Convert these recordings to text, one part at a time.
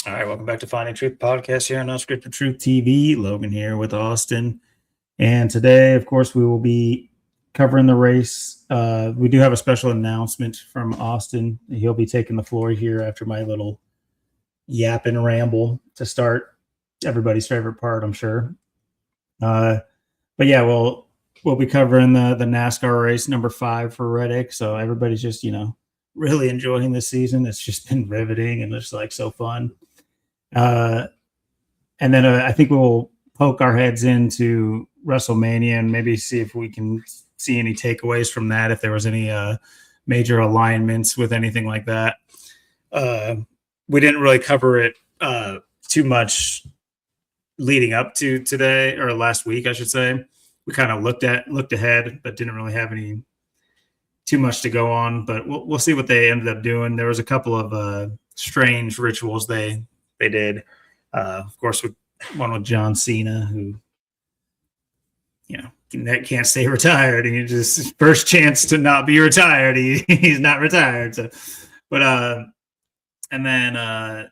All right, welcome back to Finding Truth Podcast here on Unscripted Truth TV. Logan here with Austin. And today, of course, we will be covering the race. We do have a special announcement from Austin. He'll be taking the floor here after my little yap and ramble to start everybody's favorite part, I'm sure. But yeah, we'll be covering the NASCAR race number 5 for Reddick. So everybody's just, really enjoying this season. It's just been riveting and just like so fun. And then I think we'll poke our heads into Wrestlemania and maybe see if we can see any takeaways from that, if there was any major alignments with anything like that. We didn't really cover it too much leading up to today, or last week, I should say. We kind of looked ahead, but didn't really have any too much to go on. But we'll see what they ended up doing. There was a couple of strange rituals they did. Of course, one with John Cena, who, can't stay retired. And he just his first chance to not be retired. He's not retired. So, but and then I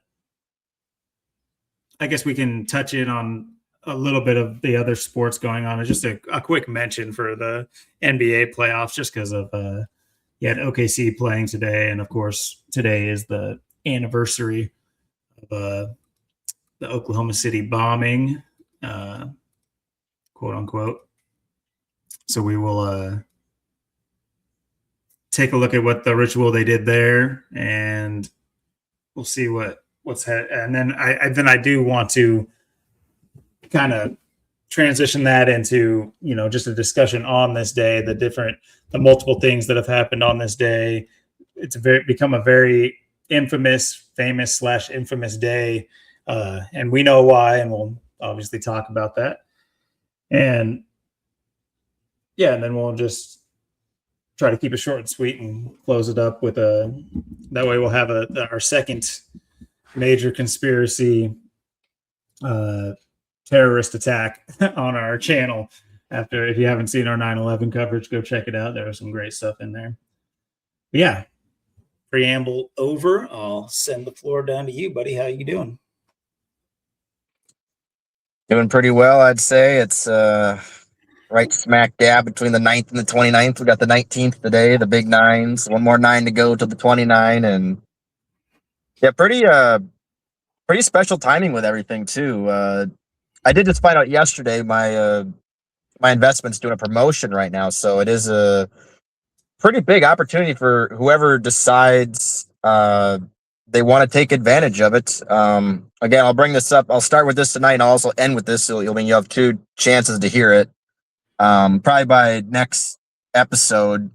guess we can touch in on a little bit of the other sports going on. And just a quick mention for the NBA playoffs, just because of you had OKC playing today, and of course today is the anniversary of the Oklahoma City bombing, quote unquote. So we will take a look at what the ritual they did there, and we'll see what's and then I do want to kind of transition that into just a discussion on this day, the multiple things that have happened on this day. It's become a very famous/infamous day, and we know why, and we'll obviously talk about that. And yeah, and then we'll just try to keep it short and sweet and close it up with that way we'll have our second major conspiracy terrorist attack on our channel. After, if you haven't seen our 9/11 coverage, go check it out. There was some great stuff in there. But yeah, preamble over. I'll send the floor down to you, buddy. How you doing? Doing pretty well, I'd say. It's right smack dab between the 9th and the 29th. We got the 19th today, the big 9s. One more 9 to go to the 29, and yeah, pretty special timing with everything too. I did just find out yesterday my investment's doing a promotion right now, so it is a pretty big opportunity for whoever decides they want to take advantage of it. Again, I'll bring this up. I'll start with this tonight, and I'll also end with this, so you'll have 2 chances to hear it. Probably by next episode,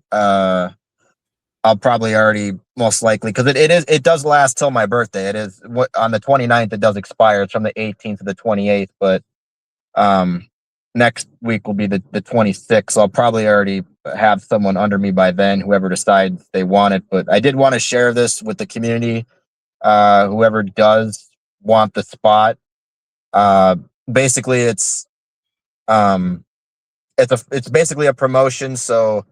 I'll probably already most likely, because it does last till my birthday. It is on the 29th. It does expire. It's from the 18th to the 28th, but next week will be the 26th. So I'll probably already have someone under me by then, whoever decides they want it. But I did want to share this with the community. Whoever does want the spot. Basically it's basically a promotion. So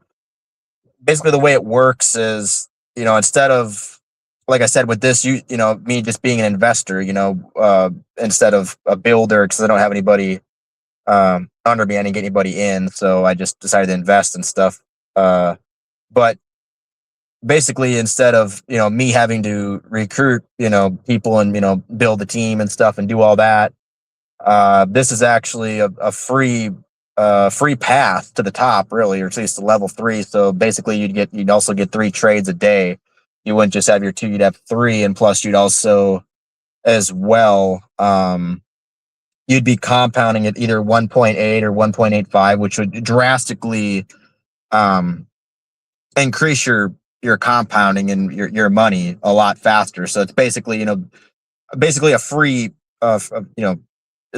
basically the way it works is, instead of, like I said, with this, me just being an investor, instead of a builder, because I don't have anybody under me, I didn't get anybody in, so I just decided to invest and stuff. But basically, instead of me having to recruit people and build the team and stuff and do all that, this is actually a free path to the top, really, or at least to level 3. So basically, you'd also get 3 trades a day. You wouldn't just have your 2; you'd have 3, and plus you'd also, as well, you'd be compounding at either 1.8 or 1.85, which would drastically increase your compounding and your money a lot faster. So it's basically a free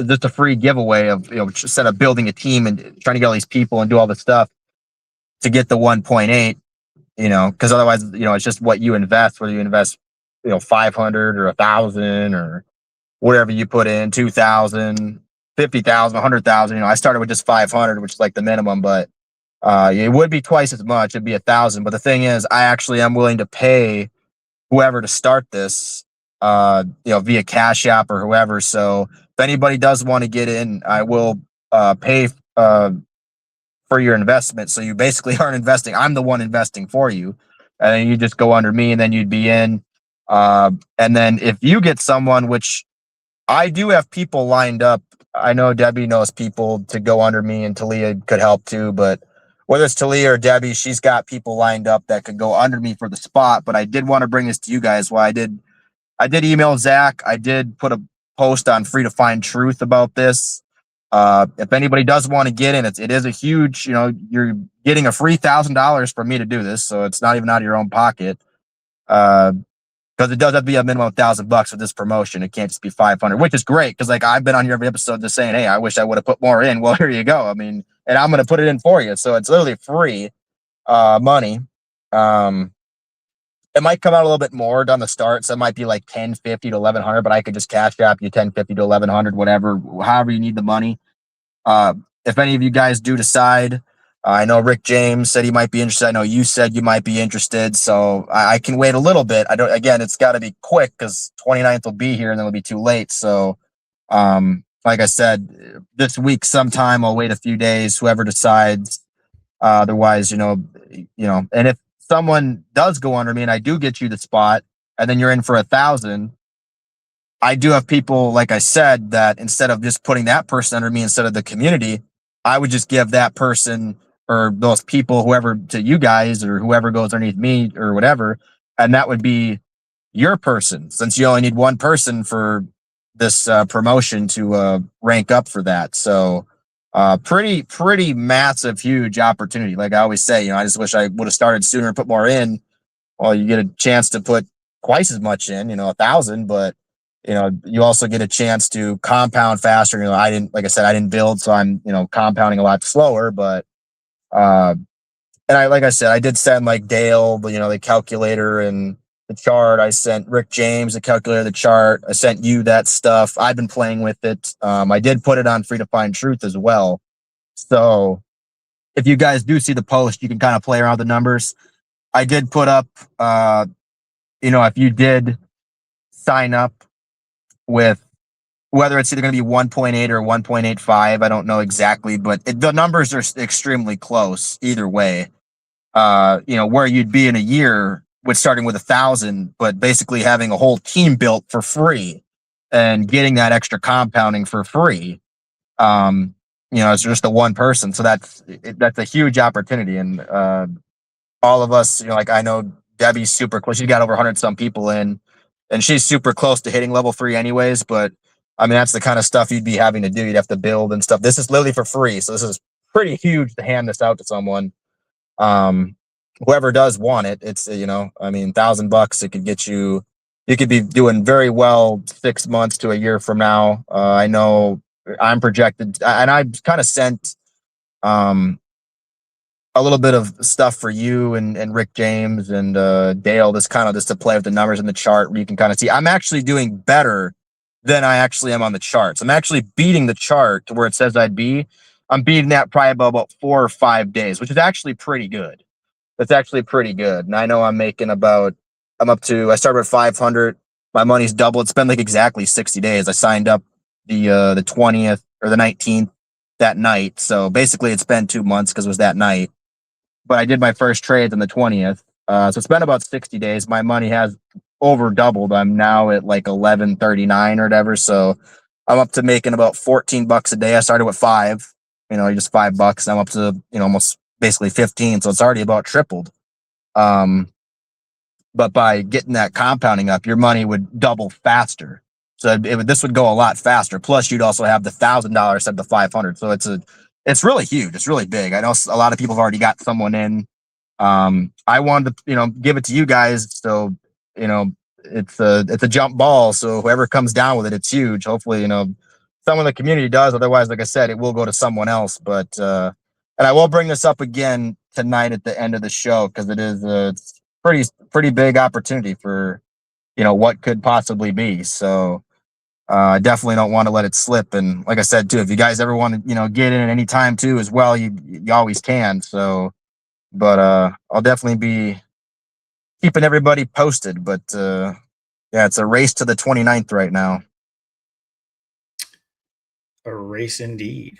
just a free giveaway of instead of building a team and trying to get all these people and do all this stuff to get the 1.8, because otherwise it's just what you invest, whether you invest 500 or 1,000 or whatever you put in, 2,000, 50,000, 100,000. I started with just 500, which is like the minimum, but it would be twice as much. It'd be 1,000. But the thing is, I actually am willing to pay whoever to start this via Cash App or whoever. So if anybody does want to get in, I will pay for your investment. So you basically aren't investing. I'm the one investing for you. And then you just go under me and then you'd be in. And then if you get someone, which I do have people lined up. I know Debbie knows people to go under me, and Talia could help too. But whether it's Talia or Debbie, she's got people lined up that could go under me for the spot. But I did want to bring this to you guys. Well, I did email Zach. I did put a post on Free to Find Truth about this. If anybody does want to get in, it is a huge, you're getting a free $1,000 for me to do this. So it's not even out of your own pocket. Because it does have to be a minimum of $1,000 for this promotion. It can't just be 500, which is great. Because I've been on here every episode just saying, hey, I wish I would have put more in. Well, here you go. I mean, and I'm going to put it in for you. So it's literally free money. It might come out a little bit more on the start. So it might be like 1050 to 1100, but I could just Cash App you 1050 to 1100, whatever, however you need the money. If any of you guys do decide, I know Rick James said he might be interested. I know you said you might be interested. So I can wait a little bit. Again, it's got to be quick because 29th will be here and then it'll be too late. So, like I said, this week sometime I'll wait a few days, whoever decides. Otherwise, and if someone does go under me and I do get you the spot and then you're in for 1,000, I do have people, like I said, that instead of just putting that person under me instead of the community, I would just give that person or those people, whoever, to you guys or whoever goes underneath me or whatever. And that would be your person, since you only need one person for this promotion to rank up for that. So pretty massive, huge opportunity. Like I always say, I just wish I would have started sooner and put more in. Well, you get a chance to put twice as much in, 1,000, but you also get a chance to compound faster. I didn't build, so I'm, compounding a lot slower, but, and like I said, I did send like Dale, the calculator and the chart. I sent Rick James, the calculator, the chart. I sent you that stuff. I've been playing with it. I did put it on Free to Find Truth as well. So if you guys do see the post, you can kind of play around with the numbers. I did put up, if you did sign up with whether it's either going to be 1.8 or 1.85, I don't know exactly, but the numbers are extremely close either way. Where you'd be in a year with starting with 1,000, but basically having a whole team built for free and getting that extra compounding for free. It's just a one person. So that's a huge opportunity. And all of us, I know Debbie's super close. She's got over 100 some people in, and she's super close to hitting level 3 anyways. But I mean, that's the kind of stuff you'd be having to do. You'd have to build and stuff. This is literally for free. So this is pretty huge to hand this out to someone. Whoever does want it, it's, $1,000, it could get you could be doing very well 6 months to a year from now. I know I'm projected, and I've kind of sent, a little bit of stuff for you and Rick James and Dale, just to play with the numbers in the chart where you can kind of see I'm actually doing better than I actually am on the charts. I'm actually beating the chart to where it says I'd be. I'm beating that probably about 4 or 5 days, which is actually pretty good. That's actually pretty good. And I know I started at 500. My money's doubled. It's been like exactly 60 days. I signed up the 20th or the 19th that night. So basically it's been 2 months because it was that night. But I did my first trades on the 20th. So it's been about 60 days. My money has over doubled. I'm now at like 1139 or whatever. So I'm up to making about $14 a day. I started with 5, just $5. I'm up to, almost basically 15. So it's already about tripled. But by getting that compounding up, your money would double faster. So this would go a lot faster. Plus you'd also have the $1,000 instead of the 500. So it's really huge. It's really big. I know a lot of people have already got someone in. I wanted to, give it to you guys. So, it's a jump ball. So whoever comes down with it, it's huge. Hopefully, someone in the community does. Otherwise, like I said, it will go to someone else. But, and I will bring this up again tonight at the end of the show, because it is a pretty big opportunity for, what could possibly be. So, I definitely don't want to let it slip. And like I said, too, if you guys ever want to, get in at any time too, as well, you always can. So, but, I'll definitely be keeping everybody posted. But, Yeah, it's a race to the 29th right now. A race indeed.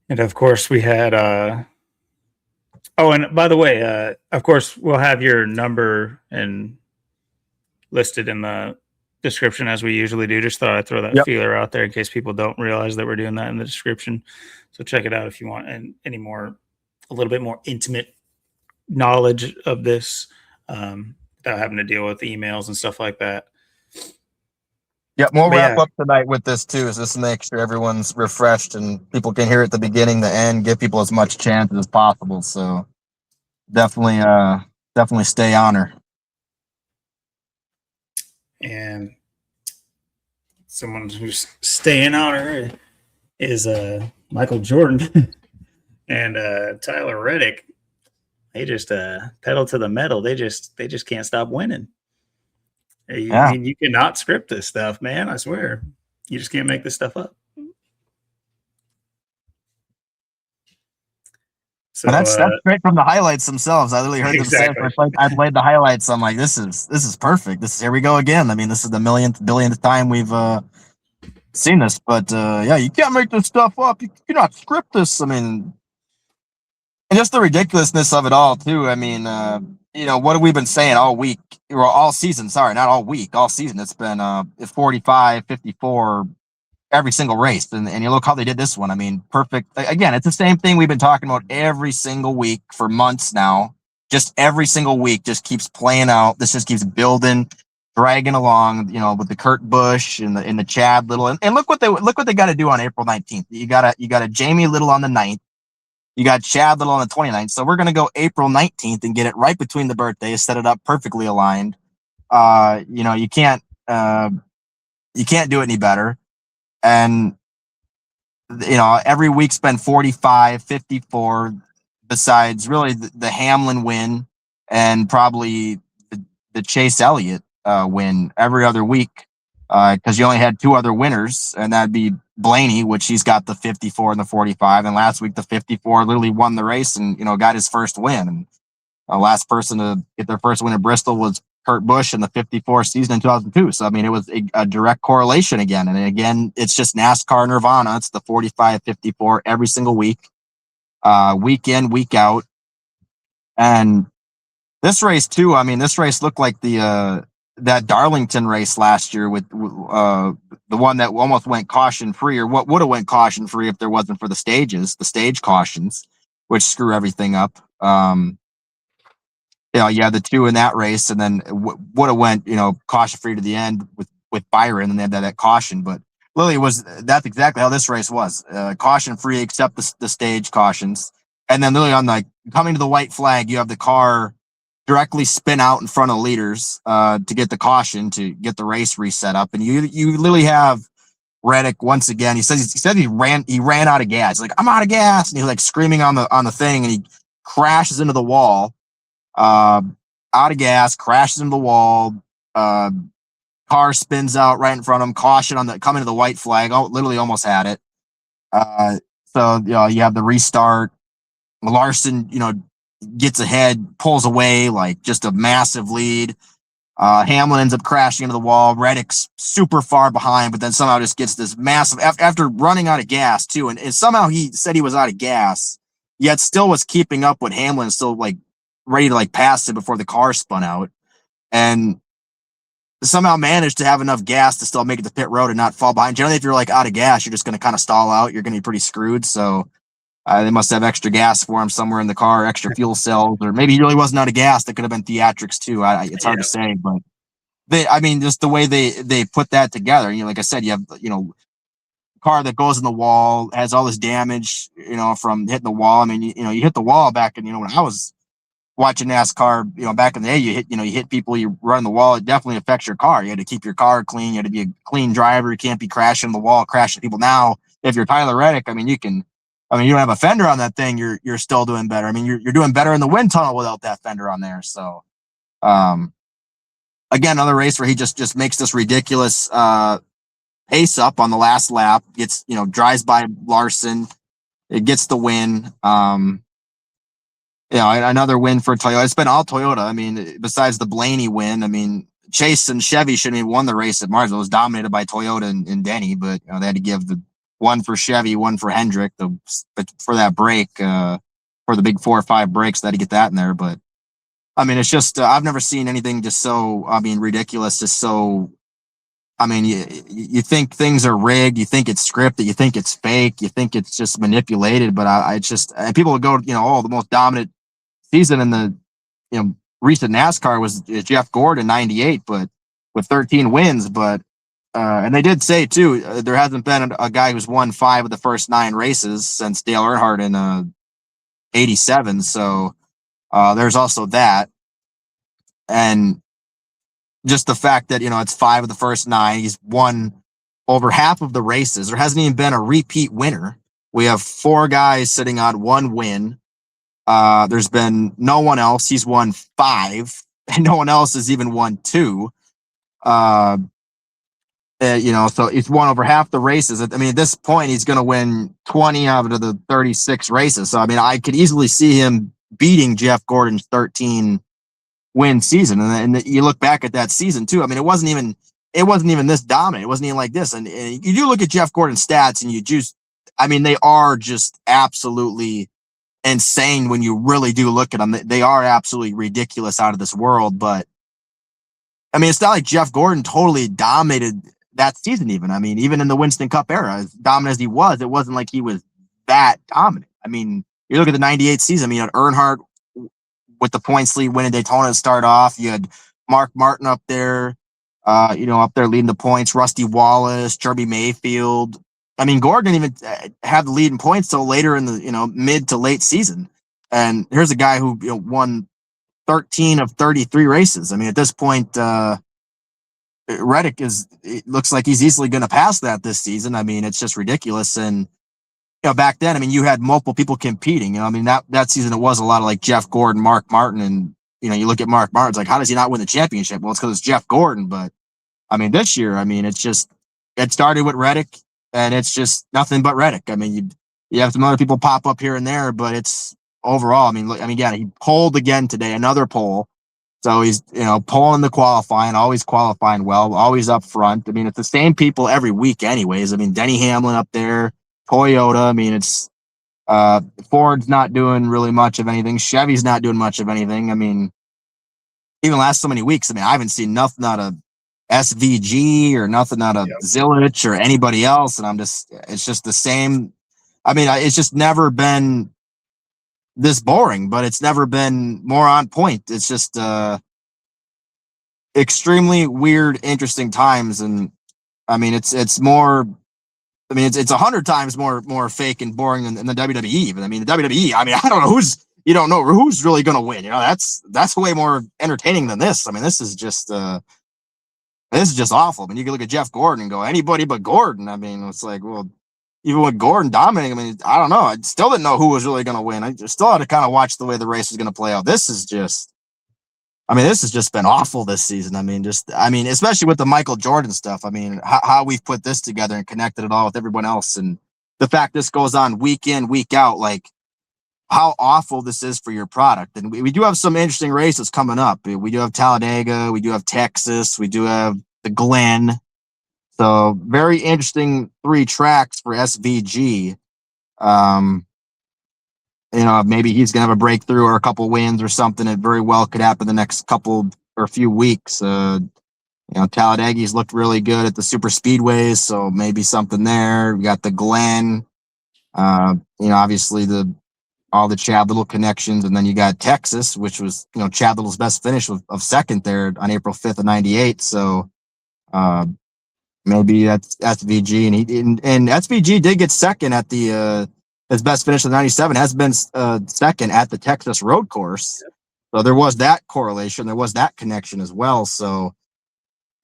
And of course, we had. Oh, and by the way, of course, we'll have your number and listed in the description as we usually do. Just thought I'd throw that Yep. feeler out there in case people don't realize that we're doing that in the description. So check it out if you want and any more, a little bit more intimate knowledge of this without having to deal with emails and stuff like that. Yep, we'll But wrap yeah, up tonight with this too, is just to make sure everyone's refreshed and people can hear at the beginning, the end, give people as much chance as possible. So definitely stay on her. and someone who's staying on her is Michael Jordan and Tyler Reddick. They just pedal to the metal. They just can't stop winning. I Yeah. mean, you cannot script this stuff, man. I swear, you just can't make this stuff up. So But that's straight from the highlights themselves. I literally heard them say, I played the highlights. I'm like, this is perfect. Here we go again. I mean, this is the billionth time we've seen this. But yeah, you can't make this stuff up. You cannot script this. I mean, and just the ridiculousness of it all too. I mean, what have we been saying all week or all season? Sorry, not all week, all season. It's been 45, 54 every single race. And you look how they did this one. I mean, perfect. Again, it's the same thing we've been talking about every single week for months now. Just every single week just keeps playing out. This just keeps building, dragging along, with the Kurt Busch and the Chad Little. And look what they got to do on April 19th. You got a Jamie Little on the 9th. You got Chad Little on the 29th. So we're going to go April 19th and get it right between the birthdays, set it up perfectly aligned. You can't do it any better. And, every week's been 45, 54, besides really the Hamlin win and probably the Chase Elliott win every other week. Because you only had two other winners, and that'd be Blaney, which he's got the 54 and the 45. And last week, the 54 literally won the race and, got his first win. And last person to get their first win at Bristol was Kurt Busch in the 54 season in 2002. So, I mean, it was a direct correlation again. And again, it's just NASCAR Nirvana. It's the 45, 54 every single week, week in, week out. And this race too, I mean, this race looked like that Darlington race last year with the one that almost went caution free, or what would have went caution free if there wasn't for the stage cautions, which screw everything up. The two in that race, and then would have went, caution free to the end with Byron, and they had that caution. But Lily that's exactly how this race was, caution free except the stage cautions, and then literally on coming to the white flag, you have the car directly spin out in front of leaders to get the caution to get the race reset up, and you literally have Reddick once again. He said he ran out of gas. He's like, I'm out of gas, and he's screaming on the thing, and he crashes into the wall. Out of gas, crashes into the wall. Car spins out right in front of him. Caution coming to the white flag. Oh, literally almost had it. So you have the restart. Larson, gets ahead, pulls away just a massive lead. Hamlin ends up crashing into the wall. Reddick's super far behind, but then somehow just gets this massive after running out of gas too. And somehow he said he was out of gas, yet still was keeping up with Hamlin, still ready to pass it before the car spun out, and somehow managed to have enough gas to still make it to pit road and not fall behind. Generally, if you're out of gas, you're just going to kind of stall out. You're going to be pretty screwed. So they must have extra gas for him somewhere in the car, extra fuel cells, or maybe he really wasn't out of gas. That could have been theatrics too. It's hard to say, but just the way they put that together. Like I said, you have car that goes in the wall, has all this damage, from hitting the wall. I mean, you hit the wall back, and when I was watching NASCAR, back in the day, you hit people, you run the wall, it definitely affects your car. You had to keep your car clean. You had to be a clean driver. You can't be crashing the wall, crashing people. Now, if you're Tyler Reddick, you don't have a fender on that thing. You're still doing better. You're doing better in the wind tunnel without that fender on there. So, again, another race where he just makes this ridiculous, pace up on the last lap, gets, drives by Larson. It gets the win. another win for Toyota. It's been all Toyota. I mean, besides the Blaney win, I mean, Chase and Chevy shouldn't have won the race at Martinsville. It was dominated by Toyota and Denny, but they had to give the one for Chevy, one for Hendrick for that break, for the big 4 or 5 breaks. They had to get that in there. But I mean, it's just I've never seen anything just so ridiculous, just so. I mean, you think things are rigged, you think it's scripted, you think it's fake, you think it's just manipulated. But I just people would go, the most dominant season in the recent NASCAR was Jeff Gordon '98, but with 13 wins. But and they did say too, there hasn't been a guy who's won 5 of the first 9 races since Dale Earnhardt in '87. So there's also that, and just the fact that it's 5 of the first 9. He's won over half of the races. There hasn't even been a repeat winner. We have 4 guys sitting on 1 win. There's been no one else. He's won 5, and no one else has even won 2. So he's won over half the races. I mean, at this point, he's going to win 20 out of the 36 races. So, I mean, I could easily see him beating Jeff Gordon's 13 win season. And you look back at that season too. I mean, it wasn't even this dominant. It wasn't even like this. And you do look at Jeff Gordon's stats, and they are just absolutely insane when you really do look at them. They are absolutely ridiculous, out of this world. But I mean, it's not like Jeff Gordon totally dominated that season. Even in the Winston Cup era, as dominant as he was, it wasn't like he was that dominant. I mean, you look at the '98 season. Earnhardt with the points lead winning Daytona to start off. You had Mark Martin up there, up there leading the points. Rusty Wallace, Jeremy Mayfield. I mean, Gordon didn't even have the lead in points till later in the mid to late season. And here's a guy who won 13 of 33 races. I mean, at this point, Reddick it looks like he's easily going to pass that this season. I mean, it's just ridiculous. And back then, you had multiple people competing. That season, it was a lot of like Jeff Gordon, Mark Martin. And, you look at Mark Martin, it's like, how does he not win the championship? Well, it's because it's Jeff Gordon. But, this year, it started with Reddick, and it's just nothing but Reddick. You have some other people pop up here and there, but it's overall, yeah, he polled again today, another poll. So he's, polling the qualifying, always qualifying well, always up front. It's the same people every week anyways. Denny Hamlin up there, Toyota. It's Ford's not doing really much of anything. Chevy's not doing much of anything. Even last so many weeks, I haven't seen nothing out of SVG or nothing out of Zilich or anybody else. And it's just the same. It's just never been this boring, but it's never been more on point. It's just extremely weird, interesting times. And it's more. It's 100 times more fake and boring than the WWE. But the WWE, I don't know you don't know who's really going to win. That's way more entertaining than this. This is just awful. You can look at Jeff Gordon and go, anybody but Gordon. It's like, well, even with Gordon dominating, I don't know. I still didn't know who was really going to win. I still had to kind of watch the way the race was going to play out. This has just been awful this season. Especially with the Michael Jordan stuff. How we've put this together and connected it all with everyone else. And the fact this goes on week in, week out, like how awful this is for your product. And we do have some interesting races coming up. We do have Talladega. We do have Texas. We do have the Glen. So very interesting 3 tracks for SVG. Maybe he's going to have a breakthrough or a couple wins or something. It very well could happen the next couple or few weeks. Talladega's looked really good at the super speedways, so maybe something there. We got the Glen, obviously all the Chad Little connections. And then you got Texas, which was, Chad Little's best finish of second there on April 5th of 98. So, maybe that's SVG, and SVG did get second at the his best finish of 97 has been second at the Texas road course. So there was that correlation, there was that connection as well. So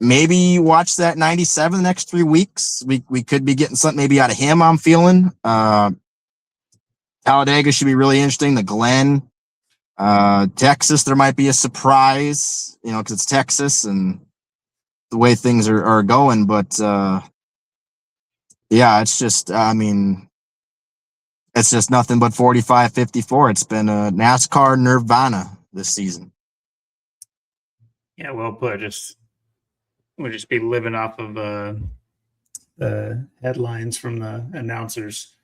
maybe watch that 97 the next 3 weeks. We could be getting something maybe out of him. I'm feeling Talladega should be really interesting. The Glen, Texas, there might be a surprise, because it's Texas and the way things are going. But yeah, it's just, It's just nothing but 45-54. It's been a NASCAR Nirvana this season. Yeah, well put. We'll just be living off of the headlines from the announcers.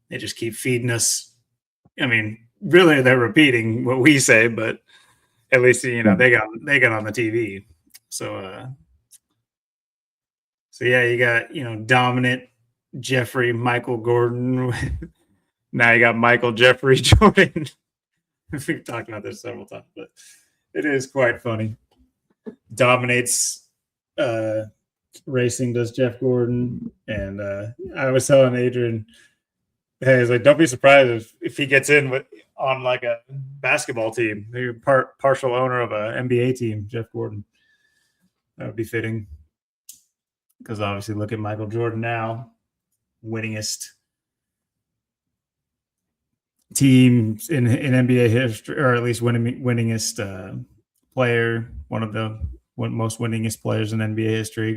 They just keep feeding us. I mean, really, they're repeating what we say, but at least they got on the TV. So yeah, you got dominant Jeffrey Michael Gordon. Now you got Michael Jeffrey Jordan. We've talked about this several times, but it is quite funny. Dominates racing, does Jeff Gordon. And I was telling Adrian, hey, it's like, don't be surprised if he gets in on like a basketball team. You're partial owner of an NBA team, Jeff Gordon. That would be fitting. Because obviously, look at Michael Jordan now, winningest team in NBA history, or at least winningest player, one of the most winningest players in NBA history.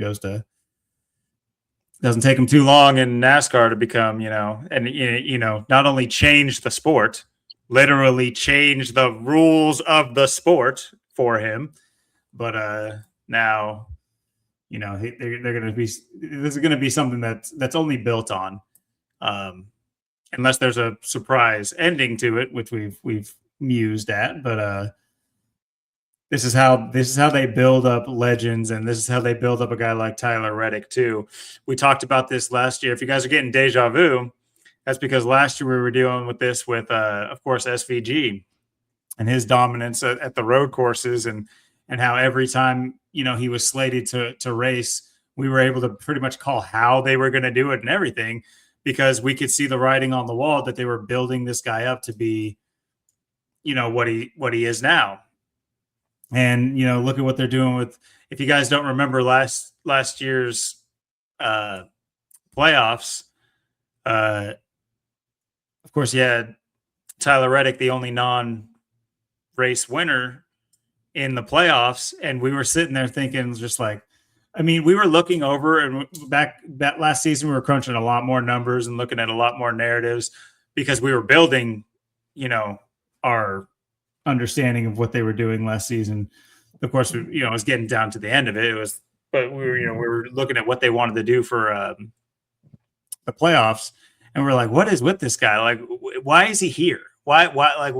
Doesn't take him too long in NASCAR to become, not only change the sport, literally change the rules of the sport for him, but now, they're going to be. This is going to be something that's only built on, unless there's a surprise ending to it, which we've mused at. But this is how they build up legends, and this is how they build up a guy like Tyler Reddick too. We talked about this last year. If you guys are getting deja vu, that's because last year we were dealing with this with, of course, SVG and his dominance at the road courses, and how every time he was slated to race, we were able to pretty much call how they were going to do it and everything, because we could see the writing on the wall that they were building this guy up to be, what he is now. And, look at what they're doing with, if you guys don't remember last year's playoffs, of course, you had Tyler Reddick, the only non-race winner in the playoffs. And we were sitting there thinking, just like, we were looking over, and back that last season, we were crunching a lot more numbers and looking at a lot more narratives, because we were building, our understanding of what they were doing last season. Of course, it was getting down to the end of it. But we were looking at what they wanted to do for the playoffs, and we're like, what is with this guy? Like, why is he here? Why? Like,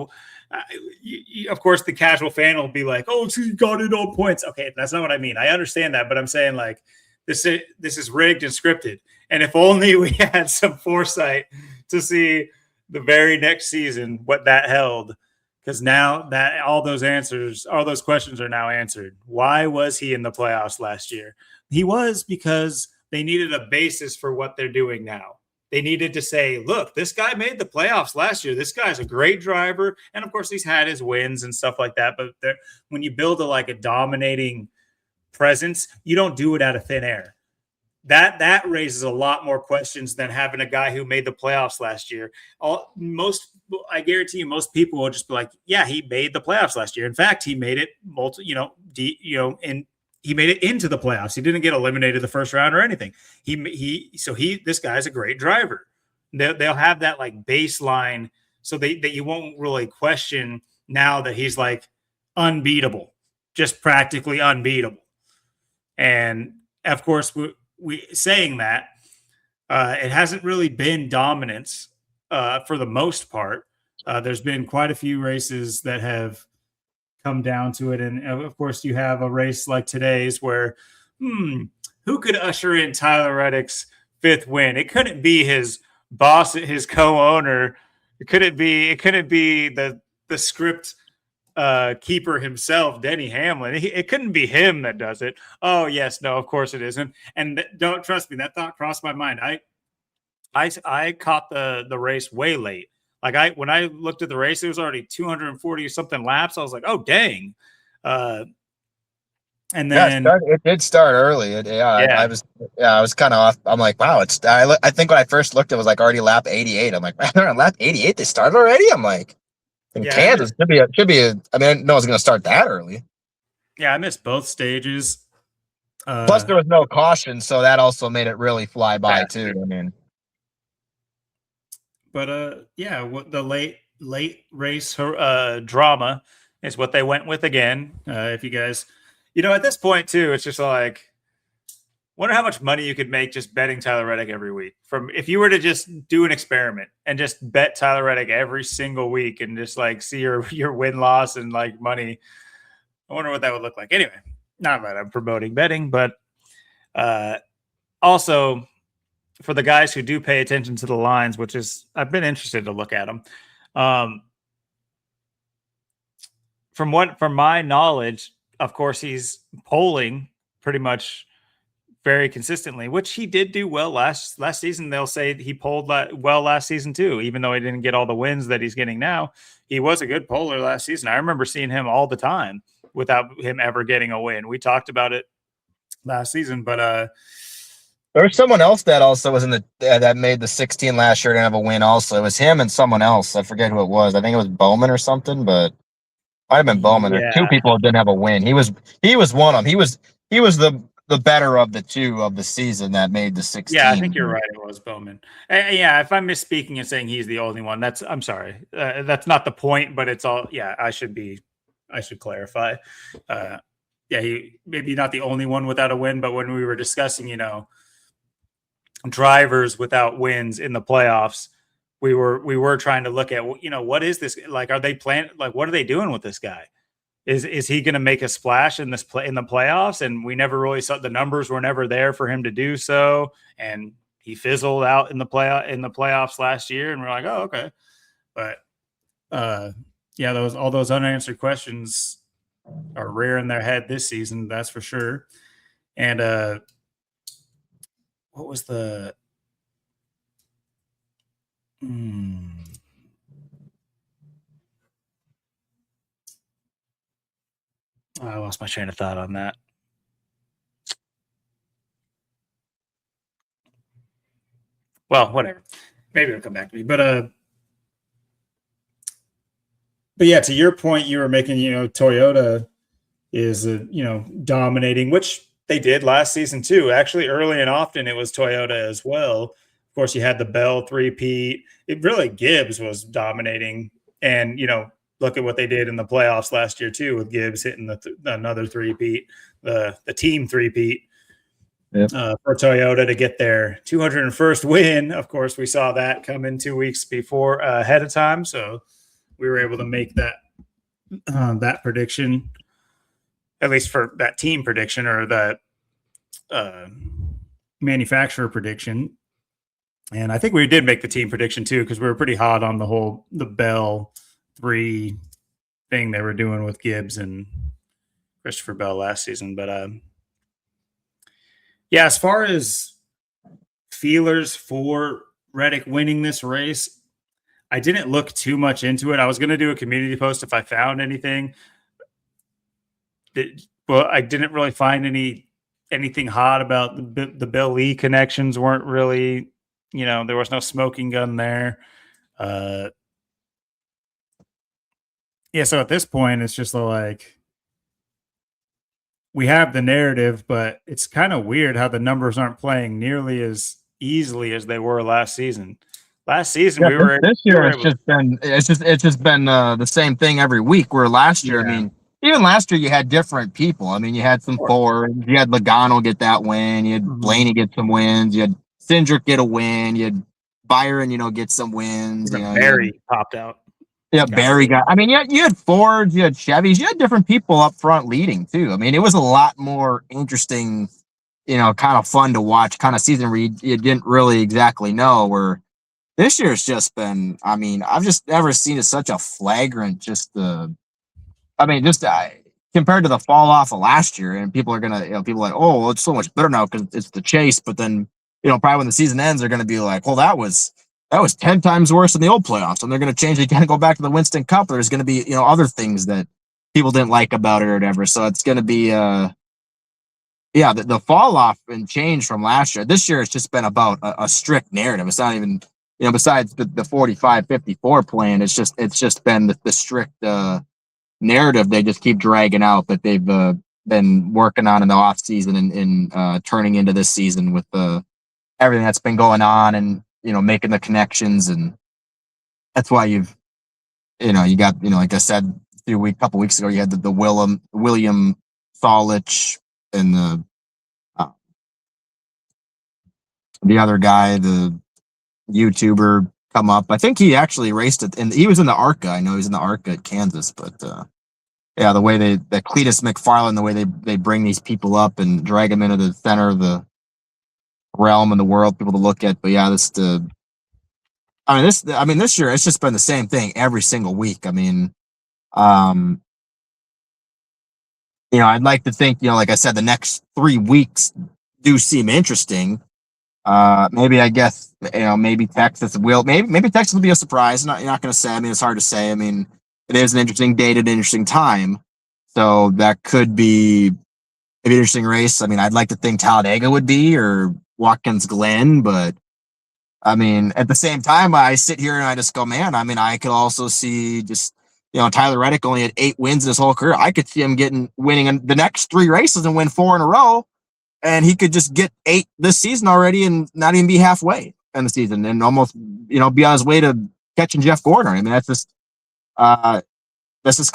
of course, the casual fan will be like, oh, he got it on points. Okay, that's not what I mean. I understand that, but I'm saying, like, this is rigged and scripted. And if only we had some foresight to see the very next season what that held. Because now that all those questions are now answered. Why was he in the playoffs last year? He was because they needed a basis for what they're doing now. They needed to say, look, this guy made the playoffs last year. This guy's a great driver. And, of course, he's had his wins and stuff like that. But when you build a dominating presence, you don't do it out of thin air. That raises a lot more questions than having a guy who made the playoffs last year. I guarantee you, most people will just be like, "Yeah, he made the playoffs last year. In fact, he made it and he made it into the playoffs. He didn't get eliminated the first round or anything. This guy's a great driver. They'll have that like baseline, so that you won't really question now that he's like unbeatable, just practically unbeatable. And of course, we saying that it hasn't really been dominance for the most part. There's been quite a few races that have come down to it, and of course, you have a race like today's where, who could usher in Tyler Reddick's fifth win? It couldn't be his boss, his co-owner. It couldn't be the script keeper himself, Denny Hamlin. It couldn't be him that does it. Oh yes, no, of course it isn't. And don't trust me, that thought crossed my mind. I caught the race way late. Like when I looked at the race, it was already 240 something laps. I was like, oh dang. And then it did start early. I was kind of off. I'm like, wow, I think when I first looked, it was like already lap 88. I'm like, man, lap 88, they started already. I'm like, in Kansas, should be a. I mean, I didn't know it was going to start that early. Yeah, I missed both stages. Plus, there was no caution, so that also made it really fly by too. I mean, But yeah, what the late race drama is what they went with again. If you guys, at this point too, it's just like, wonder how much money you could make just betting Tyler Reddick every week. From if you were to just do an experiment and just bet Tyler Reddick every single week and just like see your win loss and like money. I wonder what that would look like. Anyway, not that I'm promoting betting, but also for the guys who do pay attention to the lines, which is I've been interested to look at them. From my knowledge, of course, he's polling pretty much very consistently, which he did do well last season. They'll say he polled well last season too, even though he didn't get all the wins that he's getting now. He was a good poller last season. I remember seeing him all the time without him ever getting a win. We talked about it last season, but there was someone else that also was in the that made the 16 last year to have a win. Also, it was him and someone else. I forget who it was. I think it was Bowman or something, but might have been Bowman. Yeah. There's two people that didn't have a win. He was one of them. He was the better of the two of the season that made the 16. Yeah, I think you're right. It was Bowman. Yeah, if I'm misspeaking and saying he's the only one, I'm sorry. That's not the point, but it's all. Yeah, I should clarify. Yeah, he maybe not the only one without a win, but when we were discussing, drivers without wins in the playoffs, we were trying to look at, what is this like? Are they playing? Like, what are they doing with this guy? Is he going to make a splash in the playoffs? And we never really saw, the numbers were never there for him to do so. And he fizzled out in the playoffs last year. And we're like, oh, okay. But yeah, all those unanswered questions are rearing their head this season. That's for sure. And what was the, I lost my train of thought on that. Well, whatever. Maybe it'll come back to me. But yeah, to your point, you were making, Toyota is, dominating, which they did last season too. Actually, early and often it was Toyota as well. Of course, you had the Bell three-peat. It really, Gibbs was dominating. And, look at what they did in the playoffs last year too, with Gibbs hitting another three-peat, the team three-peat. Yep. For Toyota to get their 201st win. Of course, we saw that come in 2 weeks before ahead of time, so we were able to make that prediction, at least for that team prediction or that manufacturer prediction. And I think we did make the team prediction too, because we were pretty hot on the Bell 3 thing they were doing with Gibbs and Christopher Bell last season. But yeah, as far as feelers for Reddick winning this race, I didn't look too much into it. I was going to do a community post if I found anything. Well, I didn't really find anything hot about the Bill Lee connections. Weren't really, there was no smoking gun there. Yeah, so at this point, it's just like we have the narrative, but it's kind of weird how the numbers aren't playing nearly as easily as they were last season. Last season, this year it's just been the same thing every week. Where last year, I mean, even last year you had different people. I mean, you had some Fords, you had Logano get that win, you had Blaney get some wins, you had Cindric get a win, you had Byron, get some wins. Barry popped out. Yeah, Barry got. I mean, you had Fords, you had Chevys, you had different people up front leading too. I mean, it was a lot more interesting, kind of fun to watch, kind of season where you didn't really exactly know. Where this year's just been. I mean, I've just never seen it such a flagrant. Compared to the fall off of last year, and people are gonna, people are like, oh, well, it's so much better now because it's the chase. But then, probably when the season ends, they're gonna be like, well, that was 10 times worse than the old playoffs, and they're going to change it again and go back to the Winston Cup. There's going to be, other things that people didn't like about it or whatever. So it's going to be, the fall off and change from last year. This year, it's just been about a strict narrative. It's not even, besides the 45-54 plan, it's just been the strict narrative they just keep dragging out that they've been working on in the off season and turning into this season with everything that's been going on and, making the connections. And that's why you got, like I said couple weeks ago, you had the William Solich and uh, the other guy, the YouTuber, come up. I think he actually raced it, and he was in the ARCA. I know he was in the ARCA at Kansas, but yeah, the way that Cletus McFarland, the way they bring these people up and drag them into the center of the realm and the world, people to look at. But yeah, this year it's just been the same thing every single week. I mean, um, I'd like to think, like I said, the next 3 weeks do seem interesting. Maybe I guess maybe Texas will maybe Texas will be a surprise. You're not going to say. I mean, it's hard to say. I mean, it is an interesting date at an interesting time, so that could be maybe an interesting race. I mean, I'd like to think Talladega would be or Watkins Glen, but I mean, at the same time, I sit here and I just go, man. I mean, I could also see just Tyler Reddick only had 8 wins in his whole career. I could see him winning the next 3 races and win 4 in a row. And he could just get 8 this season already and not even be halfway in the season and almost, be on his way to catching Jeff Gordon. I mean, that's just kind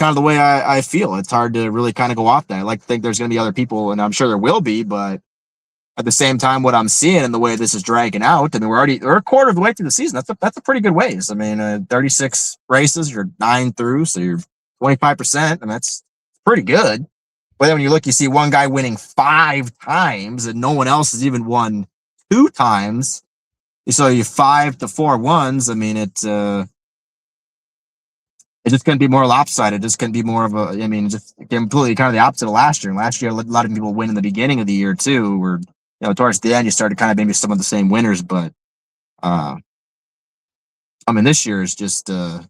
of the way I feel. It's hard to really kind of go off that. I like to think there's going to be other people, and I'm sure there will be, but at the same time, what I'm seeing and the way this is dragging out, I mean, we're a quarter of the way through the season. That's a pretty good ways. I mean, 36 races, you're 9 through, so you're 25%, and that's pretty good. But then when you look, you see one guy winning 5 times and no one else has even won 2 times. So you 5 to 4 ones. I mean, it's just going to be more lopsided. It's going to be more of just completely kind of the opposite of last year. And last year, a lot of people win in the beginning of the year too, where, towards the end, you started kind of maybe some of the same winners. But, this year is just, I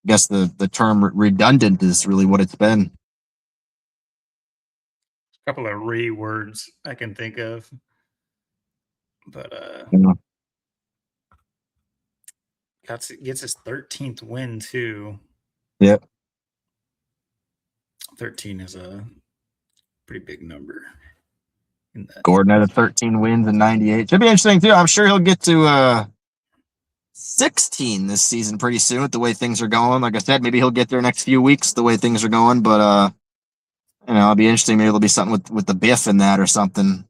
guess the term redundant is really what it's been. Couple of words I can think of, but gets his 13th win too. Yep. 13 is a pretty big number. Gordon had 13 wins in 98. Should be interesting too. I'm sure he'll get to 16 this season pretty soon with the way things are going. Like I said, maybe he'll get there next few weeks the way things are going. But it'll be interesting. Maybe there'll be something with the Biff in that or something.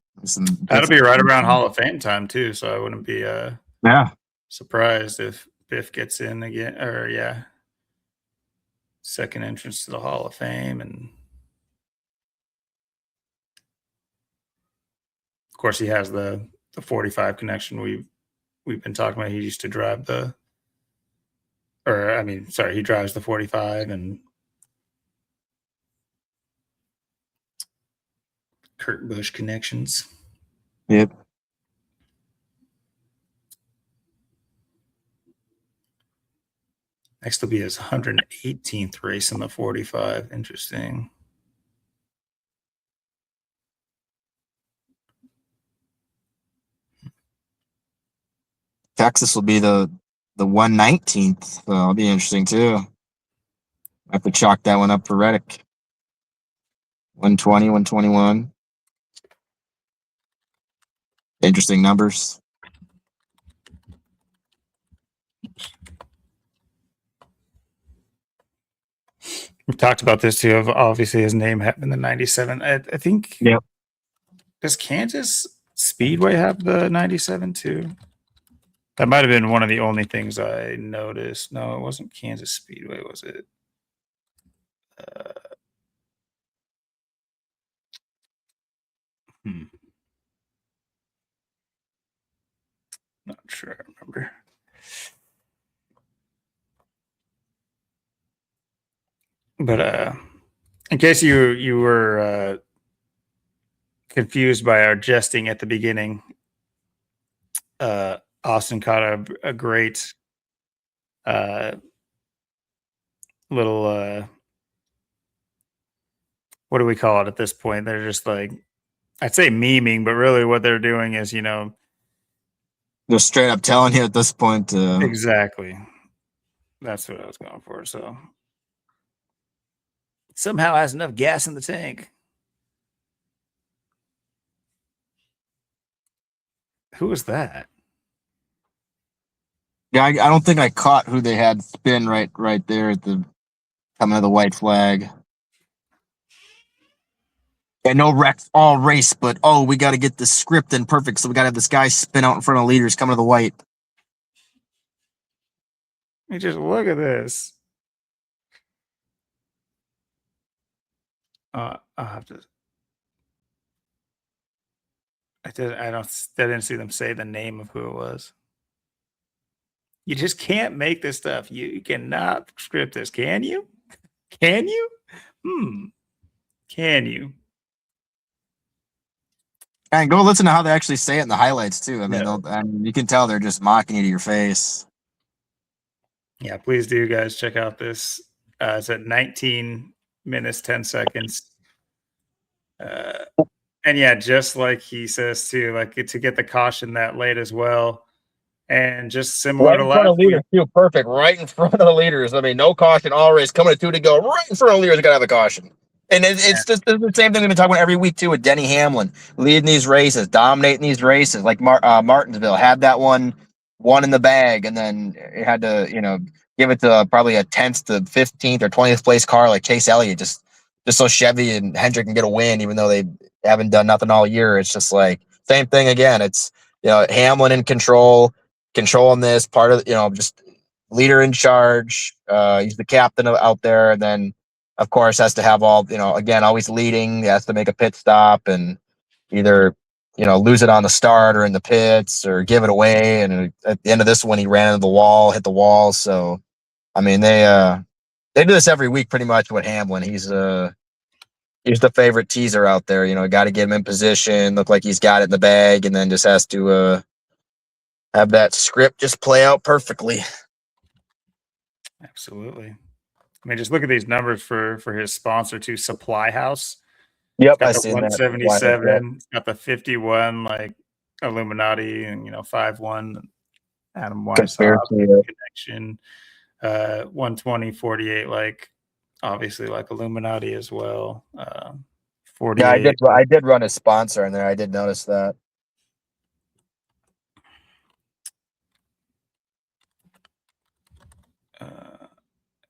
That'll be right around Hall of Fame time too. So I wouldn't be surprised if Biff gets in again. Or second entrance to the Hall of Fame, and of course he has the 45 connection we've been talking about. He used to drive he drives the 45 and Kurt Busch connections. Yep. Next will be his 118th race in the 45. Interesting. Texas will be the 119th. So it'll be interesting too. I have to chalk that one up for Reddick. 120, 121. Interesting numbers. We talked about this too. Obviously, his name happened in the 97. I think. Yep. Does Kansas Speedway have the 97 too? That might have been one of the only things I noticed. No, it wasn't Kansas Speedway, was it? Not sure I remember. But in case you were confused by our jesting at the beginning, Austin caught a great little what do we call it at this point? They're just like, I'd say memeing, but really what they're doing is, they're straight up telling you at this point. Exactly. That's what I was going for. So somehow has enough gas in the tank. Who was that? Yeah, I don't think I caught who they had spin right there at the coming of the white flag. And no wrecks all race, but we got to get the script in perfect, so we got to have this guy spin out in front of leaders coming to the white. You just look at this. I'll have to. I didn't see them say the name of who it was. You just can't make this stuff. You cannot script this, can you? Can you? Can you? And go listen to how they actually say it in the highlights too. I mean, No. you can tell they're just mocking you to your face. Yeah, please do, guys. Check out this. It's at 19 minutes, 10 seconds. And yeah, just like he says too, like to get the caution that late as well. And just similar to last week. Too, perfect. Right in front of the leaders. I mean, no caution, all race, coming to 2 to go. Right in front of the leaders, got to have a caution. And it's just the same thing we've been talking about every week too with Denny Hamlin leading these races, dominating these races. Like Martinsville had that one in the bag, and then it had to give it to probably a 10th to 15th or 20th place car like Chase Elliott, just so Chevy and Hendrick can get a win, even though they haven't done nothing all year. It's just like same thing again. It's Hamlin in controlling this part of just leader in charge. He's the captain out there, and then of course has to have all again always leading. He has to make a pit stop and either lose it on the start or in the pits or give it away. And at the end of this one, he ran into the wall, hit the wall. So I mean they do this every week pretty much with Hamlin. He's the favorite teaser out there. Got to get him in position, look like he's got it in the bag, and then just has to have that script just play out perfectly. Absolutely. I mean, just look at these numbers for his sponsor too, Supply House. Yep, I see 177. It's got the 51 like Illuminati and 5-1 Adam Weishaupt connection. 120, 48 like obviously like Illuminati as well. 48. Yeah, I did run a sponsor in there. I did notice that.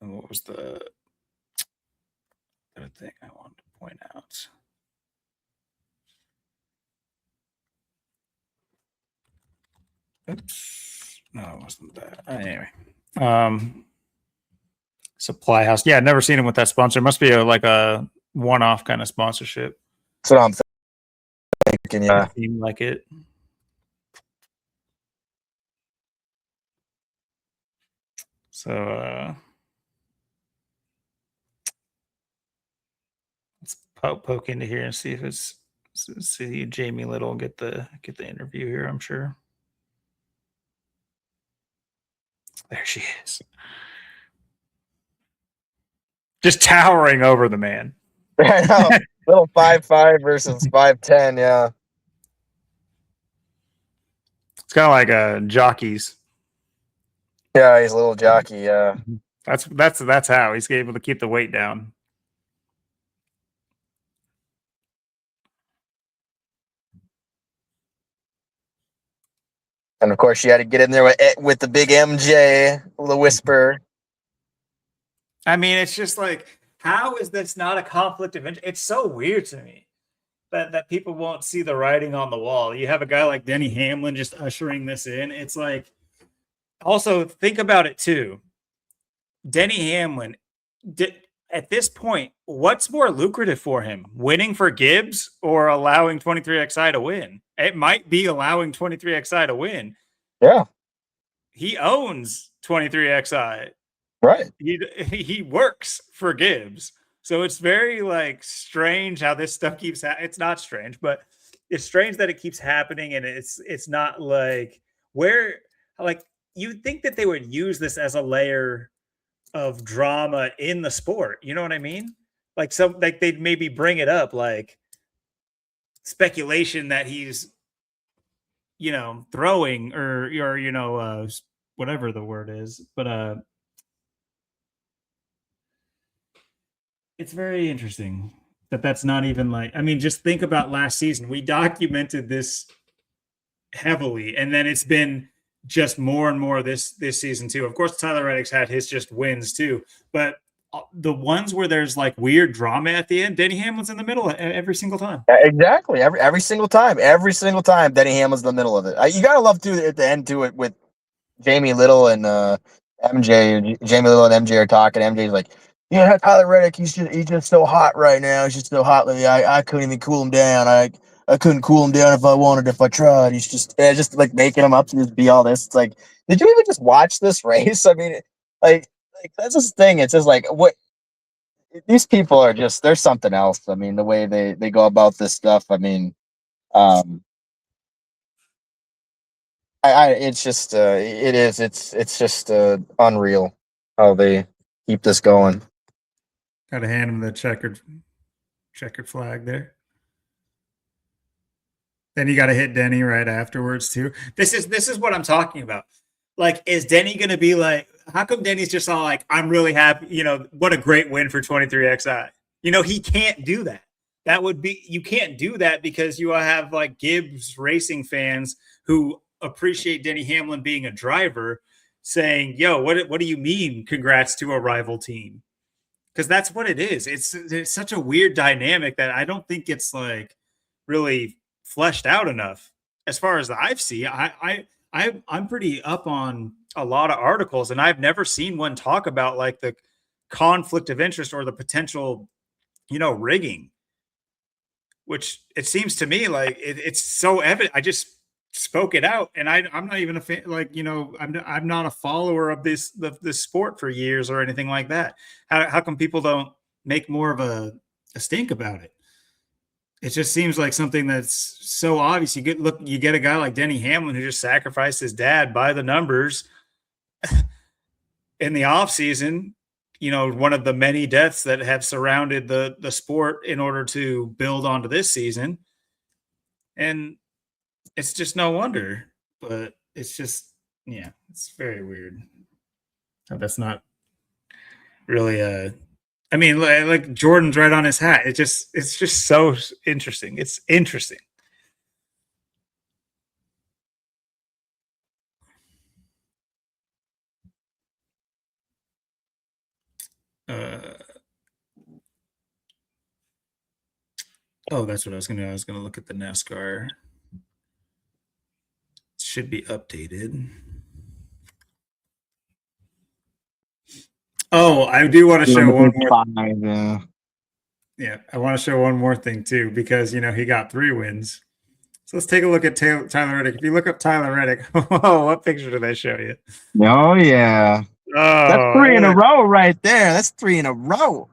And what was the other thing I wanted to point out? Oops. No, it wasn't that. Anyway. Supply House. Yeah, I've never seen him with that sponsor. It must be like a one-off kind of sponsorship. That's what I'm thinking. Yeah. It seemed like it. So let's poke into here and see if see Jamie Little get the interview here. I'm sure. There she is, just towering over the man. I know. Little 5'5" versus 5'10". Yeah, it's kind of like a jockeys. Yeah, he's a little jockey. Yeah, that's how he's able to keep the weight down. and of course she had to get in there with the big MJ, the whisper. I mean, it's just like, how is this not a conflict of interest? It's so weird to me that people won't see the writing on the wall. You have a guy like Denny Hamlin just ushering this in. It's like, also think about it too. Denny Hamlin, at this point, what's more lucrative for him? Winning for Gibbs or allowing 23XI to win? It might be allowing 23XI to win. Yeah. He owns 23XI. Right. He works for Gibbs. So it's very like strange how this stuff keeps it's not strange, but it's strange that it keeps happening, and it's not like where like you'd think that they would use this as a layer of drama in the sport. You know what I mean? Like they'd maybe bring it up like speculation that he's throwing or whatever the word is, but it's very interesting that that's not even like, I mean, just think about last season. We documented this heavily, and then it's been just more and more this season too. Of course, Tyler Reddick's had his just wins too, but the ones where there's like weird drama at the end, Denny Hamlin's in the middle every single time. Exactly. Every single time. Every single time Denny Hamlin's in the middle of it. You gotta love too at the end to it with Jamie Little and MJ. Jamie Little and MJ are talking. MJ's like, "Yeah, Tyler Reddick, he's just so hot right now. He's just so hot lately. I couldn't even cool him down. I couldn't cool him down if I wanted, if I tried. He's just like making him up to just be all this." It's like, did you even just watch this race? I mean, like that's this thing. It's just like what these people are just. There's something else. I mean, the way they go about this stuff. I mean, um, it's just it's just unreal how they keep this going. Got to hand him the checkered flag there. Then you got to hit Denny right afterwards too. This is what I'm talking about. Like, is Denny going to be like, how come Denny's just all like, I'm really happy, you know, what a great win for 23XI. You know, he can't do that. That would be, you can't do that because you have like Gibbs racing fans who appreciate Denny Hamlin being a driver saying, yo, what do you mean congrats to a rival team? Because that's what it is. It's such a weird dynamic that I don't think it's like really fleshed out enough. As far as I've seen, I'm pretty up on a lot of articles, and I've never seen one talk about like the conflict of interest or the potential, you know, rigging. Which it seems to me like it's so evident. I just spoke it out, and I'm not even a fan. Like, you know, I'm not a follower of this sport for years or anything like that. How come people don't make more of a stink about it? It just seems like something that's so obvious. You get a guy like Denny Hamlin who just sacrificed his dad by the numbers in the off season. You know, one of the many deaths that have surrounded the sport in order to build onto this season, and it's just no wonder. But it's just, yeah, it's very weird. That's not really I mean, like Jordan's right on his hat. It's just so interesting. It's interesting. Uh, oh, that's what I was gonna. I was gonna look at the NASCAR. It should be updated. Oh, I do want to show one more. Yeah, I want to show one more thing too, because you know he got 3 wins. So let's take a look at Tyler Reddick. If you look up Tyler Reddick, oh, what picture did I show you? Oh yeah, that's Oh, 3 in a row right there. That's 3 in a row.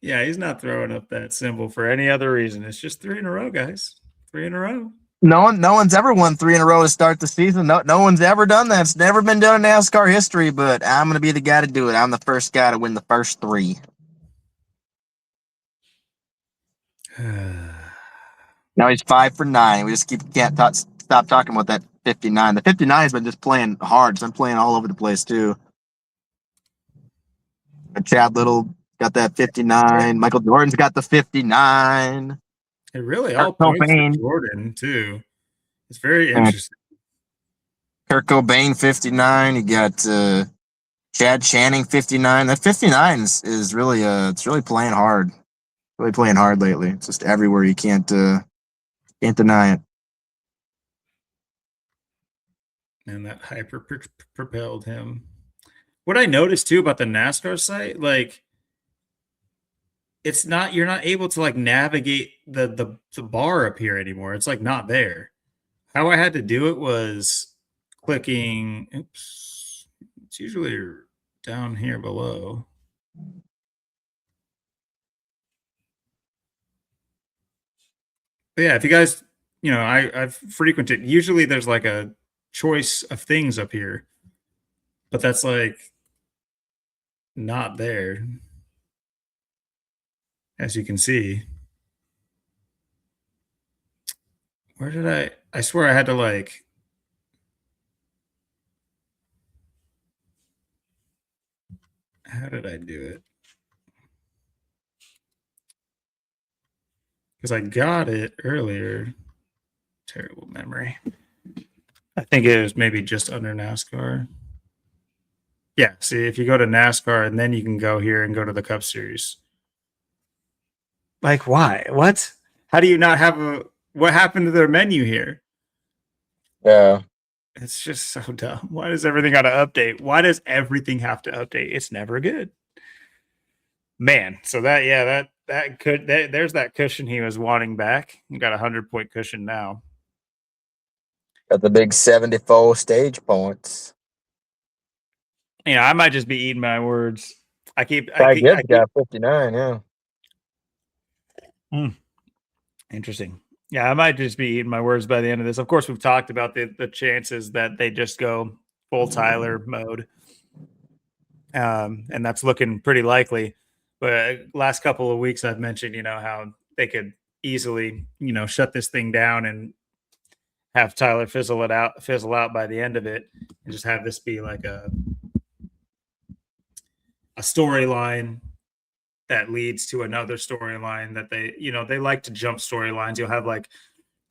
Yeah, he's not throwing up that symbol for any other reason. It's just 3 in a row, guys. 3 in a row. No one's ever won 3 in a row to start the season. No one's ever done that. It's never been done in NASCAR history. But I'm gonna be the guy to do it. I'm the first guy to win the first 3. Now he's 5 for 9. We just can't stop talking about that 59. The 59 has been just playing hard. It's been playing all over the place too. Chad Little got that 59. Michael Jordan's got the 59. It really all points to Jordan too. It's very interesting. Kurt Cobain 59. You got Chad Channing 59. That 59 is really it's really playing hard. Really playing hard lately. It's just everywhere. You can't deny it. And that hyper propelled him. What I noticed too about the NASCAR site, like it's not, you're not able to like navigate the bar up here anymore. It's like not there. How I had to do it was clicking, oops, it's usually down here below. But yeah, if you guys, you know, I've frequented, usually there's like a choice of things up here, but that's like not there, as you can see. Where did I swear I had to like, how did I do it? Because I got it earlier. Terrible memory. I think it was maybe just under NASCAR. Yeah, see, if you go to NASCAR and then you can go here and go to the Cup Series. Like, why? What? How do you not have a? What happened to their menu here? Yeah. It's just so dumb. Why does everything got to update? Why does everything have to update? It's never good, man. So there's that cushion he was wanting back. He got 100-point cushion now. Got the big 74 stage points. I might just be eating my words. I keep got 59, yeah. Interesting. Yeah, I might just be eating my words by the end of this. Of course, we've talked about the chances that they just go full Tyler mode, and that's looking pretty likely. But last couple of weeks, I've mentioned, how they could easily, shut this thing down and have Tyler fizzle out by the end of it, and just have this be like a storyline that leads to another storyline that they like to jump storylines. You'll have like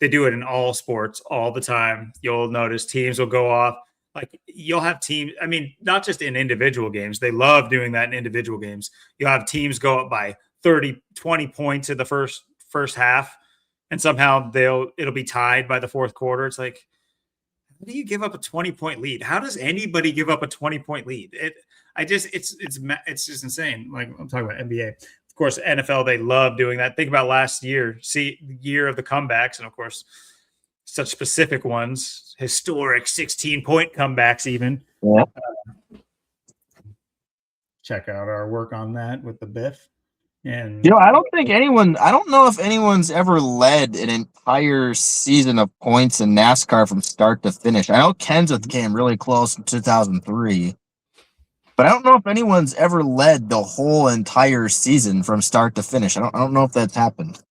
they do it in all sports all the time. You'll notice teams will go off. Like you'll have teams, I mean, not just in individual games. They love doing that in individual games. You'll have teams go up by 30, 20 points in the first half, and somehow it'll be tied by the fourth quarter. It's like, how do you give up a 20-point lead? How does anybody give up a 20-point lead? It's just insane. Like I'm talking about NBA. Of course, NFL, they love doing that. Think about last year, see the year of the comebacks, and of course, such specific ones, historic 16-point comebacks even. Yeah. Check out our work on that with the Biff. And I don't know if anyone's ever led an entire season of points in NASCAR from start to finish. I know Kenseth came really close in 2003, but I don't know if anyone's ever led the whole entire season from start to finish. I don't know if that's happened.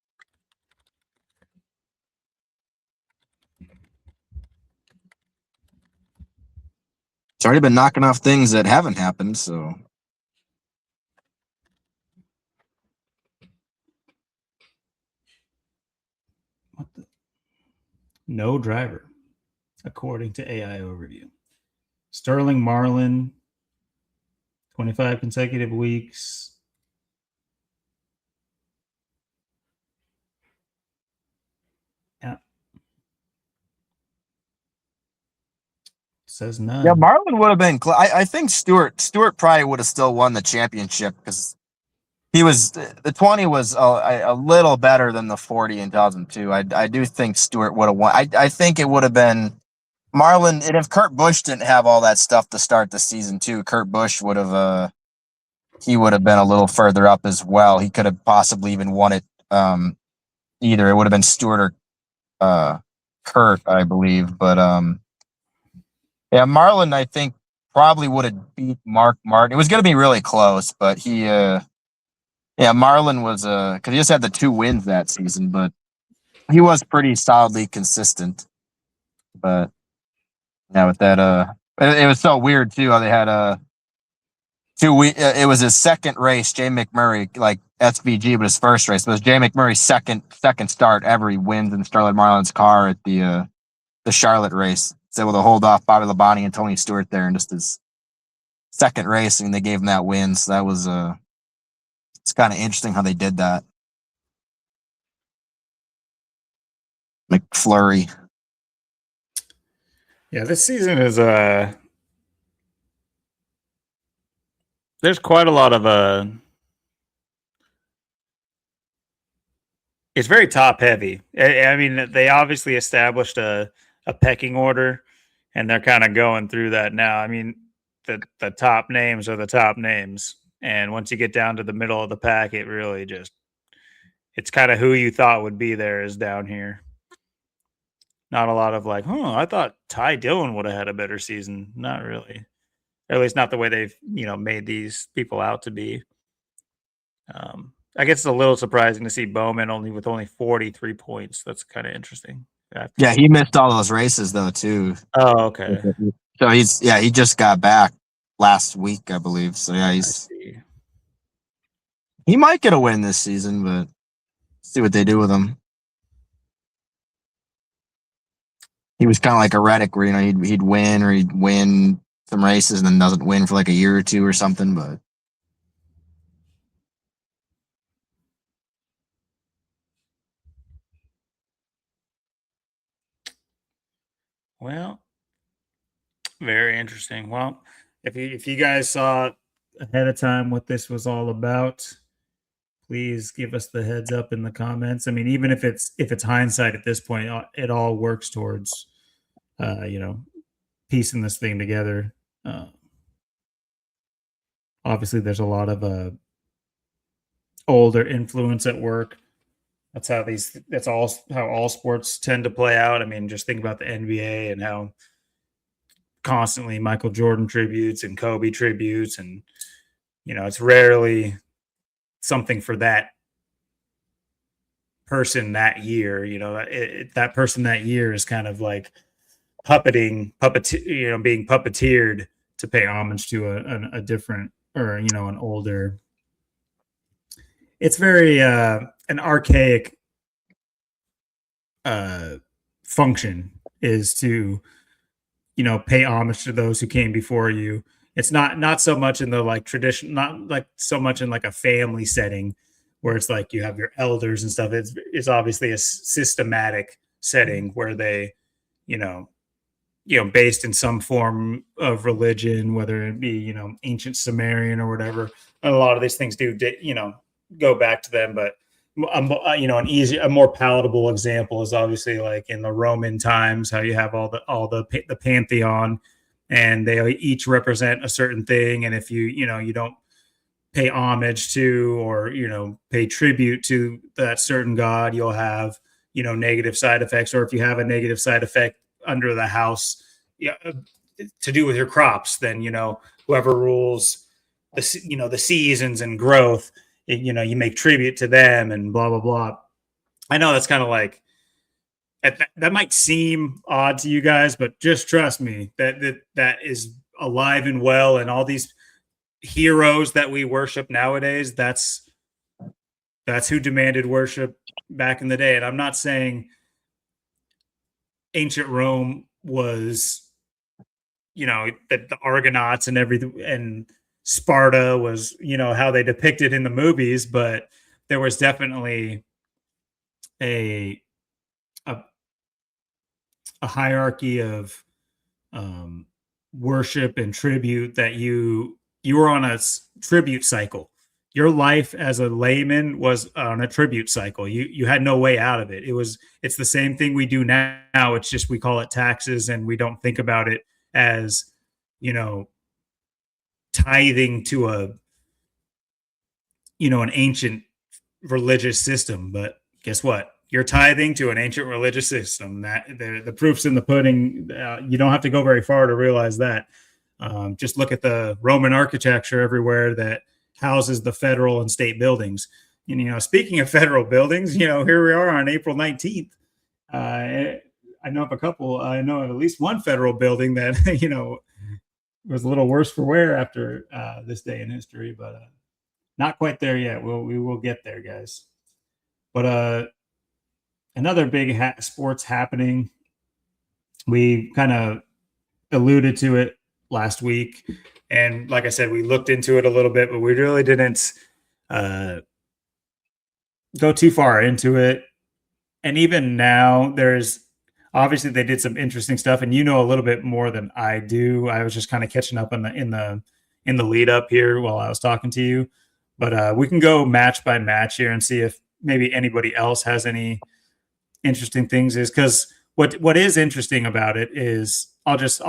It's already been knocking off things that haven't happened, so. what the? No driver, according to AI overview. Sterling Marlin, 25 consecutive weeks. Yeah. Says none. Yeah, Marlin would have been. I think Stewart probably would have still won the championship because he was the 20 was a little better than the 40 in 2002. I do think Stewart would have won. I think it would have been Marlin, and if Kurt Busch didn't have all that stuff to start the season too, Kurt Busch would have he would have been a little further up as well. He could have possibly even won it. Either it would have been Stewart or Kurt, I believe, but yeah, Marlin, I think probably would have beat Mark Martin. It was going to be really close, but Marlin was because he just had the 2 wins that season, but he was pretty solidly consistent. But yeah, with that, it was so weird too how they had 2 weeks. It was his second race, Jay McMurray, like SVG, but his first race. But it was Jay McMurray's second start ever. He wins in Starlight Marlin's car at the Charlotte race. He's able to hold off Bobby Labonte and Tony Stewart there in just his second race, and they gave him that win. So that was it's kind of interesting how they did that. McFlurry. Yeah, this season is there's quite a lot of it's very top heavy. I mean, they obviously established a pecking order, and they're kind of going through that now. I mean, the top names are the top names, and once you get down to the middle of the pack, it really just it's kind of who you thought would be there is down here. Not a lot of like, I thought Ty Dillon would have had a better season. Not really. Or at least not the way they've, made these people out to be. I guess it's a little surprising to see Bowman with only 43 points. That's kind of interesting. Yeah, he missed all those races though too. Oh, okay. So he just got back last week, I believe. So yeah, he might get a win this season, but see what they do with him. He was kind of like a Reddick, where he'd win, or he'd win some races and then doesn't win for like a year or two or something. But Well, very interesting. Well, if you guys saw ahead of time what this was all about, please give us the heads up in the comments. I mean, even if it's hindsight at this point, it all works towards you know, piecing this thing together. Uh, Obviously, there's a lot of older influence at work. That's all how all sports tend to play out. I mean, just think about the NBA and how constantly Michael Jordan tributes and Kobe tributes, and it's rarely something for that person that year. That person that year is kind of like being puppeteered to pay homage to a different, or an older. It's very an archaic function is to pay homage to those who came before you. It's not so much in the like tradition, not like so much in like a family setting where it's like you have your elders and stuff. It's obviously a systematic setting where they you know based in some form of religion, whether it be ancient Sumerian or whatever. And a lot of these things do go back to them, but a more palatable example is obviously like in the Roman times, how you have all the pantheon, and they each represent a certain thing. And if you don't pay homage to, or pay tribute to that certain god, you'll have negative side effects. Or if you have a negative side effect under the house, yeah, to do with your crops, then whoever rules the seasons and growth, you make tribute to them and blah blah blah. I know that's kind of like that might seem odd to you guys, but just trust me that is alive and well. And all these heroes that we worship nowadays, that's who demanded worship back in the day. And I'm not saying ancient Rome was that the Argonauts and everything, and Sparta was how they depicted in the movies, but there was definitely a a, a hierarchy of worship and tribute, that you were on a tribute cycle. Your life as a layman was on a tribute cycle. You had no way out of it. It's the same thing we do now. It's just we call it taxes, and we don't think about it as tithing to an ancient religious system. But guess what? You're tithing to an ancient religious system. That the proof's in the pudding. You don't have to go very far to realize that. Just look at the Roman architecture everywhere that houses the federal and state buildings. And, speaking of federal buildings, here we are on April 19th. I know of a couple. I know of at least one federal building that was a little worse for wear after this day in history, but not quite there yet. We will get there, guys. But another big sports happening. We kind of alluded to it last week, and like I said, we looked into it a little bit, but we really didn't go too far into it. And even now, there's obviously they did some interesting stuff, and a little bit more than I do. I was just kind of catching up in the lead up here while I was talking to you. But we can go match by match here and see if maybe anybody else has any interesting things. Is because what is interesting about it is I'll just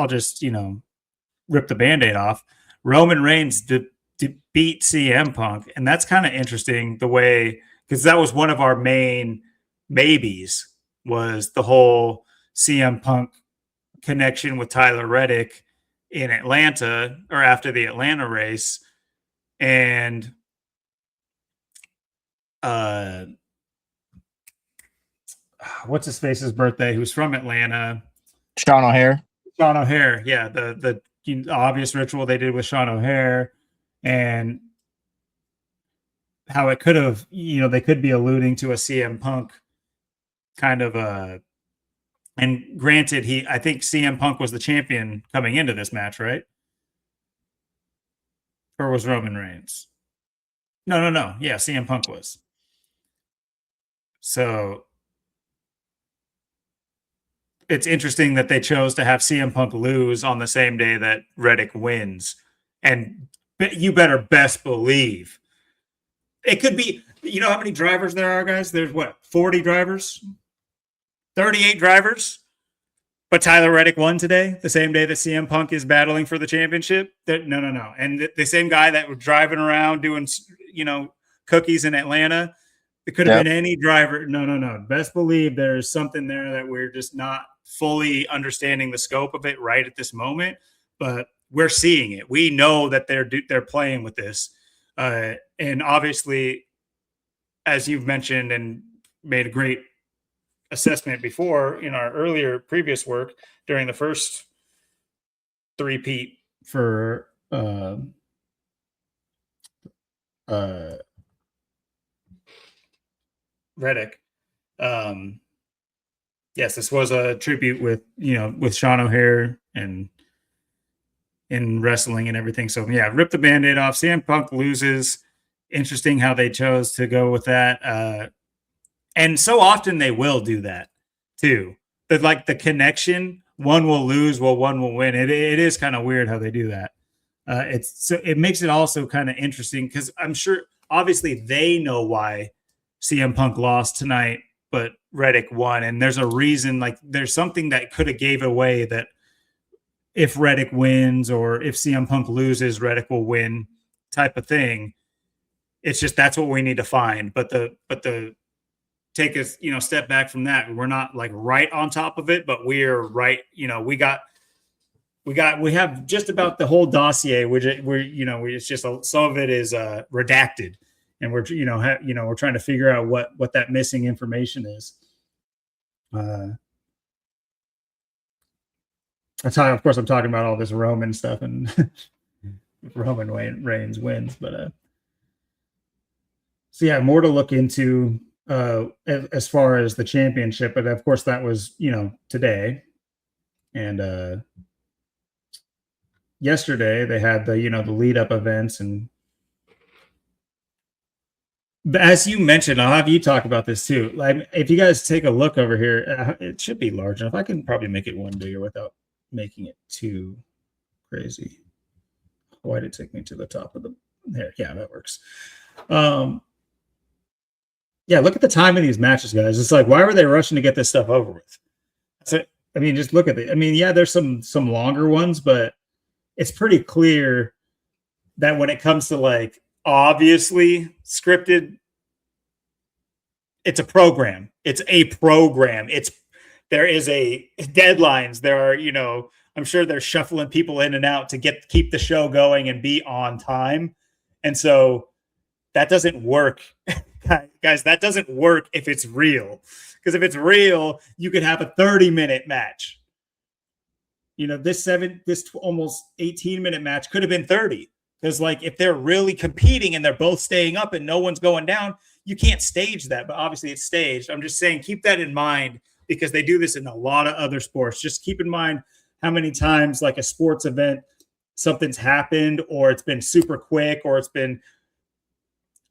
rip the Band-Aid off. Roman Reigns beat CM Punk, and that's kind of interesting the way, because that was one of our main maybes, was the whole CM Punk connection with Tyler Reddick in Atlanta, or after the Atlanta race. And what's his face's birthday, who's from Atlanta? Sean O'Hare. Sean O'Hare, yeah, the obvious ritual they did with Sean O'Hare, and how it could have, they could be alluding to a CM Punk kind of a And granted, I think CM Punk was the champion coming into this match, right? Or was Roman Reigns? No. Yeah, CM Punk was. So it's interesting that they chose to have CM Punk lose on the same day that Reddick wins. And you better best believe it could be, you know how many drivers there are, guys? There's what, 40 drivers? 38 drivers? But Tyler Reddick won today, the same day that CM Punk is battling for the championship. No. And the same guy that was driving around doing, cookies in Atlanta, it could have been any driver. No. Best believe there's something there that we're just not fully understanding the scope of it right at this moment, but we're seeing it. We know that they're playing with this. And obviously, as you've mentioned and made a great assessment before in our previous work during the first three-peat for Reddick. Yes, this was a tribute with Sean O'Hare and in wrestling and everything. So yeah, rip the Band-Aid off. CM Punk loses. Interesting how they chose to go with that. And so often they will do that too. But like the connection, one will lose while one will win. It is kind of weird how they do that. It makes it also kind of interesting because I'm sure obviously they know why CM Punk lost tonight, but Reddick won. And there's a reason, like there's something that could have gave away that if Reddick wins or if CM Punk loses, Reddick will win type of thing. It's just that's what we need to find. But the take a step back from that. We're not like right on top of it, but we're right. We have just about the whole dossier, which it's just some of it is redacted, and we're we're trying to figure out what that missing information is. Of course, I'm talking about all this Roman stuff and Roman Reigns wins, but so yeah, more to look into as far as the championship. But of course, that was today, and yesterday they had the the lead up events, and as you mentioned, I'll have you talk about this too. Like, if you guys take a look over here, it should be large enough. I can probably make it one bigger without making it too crazy. Why did it take me to the top of the there? Yeah, that works. Yeah, look at the time of these matches, guys. It's like, why were they rushing to get this stuff over with? So, I mean, just look at it. I mean, yeah, there's some longer ones, but it's pretty clear that when it comes to like obviously scripted, it's a program. It's a program. There is a deadlines. There are, I'm sure they're shuffling people in and out to keep the show going and be on time. And so that doesn't work. Guys, that doesn't work if it's real. Because if it's real, you could have a 30-minute match. This almost 18-minute match could have been 30. Because like if they're really competing and they're both staying up and no one's going down, you can't stage that. But obviously it's staged. I'm just saying keep that in mind because they do this in a lot of other sports. Just keep in mind how many times like a sports event, something's happened or it's been super quick or it's been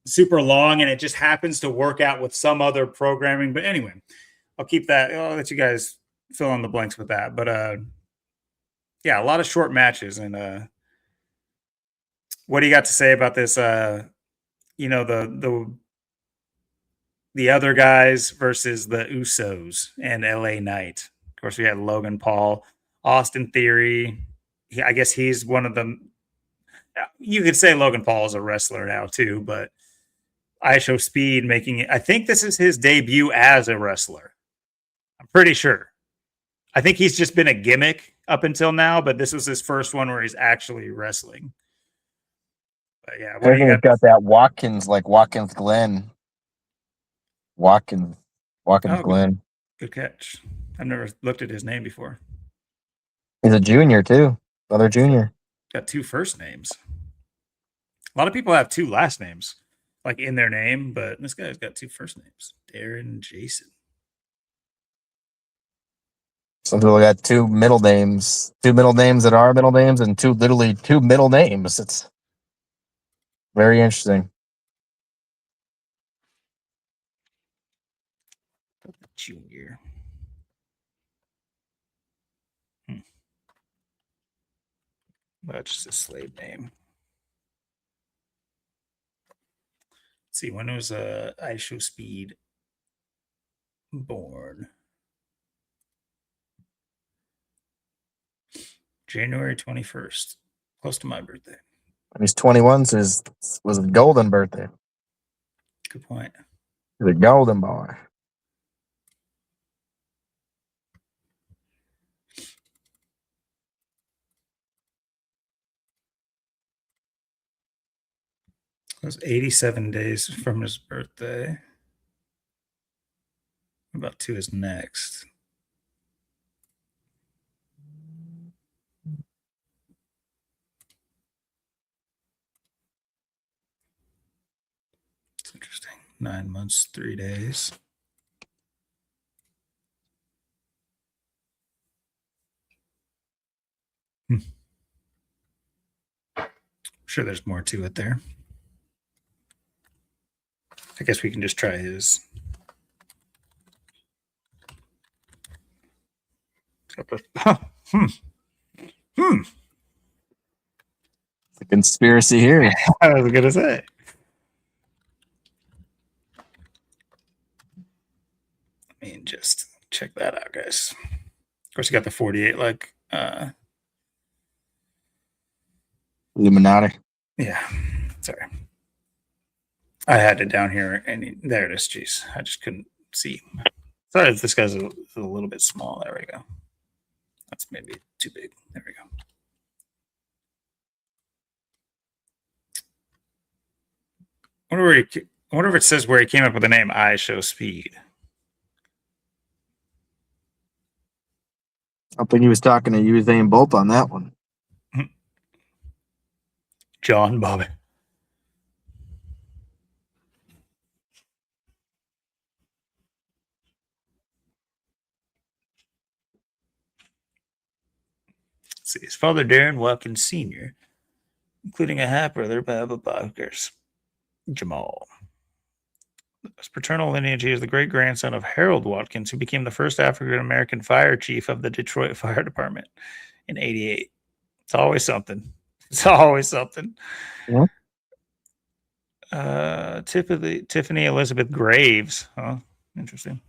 super long and it just happens to work out with some other programming. But anyway, I'll keep that. I'll let you guys fill in the blanks with that. But yeah, a lot of short matches. And what do you got to say about this? The other guys versus the Usos and LA Knight. Of course, we had Logan Paul, Austin Theory. I guess he's one of them. You could say Logan Paul is a wrestler now too, but ISO Speed making it. I think this is his debut as a wrestler. I'm pretty sure. I think he's just been a gimmick up until now, but this was his first one where he's actually wrestling. But yeah, I think it's got that Watkins Glen. Watkins Glen. Good catch. I've never looked at his name before. He's a junior too. Another junior. Got two first names. A lot of people have two last names, like in their name, but this guy's got two first names. Darren and Jason. Some people got two middle names that are middle names, and literally two middle names. It's very interesting. Junior. That's just a slave name. Let's see, when was I Show Speed born? January 21st, close to my birthday. He's 21, so was a golden birthday. Good point. He's a golden boy. It was 87 days from his birthday. About to his next. It's interesting. 9 months, 3 days. I'm sure there's more to it there. I guess we can just try his. It's a conspiracy here. I was gonna say. I mean, just check that out, guys. Of course, you got the 48 like Illuminati. Yeah. Sorry. I had it down here and there it is. Jeez. I just couldn't see. Sorry if this guy's a little bit small. There we go. That's maybe too big. There we go. I wonder if it says where he came up with the name I Show Speed. I think he was talking to Usain Bolt on that one. John Bobby. Let's see. His father, Darren Watkins Sr., including a half brother, Baba Bogers, Jamal. His paternal lineage, he is the great grandson of Harold Watkins, who became the first African American fire chief of the Detroit Fire Department in '88. It's always something. It's always something. Yeah. Tiffany Elizabeth Graves. Huh? Interesting.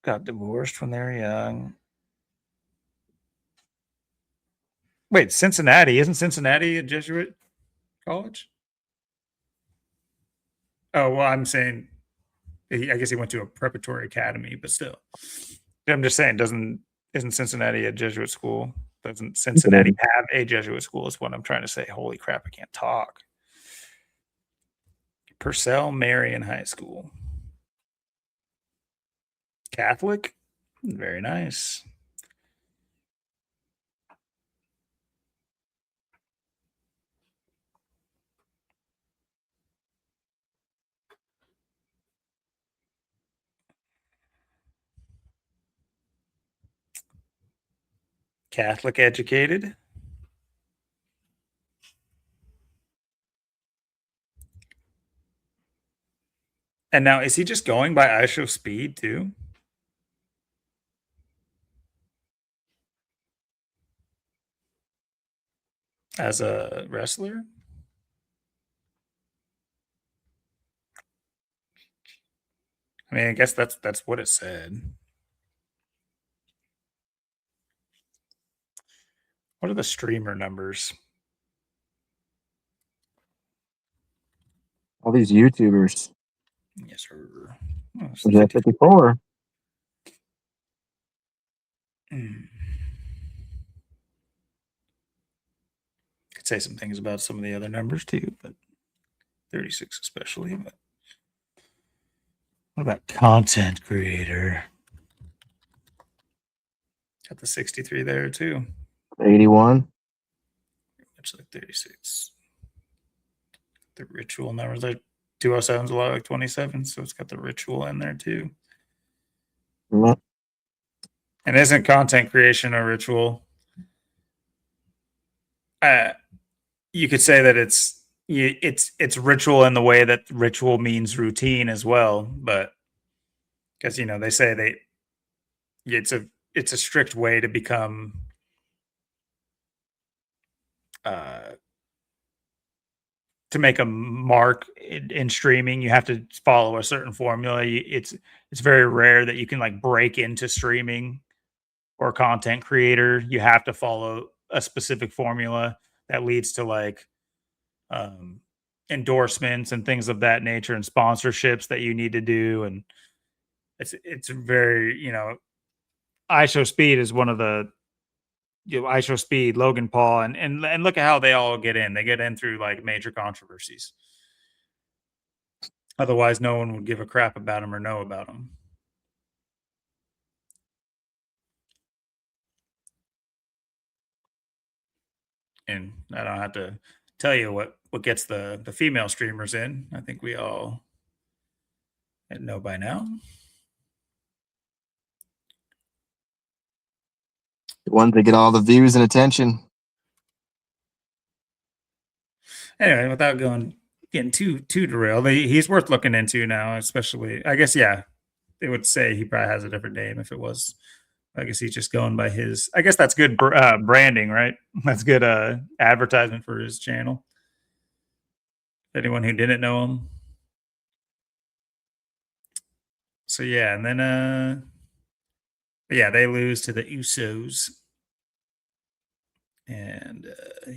Got divorced when they were young. Wait, Cincinnati. Isn't Cincinnati a Jesuit college? Oh, well, I'm saying, I guess he went to a preparatory academy, but still. I'm just saying, isn't Cincinnati a Jesuit school? Doesn't Cincinnati have a Jesuit school is what I'm trying to say. Holy crap, I can't talk. Purcell Marian High School. Catholic? Very nice. Catholic educated. And now, is he just going by I Show Speed too? As a wrestler? I mean, I guess that's what it said. What are the streamer numbers? All these YouTubers. Yes, sir. Oh, was that 54? Could say some things about some of the other numbers too, but 36 especially. But what about content creator? Got the 63 there too. 81. Much like 36. The ritual numbers, like 207's a lot like 27, so it's got the ritual in there too. Mhm. And isn't content creation a ritual? You could say that it's ritual in the way that ritual means routine as well, but because they say it's a strict way to become uh, to make a mark in streaming. You have to follow a certain formula. It's very rare that you can like break into streaming or content creator. You have to follow a specific formula that leads to like um, endorsements and things of that nature and sponsorships that you need to do. And it's very ISO Speed is one of the ISO Speed, Logan Paul, and look at how they all get in. They get in through like major controversies. Otherwise, no one would give a crap about them or know about them. And I don't have to tell you what gets the female streamers in. I think we all know by now. The ones that get all the views and attention. Anyway, without getting too derailed, he's worth looking into now. Especially, I guess, yeah, they would say he probably has a different name if it was. I guess he's just going by his. I guess that's good branding, right? That's good advertisement for his channel. Anyone who didn't know him. So yeah, and then yeah, they lose to the Usos. And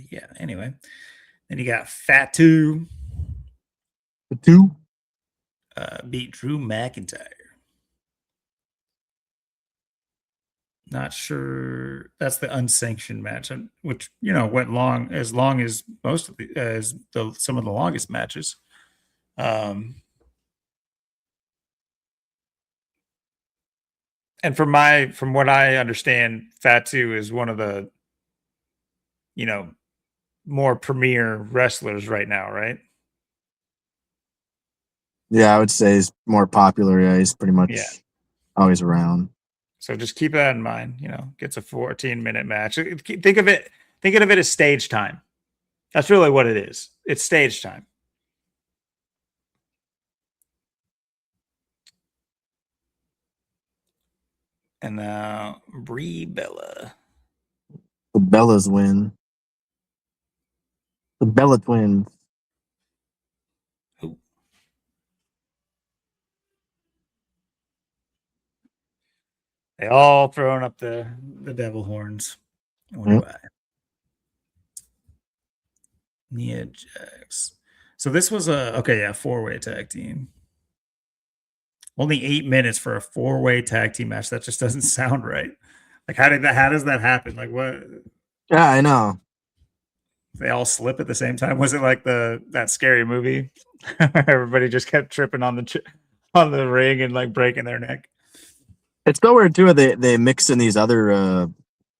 yeah, anyway. Then you got Fatu. Two. Beat Drew McIntyre. Not sure. That's the unsanctioned match, which went long as most of some of the longest matches. And from what I understand, Fatu is one of the more premier wrestlers right now, right? Yeah, I would say he's more popular. Yeah, he's pretty much always around. So just keep that in mind. Gets a 14-minute match. Think of it as stage time. That's really what it is. It's stage time. And now Brie Bella. The Bellas win. The Bella twins. Ooh. They all throwing up the devil horns. I wonder why. Nia Jax. So this was a 4-way tag team. Only 8 minutes for a 4-way tag team match. That just doesn't sound right. Like how does that happen? Like what? Yeah, I know. They all slip at the same time. Was it like that scary movie? Everybody just kept tripping on the ring and like breaking their neck. It's so weird too. They mix in these other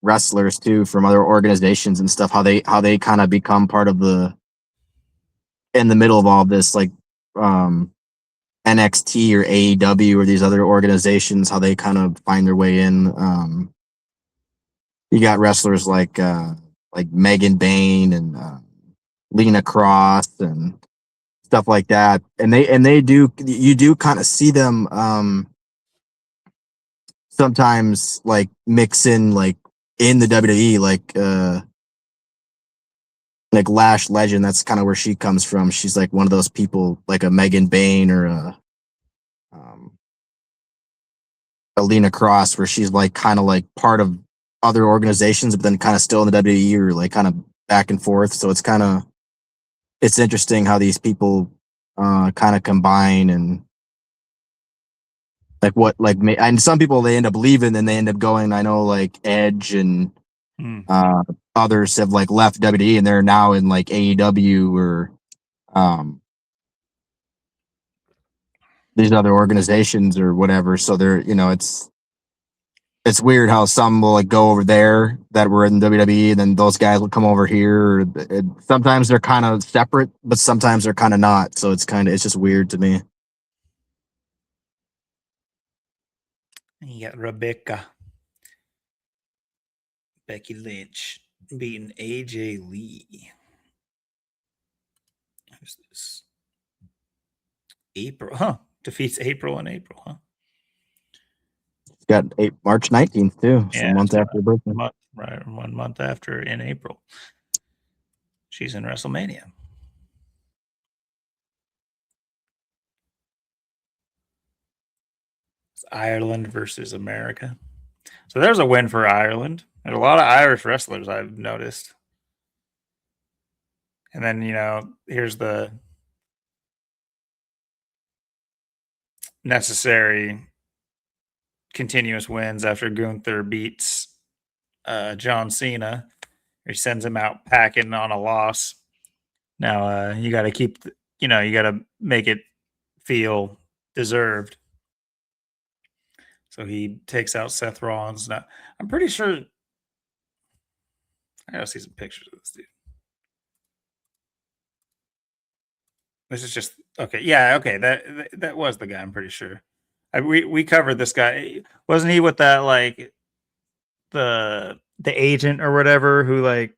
wrestlers too from other organizations and stuff. How they kind of become part of in the middle of all this, like NXT or AEW or these other organizations. How they kind of find their way in. You got wrestlers like Megan Bain and Lena Cross and stuff like that, and you do kind of see them sometimes like mix in like in the WWE like Lash Legend. That's kind of where she comes from. She's like one of those people like a Megan Bain or a Lena Cross, where she's like kind of like part of other organizations, but then kind of still in the WWE or like kind of back and forth. So it's interesting how these people kind of combine and and some people they end up leaving and they end up going. I know like Edge and others have like left WWE and they're now in like AEW or these other organizations or whatever. So they're it's weird how some will like go over there that were in WWE and then those guys will come over here. Sometimes they're kind of separate, but sometimes they're kind of not. So it's just weird to me. You got Rebecca. Becky Lynch beating AJ Lee. Who's this? April, huh? Defeats April in April, huh? It's got March 19th too, so Yeah, a month after her birthday. Right, 1 month after in April. She's in WrestleMania. It's Ireland versus America. So there's a win for Ireland. There's a lot of Irish wrestlers I've noticed. And then, here's the necessary continuous wins after Gunther beats John Cena. He sends him out packing on a loss. Now, you got to keep, you got to make it feel deserved. So he takes out Seth Rollins. Now, I'm pretty sure. I gotta see some pictures of this dude. This is just okay. Yeah, okay. That was the guy. I'm pretty sure. We covered this guy. Wasn't he with that like the agent or whatever who like?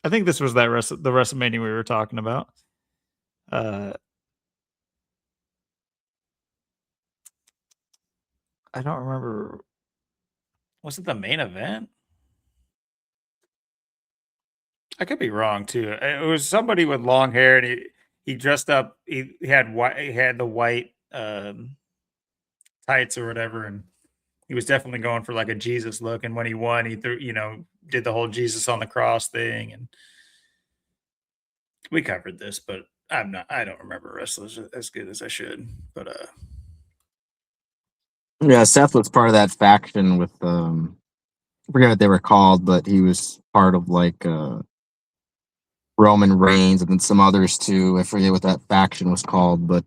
I think this was the WrestleMania we were talking about. I don't remember. Was it the main event? I could be wrong too. It was somebody with long hair, and he dressed up. He had white. He had the white tights or whatever, and he was definitely going for like a Jesus look. And when he won, he threw, did the whole Jesus on the cross thing. And we covered this, but I don't remember wrestlers as good as I should. But Yeah, Seth was part of that faction with I forget what they were called, but he was part of like Roman Reigns and then some others too. I forget what that faction was called, but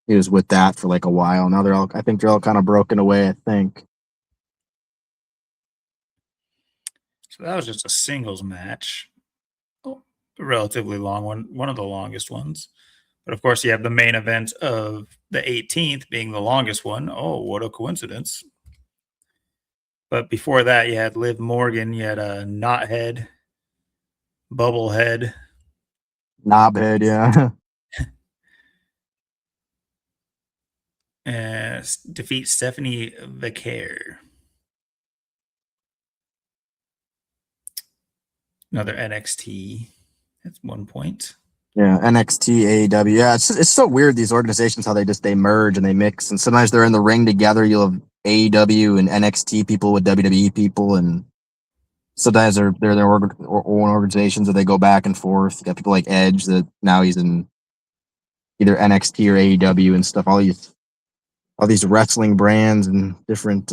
he was with that for like a while. Now I think they're all kind of broken away, I think. so that was just a singles match. Oh, a relatively long one of the longest ones. But of course, you have the main event of the 18th being the longest one. Oh, what a coincidence. But before that, you had Liv Morgan, you had a Knothead, Bubblehead, Knobhead, yeah. and defeat Stephanie Vicaire. Another NXT. That's 1 point. Yeah, NXT, AEW. Yeah, it's so weird, these organizations, how they merge and they mix. And sometimes they're in the ring together. You'll have AEW and NXT people with WWE people, and sometimes they're their own organizations, or they go back and forth. You got people like Edge that now he's in either NXT or AEW and stuff. All these wrestling brands and different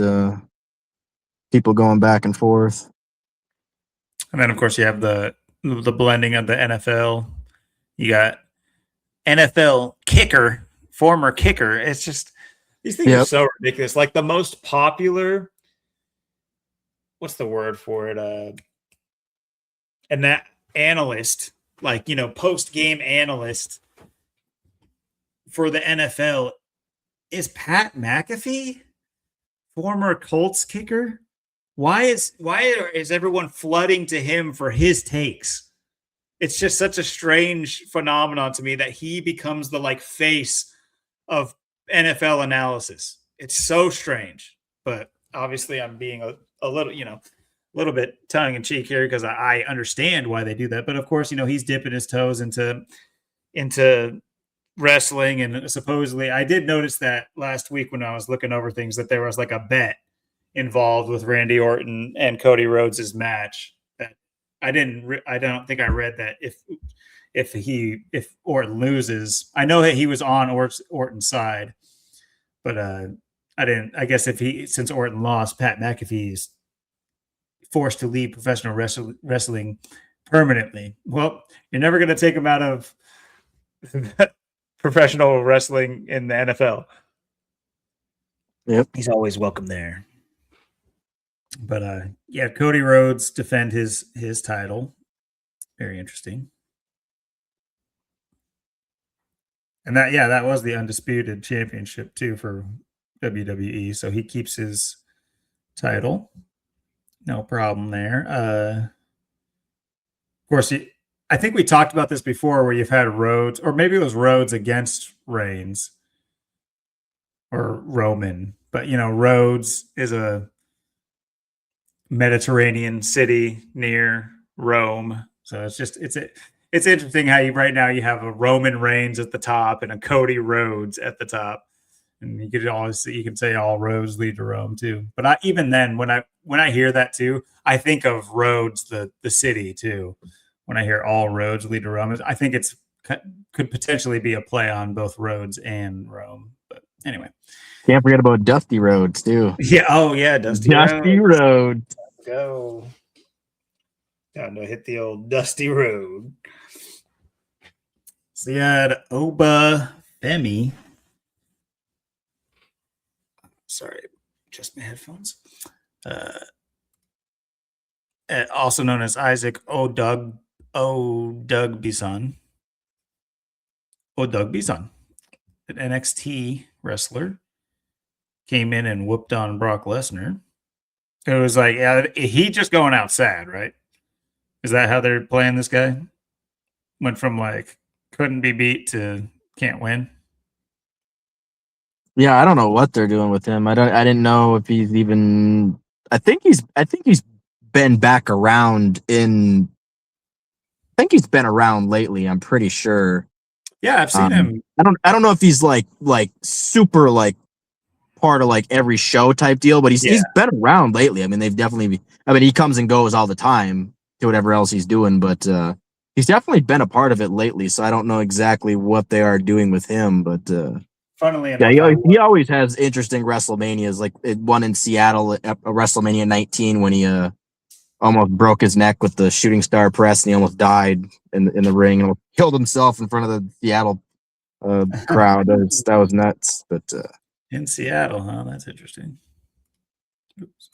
people going back and forth. And then, of course, you have the blending of the NFL. You got NFL kicker, former kicker. It's just these things are so ridiculous. Like the most popular, what's the word for it? And that analyst, like post game analyst for the NFL is Pat McAfee, former Colts kicker. Why is everyone flooding to him for his takes? It's just such a strange phenomenon to me that he becomes the like face of NFL analysis. It's so strange, but obviously I'm being a little bit tongue in cheek here because I understand why they do that. But of course, he's dipping his toes into wrestling, and supposedly I did notice that last week when I was looking over things that there was like a bet involved with Randy Orton and Cody Rhodes' match. That I don't think I read that if Orton loses. I know that he was on Orton's side, but I didn't. I guess since Orton lost, Pat McAfee's forced to leave professional wrestling permanently. Well, you're never going to take him out of professional wrestling in the NFL. Yep, he's always welcome there. But yeah, Cody Rhodes defend his title. Very interesting. And that was the undisputed championship too for WWE, so he keeps his title. No problem there. Of course, I think we talked about this before, where you've had Rhodes, or maybe it was Rhodes against Reigns or Roman, but Rhodes is a Mediterranean city near Rome, so it's interesting how right now you have a Roman Reigns at the top and a Cody Rhodes at the top. And you can say all roads lead to Rome too. But even then, when I hear that too, I think of Rhodes, the city too. When I hear all roads lead to Rome, I think could potentially be a play on both Rhodes and Rome. But anyway, Can't forget about Dusty Rhodes too. yeah. Oh yeah, Dusty Rhodes. Go. Time to hit the old Dusty Road. So you had Oba Femi. Sorry, just my headphones. Also known as Isaac Odugbison. Odugbison, an NXT wrestler, came in and whooped on Brock Lesnar. It was like, he just going out sad, right? Is that how they're playing this guy? Went from like couldn't be beat to can't win. Yeah, I don't know what they're doing with him. I didn't know if he's even. I think he's been back around in. I think he's been around lately. I'm pretty sure. Yeah, I've seen him. I don't know if he's like super like part of like every show type deal, but he's been around lately. I mean, they've definitely. I mean, he comes and goes all the time to whatever else he's doing, but he's definitely been a part of it lately. So I don't know exactly what they are doing with him, but. Funnily enough, he always has interesting WrestleManias, like one in Seattle at WrestleMania 19 when he almost broke his neck with the shooting star press and he almost died in the ring and killed himself in front of the Seattle crowd. That was nuts. But in Seattle, huh? That's interesting. Oops.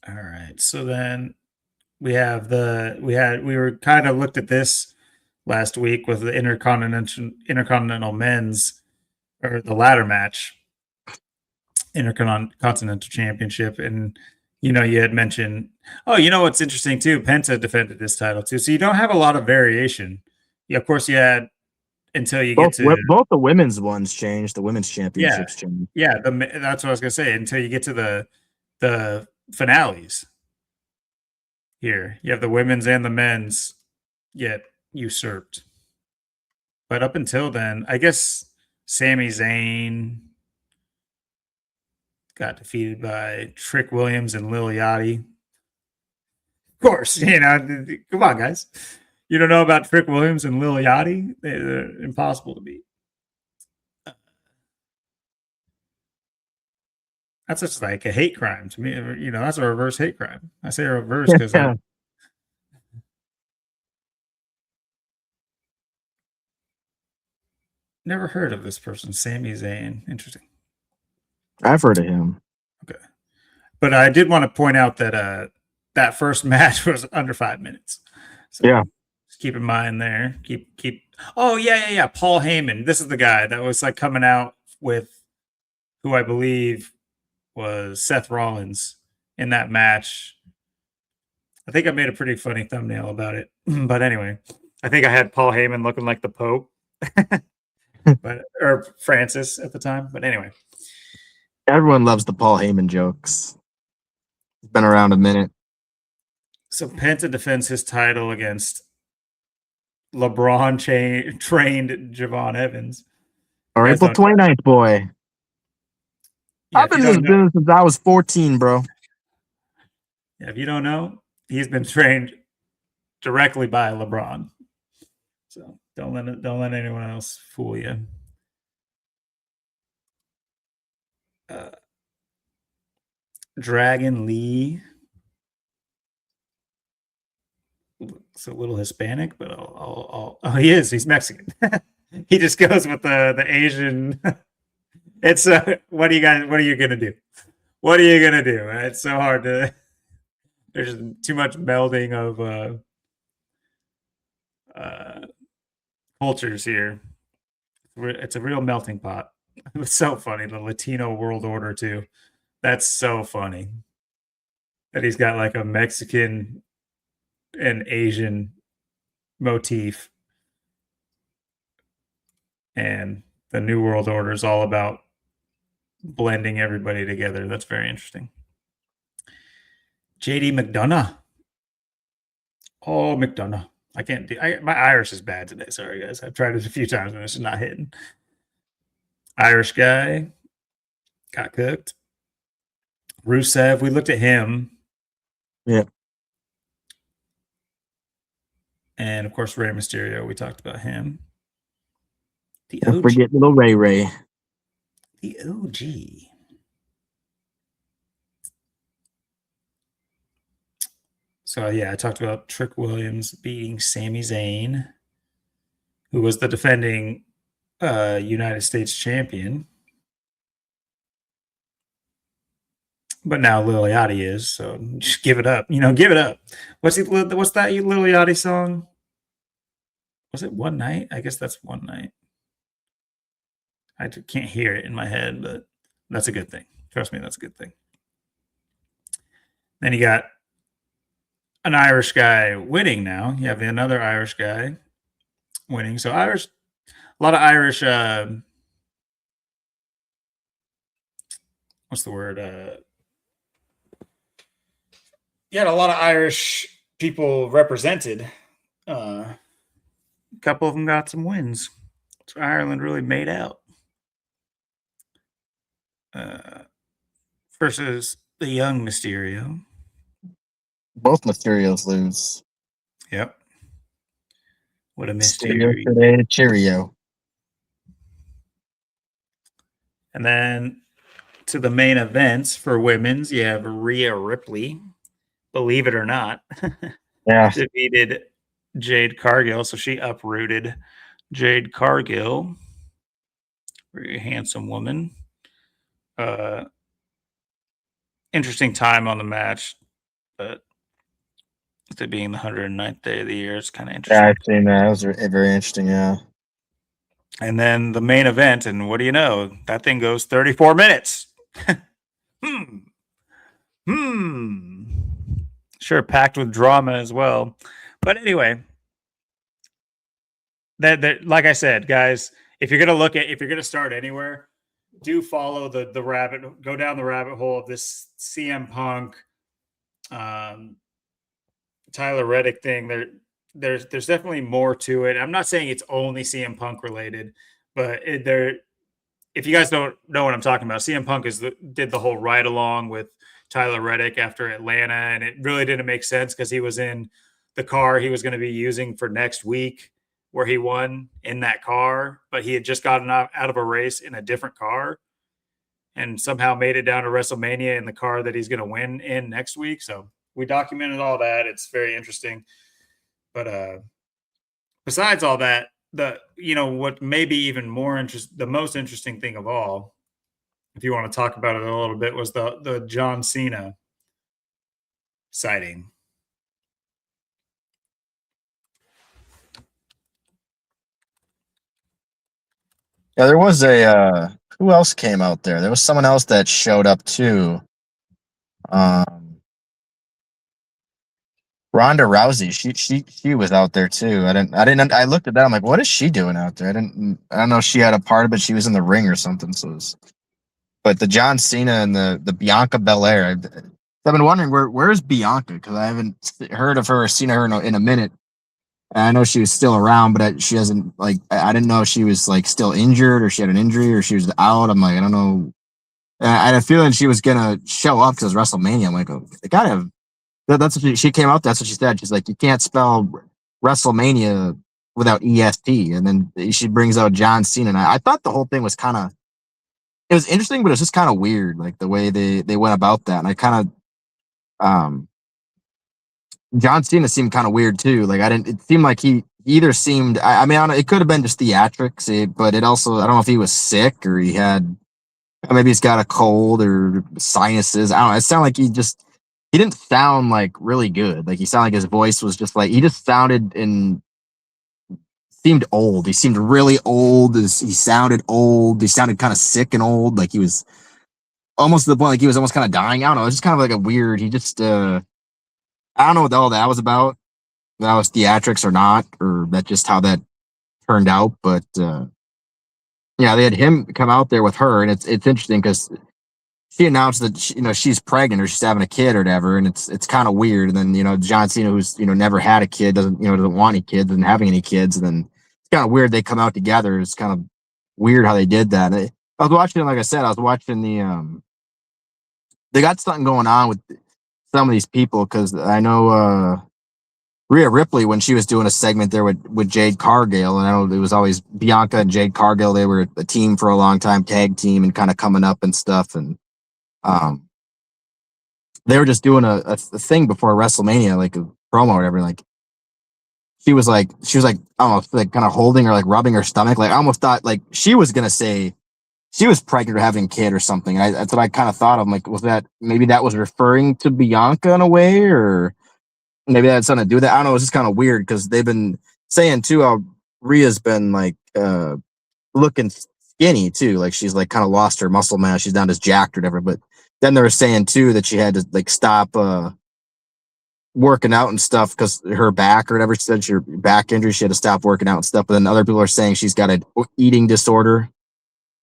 All right, so then we were kind of looked at this last week with the Intercontinental Men's, or the ladder match, Intercontinental Championship, and you had mentioned. Oh, what's interesting too? Penta defended this title too, so you don't have a lot of variation. Yeah, of course you had until you get to both the women's ones changed. The women's championships changed. Yeah, that's what I was gonna say. Until you get to the finales. Here you have the women's and the men's get usurped. But up until then, I guess Sami Zayn got defeated by Trick Williams and Lil Yachty. Of course, come on, guys. You don't know about Trick Williams and Lil Yachty? They're impossible to beat. That's just like a hate crime to me. That's a reverse hate crime. I say reverse because never heard of this person, Sami Zayn. Interesting. I've heard of him. Okay. But I did want to point out that that first match was under 5 minutes. So just keep in mind there. Keep. Oh, yeah. Paul Heyman. This is the guy that was like coming out with who I believe was Seth Rollins in that match. I think I made a pretty funny thumbnail about it. But anyway, I think I had Paul Heyman looking like the Pope. Or Francis at the time. But anyway. Everyone loves the Paul Heyman jokes. He's been around a minute. So Penta defends his title against LeBron trained Javon Evans. All right, April 29th, boy. Yeah, I've been in this business since I was 14, bro. Yeah, if you don't know, he's been trained directly by LeBron. So don't let anyone else fool you. Dragon Lee looks a little Hispanic, but he is. He's Mexican. He just goes with the Asian. It's what are you gonna do? What are you gonna do? It's so hard to. There's too much melding of cultures here. It's a real melting pot. It's so funny. The Latino world order too. That's so funny that he's got like a Mexican and Asian motif, and the New World Order is all about blending everybody together. That's very interesting. JD McDonough. Oh, McDonough. I can't do. My Irish is bad today. Sorry, guys. I've tried it a few times and it's just not hitting. Irish guy got cooked. Rusev. We looked at him. Yeah. And of course, Rey Mysterio. We talked about him. The Don't OG. forget little Ray. The OG. So yeah, I talked about Trick Williams beating Sami Zayn, who was the defending United States champion. But now Lil Yachty is, so just give it up. Give it up. What's that Lil Yachty song? Was it One Night? I guess that's One Night. I can't hear it in my head, but that's a good thing. Trust me, that's a good thing. Then you got an Irish guy winning now. You have another Irish guy winning. So a lot of Irish, what's the word? You had a lot of Irish people represented. A couple of them got some wins. So Ireland really made out. Versus the young Mysterio. Both Mysterios lose. Yep. What a mystery. Today, cheerio. And then to the main events for women's, you have Rhea Ripley, believe it or not, defeated Jade Cargill. So she uprooted Jade Cargill. Very handsome woman. Interesting time on the match, but with it being the 109th day of the year, it's kind of interesting. Yeah, I've seen that. It was very interesting, yeah. And then the main event, and what do you know? That thing goes 34 minutes. Sure, packed with drama as well. But anyway, that like I said, guys, if you're gonna start anywhere, do follow go down the rabbit hole of this CM Punk, Tyler Reddick thing. There's definitely more to it. I'm not saying it's only CM Punk related, but if you guys don't know what I'm talking about, CM Punk did the whole ride along with Tyler Reddick after Atlanta, and it really didn't make sense because he was in the car he was going to be using for next week, where he won in that car, but he had just gotten out of a race in a different car and somehow made it down to WrestleMania in the car that he's going to win in next week. So we documented all that. It's very interesting. But besides all that, what may be even more the most interesting thing of all, if you want to talk about it a little bit, was the John Cena sighting. Yeah, there was who else came out there? There was someone else that showed up too. Ronda Rousey, she was out there too. I looked at that. I'm like, what is she doing out there? I don't know if she had a part of it. She was in the ring or something. But the John Cena and the Bianca Belair, I've been wondering where's Bianca, because I haven't heard of her or seen her in a minute. I know she was still around, but she hasn't, like, I didn't know if she was like still injured or she had an injury or she was out. I'm like, I don't know. I had a feeling she was gonna show up because WrestleMania. I'm like, oh, they gotta have. That's what she came out. That's what she said. She's like, you can't spell WrestleMania without EST. And then she brings out John Cena. And I thought the whole thing was it was interesting, but it was just kind of weird, like the way they went about that. And I kind of, John Cena seemed kind of weird too. Like it seemed like he either seemed, I mean, it could have been just theatrics, but it also, I don't know if he was sick or maybe he's got a cold or sinuses. I don't know. It sounded like he didn't sound like really good. Like he sounded like his voice was just like, he just sounded seemed old. He seemed really old. He sounded old. He sounded kind of sick and old. Like he was almost to the point like he was almost kind of dying. I don't know. It was just kind of like a weird. He just I don't know what all that was about. That was theatrics or not, or that just how that turned out. But yeah, they had him come out there with her, and it's interesting because she announced that she's pregnant or she's having a kid or whatever, and it's kind of weird. And then John Cena, who's never had a kid, doesn't want any kids, doesn't having any kids, and then it's kind of weird they come out together. It's kind of weird how they did that. I was watching, like I said, I was watching they got something going on with some of these people because I know Rhea Ripley, when she was doing a segment there with Jade Cargill, and I know it was always Bianca and Jade Cargill. They were a team for a long time, tag team, and kind of coming up and stuff. And they were just doing a thing before WrestleMania, like a promo or whatever. Like she was like almost like kind of holding her, like rubbing her stomach. Like I almost thought like she was gonna say she was pregnant or having a kid or something. That's what I kind of thought of. Like, maybe that was referring to Bianca in a way, or maybe that had something to do with that. I don't know. It's just kind of weird because they've been saying too how Rhea's been like looking skinny too. Like she's like kind of lost her muscle mass. She's not as jacked or whatever. But then they were saying too that she had to like stop working out and stuff because her back or whatever. She said her back injury. She had to stop working out and stuff. But then other people are saying she's got an eating disorder.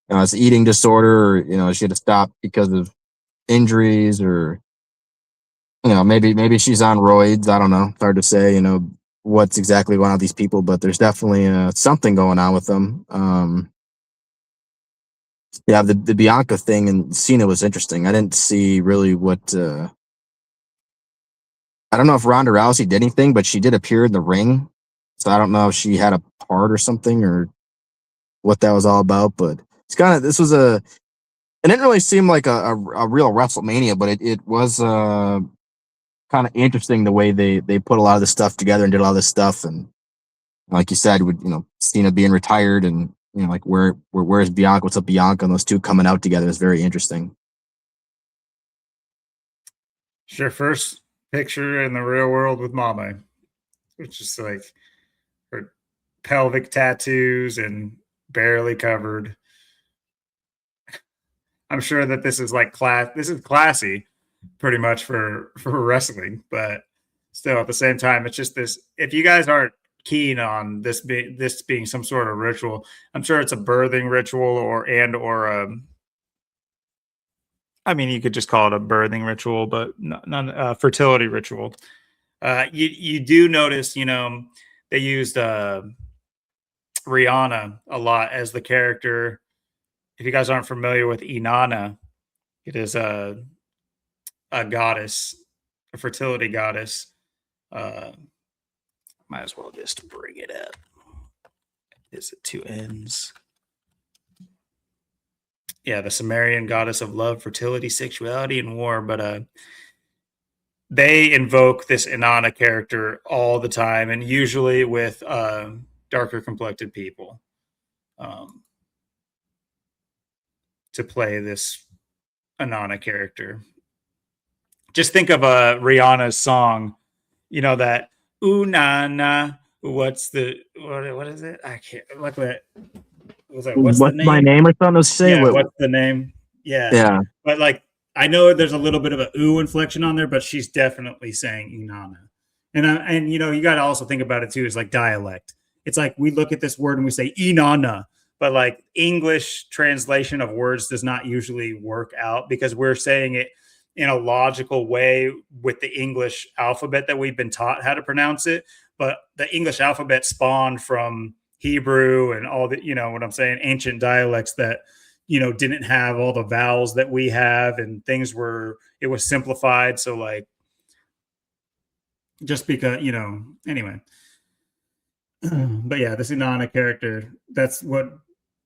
It's an eating disorder, or she had to stop because of injuries, or maybe she's on roids. I don't know. It's hard to say, what's exactly going on with these people, but there's definitely something going on with them. Yeah, the Bianca thing and Cena was interesting. I didn't see really what. I don't know if Ronda Rousey did anything, but she did appear in the ring, so I don't know if she had a part or something or what that was all about. But it's kind of it didn't really seem like a real WrestleMania, but it was kind of interesting the way they put a lot of this stuff together and did a lot of this stuff. And like you said, with Cena being retired and like where's Bianca? What's up, Bianca? And those two coming out together is very interesting. It's your first picture in the real world with Mama, which is like her pelvic tattoos and barely covered. I'm sure that this is like this is classy pretty much for wrestling, but still at the same time, it's just this. If you guys aren't keen on this being some sort of ritual, I'm sure it's a birthing ritual or I mean, you could just call it a birthing ritual, but not a fertility ritual. You do notice, they used Rihanna a lot as the character. If you guys aren't familiar with Inanna, it is a goddess, a fertility goddess. Might as well just bring it up. Is it two N's? Yeah, the Sumerian goddess of love, fertility, sexuality, and war. But they invoke this Inanna character all the time, and usually with darker complected people to play this Inanna character. Just think of Rihanna's song, that ooh na na. What is it? I can't. What's the name? My name or something? Say yeah, what's the name? Yeah. But like, I know there's a little bit of a ooh inflection on there, but she's definitely saying Inanna. And you got to also think about it too. It's like dialect. It's like we look at this word and we say Inanna, but like English translation of words does not usually work out because we're saying it in a logical way with the English alphabet that we've been taught how to pronounce it. But the English alphabet spawned from Hebrew and all the, what I'm saying, ancient dialects that, didn't have all the vowels that we have, and it was simplified. So like, just because, anyway. But yeah, this Inanna character, that's what,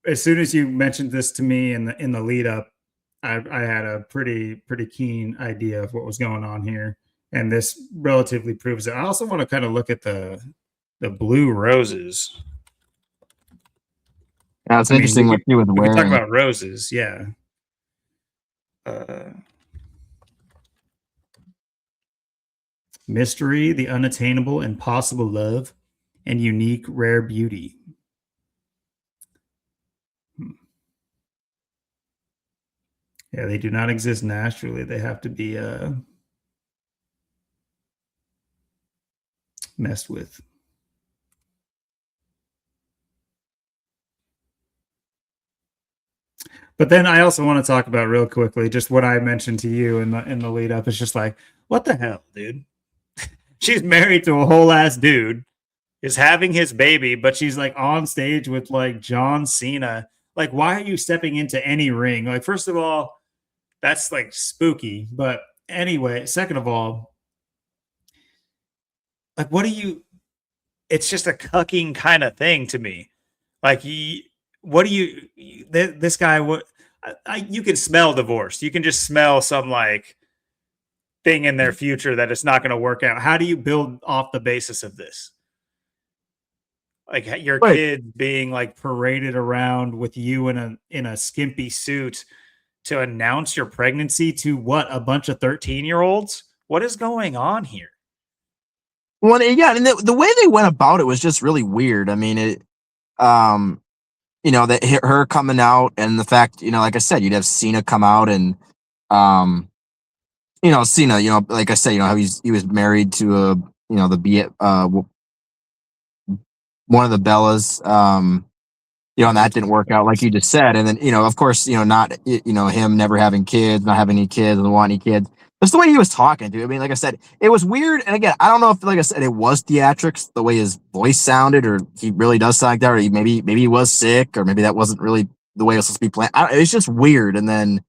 as soon as you mentioned this to me in the lead up, I had a pretty keen idea of what was going on here, and this relatively proves it. I also want to kind of look at the blue roses. Yeah, it's interesting what she was wearing. We talk about roses, yeah. Mystery, the unattainable, impossible love, and unique, rare beauty. Yeah, they do not exist naturally. They have to be messed with. But then I also want to talk about real quickly just what I mentioned to you in the lead up. It's just like, what the hell, dude? She's married to a whole ass dude, is having his baby, but she's like on stage with like John Cena. Like, why are you stepping into any ring? Like, first of all, that's like spooky. But anyway, second of all, like, what do you? It's just a cucking kind of thing to me. Like, what do you? This guy, what? You can smell divorce. You can just smell some like thing in their future that it's not going to work out. How do you build off the basis of this? Like your Right. kid being like paraded around with you in a skimpy suit to announce your pregnancy to what, a bunch of 13-year-olds? What is going on here? Well, yeah, and the way they went about it was just really weird. I mean, um, that her coming out and the fact, like I said, you'd have Cena come out and, um, Cena, like I said, how he was married to one of the Bellas, and that didn't work out like you just said. And then, of course, not, him never having kids, not having any kids, and want any kids. That's the way he was talking to. I mean, like I said, it was weird. And again, I don't know if, like I said, it was theatrics, the way his voice sounded, or he really does sound like that, or maybe he was sick, or maybe that wasn't really the way it was supposed to be playing. It's just weird. And then,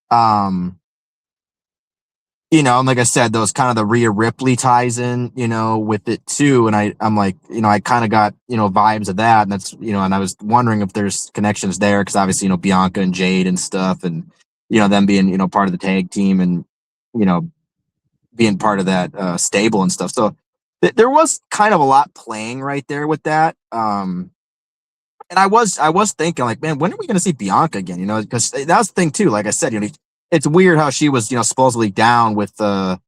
um, and like I said, those kind of the Rhea Ripley ties in, with it too. And I'm like, I kind of got, vibes of that. And that's, and I was wondering if there's connections there because obviously, Bianca and Jade and stuff and, them being, part of the tag team and, you know, being part of that stable and stuff. So there was kind of a lot playing right there with that. And I was thinking like, man, when are we going to see Bianca again? Because that was the thing too. Like I said, it's weird how she was, supposedly down with that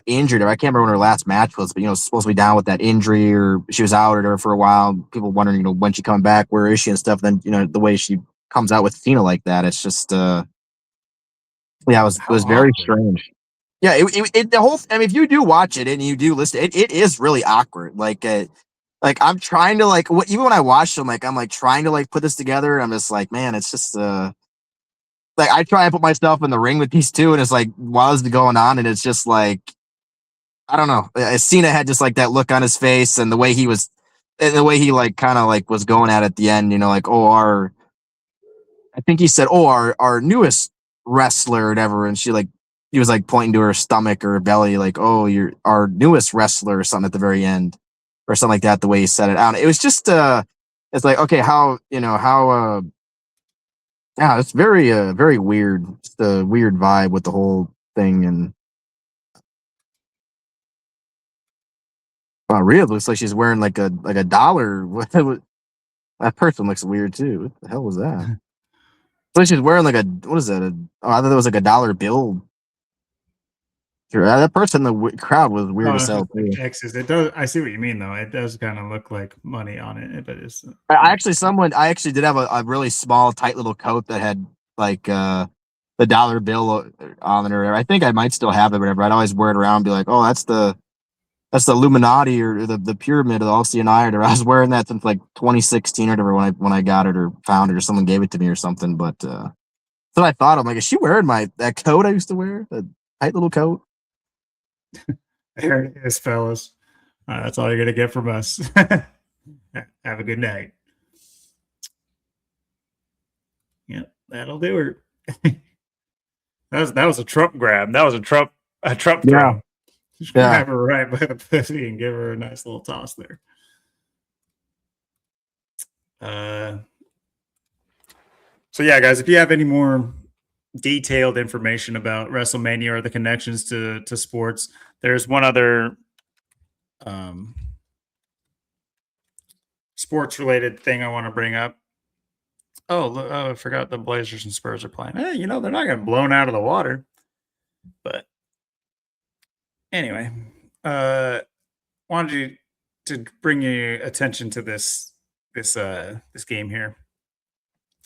injury. I can't remember when her last match was, but supposed to be down with that injury, or she was out or for a while. People wondering, when she coming back, where is she and stuff. Then the way she comes out with Cena like that, it's just yeah, it How was very awkward. strange. Yeah, the whole. I mean, if you do watch it and you do listen, it is really awkward. Like I'm trying to even when I watch them, I'm like trying to put this together. I'm just like, man, it's just like I try and put myself in the ring with these two, and it's like, while is it going on? And it's just like, I don't know. Cena had just like that look on his face, and the way he was, and the way he kind of was going at the end, like, oh, I think he said, oh, our newest wrestler or whatever, and he was pointing to her stomach or her belly, like, oh, you're our newest wrestler or something at the very end, or something like that. The way he said it, I don't know. It was just it's like, okay, how yeah, it's very weird. Just a weird vibe with the whole thing. And Rhea looks like she's wearing like a dollar. That person looks weird too. What the hell was that? It's like she's wearing like what is that? I thought it was like a dollar bill. Sure, that person in the crowd was weird Oh, as it's hell just like too. X's. It does. I see what you mean, though. It does kind of look like money on it, but it's I actually did have a really small, tight little coat that had like the dollar bill on it or whatever. I think I might still have it, or whatever. I'd always wear it around, and be like, oh, that's the Illuminati or the pyramid of the LCNI. Or I was wearing that since like 2016 or whatever when I got it or found it or someone gave it to me or something. But so I thought, I'm like, is she wearing that coat I used to wear, that tight little coat? there it is, fellas. That's all you're gonna get from us. Have a good night. Yep, that'll do her. That was a Trump grab. That was a Trump Yeah, throw. Just yeah. grab her right by the pussy and give her a nice little toss there. Uh, so yeah, guys, if you have any more detailed information about WrestleMania or the connections to sports, there's one other um, sports related thing I want to bring up. Oh, I forgot the Blazers and Spurs are playing. They're not getting blown out of the water. But anyway, wanted to bring your attention to this game here.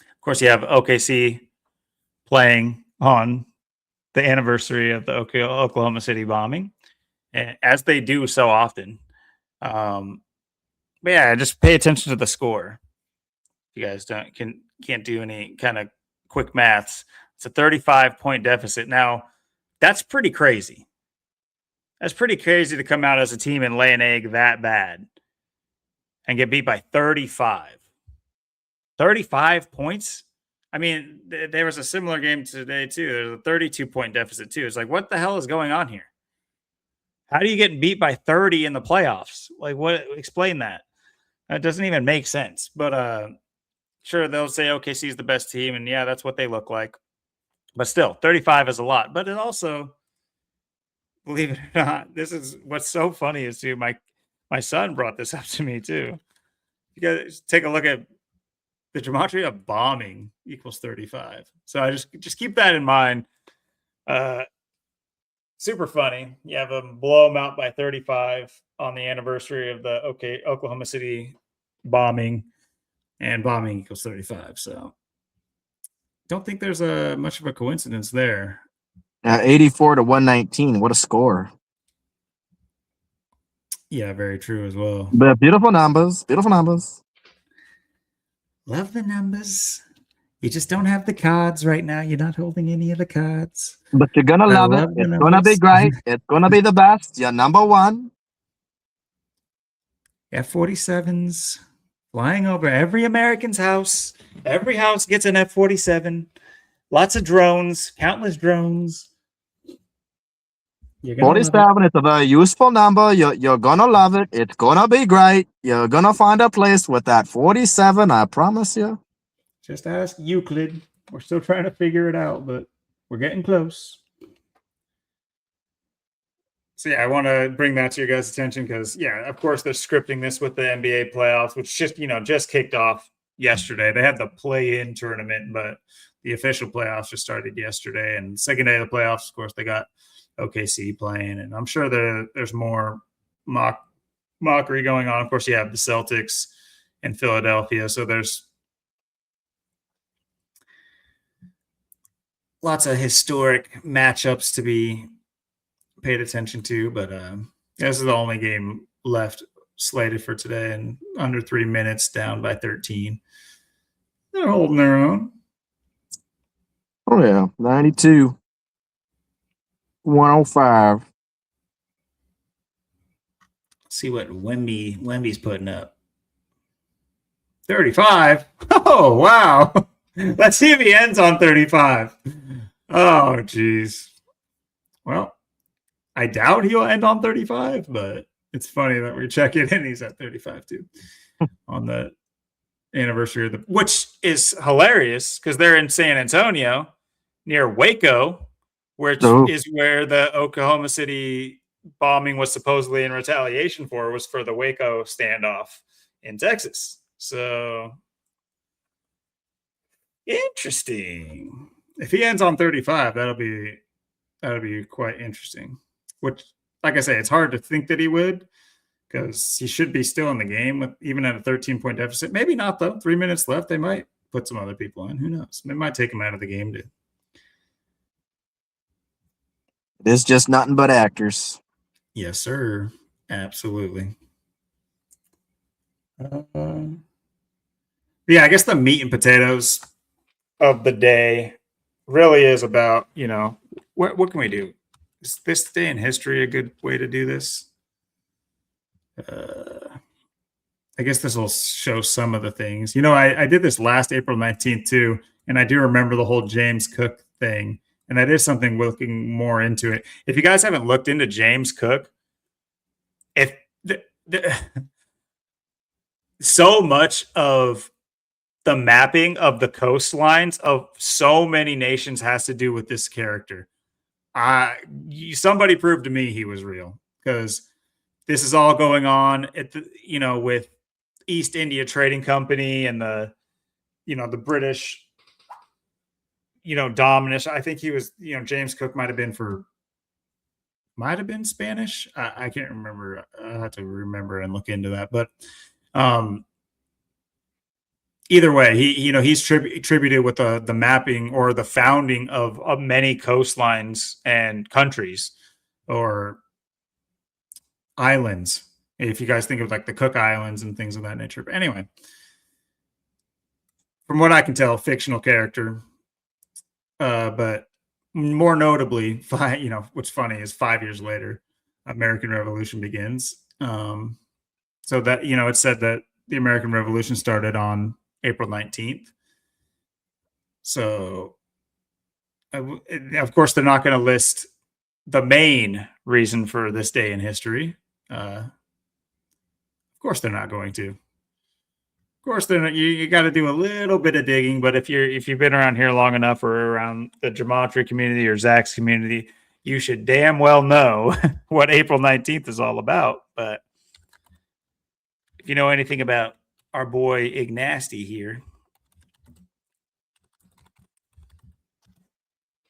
Of course, you have OKC playing on the anniversary of the Oklahoma City bombing, as they do so often. But yeah, just pay attention to the score. If you guys can't do any kind of quick maths, it's a 35-point deficit. Now, that's pretty crazy. That's pretty crazy to come out as a team and lay an egg that bad and get beat by 35. 35 points? I mean, there was a similar game today, too. There's a 32-point deficit, too. It's like, what the hell is going on here? How do you get beat by 30 in the playoffs? Like, what? Explain that. That doesn't even make sense. But sure, they'll say OKC is the best team, and yeah, that's what they look like. But still, 35 is a lot. But it also, believe it or not, this is what's so funny is too. My son brought this up to me too. You guys take a look at the gematria of bombing equals 35. So I just keep that in mind. Super funny. You have them blow them out by 35 on the anniversary of the Oklahoma City bombing, and bombing equals 35. So don't think there's much of a coincidence there. 84 to 119. What a score. Yeah, very true as well. But beautiful numbers. Beautiful numbers. Love the numbers. You just don't have the cards right now. You're not holding any of the cards. But you're going to love it. It's going to be great. It's going to be the best. You're number one. F-47s flying over every American's house. Every house gets an F-47. Lots of drones, countless drones. 47 is a very useful number. You're going to love it. It's going to be great. You're going to find a place with that 47, I promise you. Just ask Euclid. We're still trying to figure it out, but we're getting close. So yeah, I want to bring that to your guys' attention because, yeah, of course they're scripting this with the NBA playoffs, which just kicked off yesterday. They had the play-in tournament, but the official playoffs just started yesterday. And second day of the playoffs, of course, they got OKC playing, and I'm sure there's more mockery going on. Of course, you have the Celtics in Philadelphia, so there's lots of historic matchups to be paid attention to. But this is the only game left slated for today, and under 3 minutes, down by 13. They're holding their own. Oh yeah, 92. 105. See what Wemby's putting up. 35. Oh wow. Let's see if he ends on 35. Oh geez. Well, I doubt he'll end on 35, but it's funny that we're checking and he's at 35 too on the anniversary of which is hilarious because they're in San Antonio near Waco, which is where the Oklahoma City bombing was supposedly in retaliation was for the Waco standoff in Texas. So interesting. If he ends on 35, that'll be quite interesting. Which, like I say, it's hard to think that he would because he should be still in the game even at a 13-point deficit. Maybe not though. 3 minutes left. They might put some other people in. Who knows? They might take him out of the game too. It is just nothing but actors. Yes, sir. Absolutely. Yeah, I guess the meat and potatoes of the day really is about, what can we do? Is this day in history a good way to do this? I guess this will show some of the things. I did this last April 19th too, and I do remember the whole James Cook thing. And that is something looking more into it. If you guys haven't looked into James Cook, so much of the mapping of the coastlines of so many nations has to do with this character. Somebody proved to me he was real because this is all going on at with East India Trading Company and the British. Dominus. I think he was, James Cook might have been Spanish. I can't remember. I have to remember and look into that. But either way, he's attributed with the mapping or the founding of many coastlines and countries or islands. If you guys think of like the Cook Islands and things of that nature. But anyway, from what I can tell, fictional character. But more notably, what's funny is 5 years later, American Revolution begins. So that, it's said that the American Revolution started on April 19th. So, of course, they're not going to list the main reason for this day in history. Of course, they're not going to. Of course, they're not, you got to do a little bit of digging. But if you've been around here long enough, or around the gematria community or Zach's community, you should damn well know what April 19th is all about. But if you know anything about our boy Ignasty here,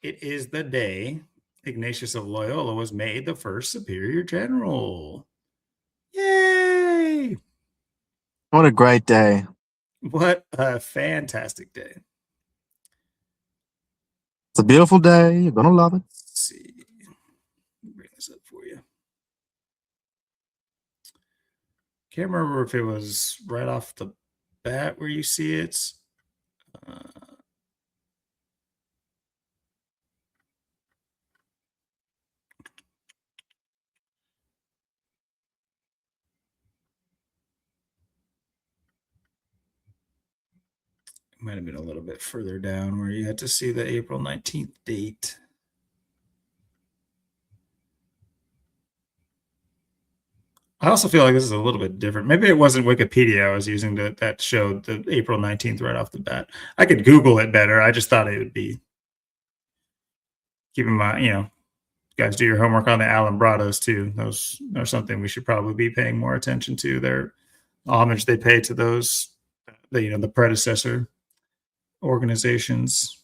it is the day Ignatius of Loyola was made the first superior general. Yay! What a great day. What a fantastic day. It's a beautiful day. You're going to love it. Let's see. Bring this up for you. Can't remember if it was right off the bat where you see it. It might have been a little bit further down where you had to see the April 19th date. I also feel like this is a little bit different. Maybe it wasn't Wikipedia I was using that showed the April 19th right off the bat. I could Google it better. I just thought it would be. Keep in mind, guys do your homework on the Alumbrados too. Those are something we should probably be paying more attention to. Their homage they pay to those, the predecessor organizations.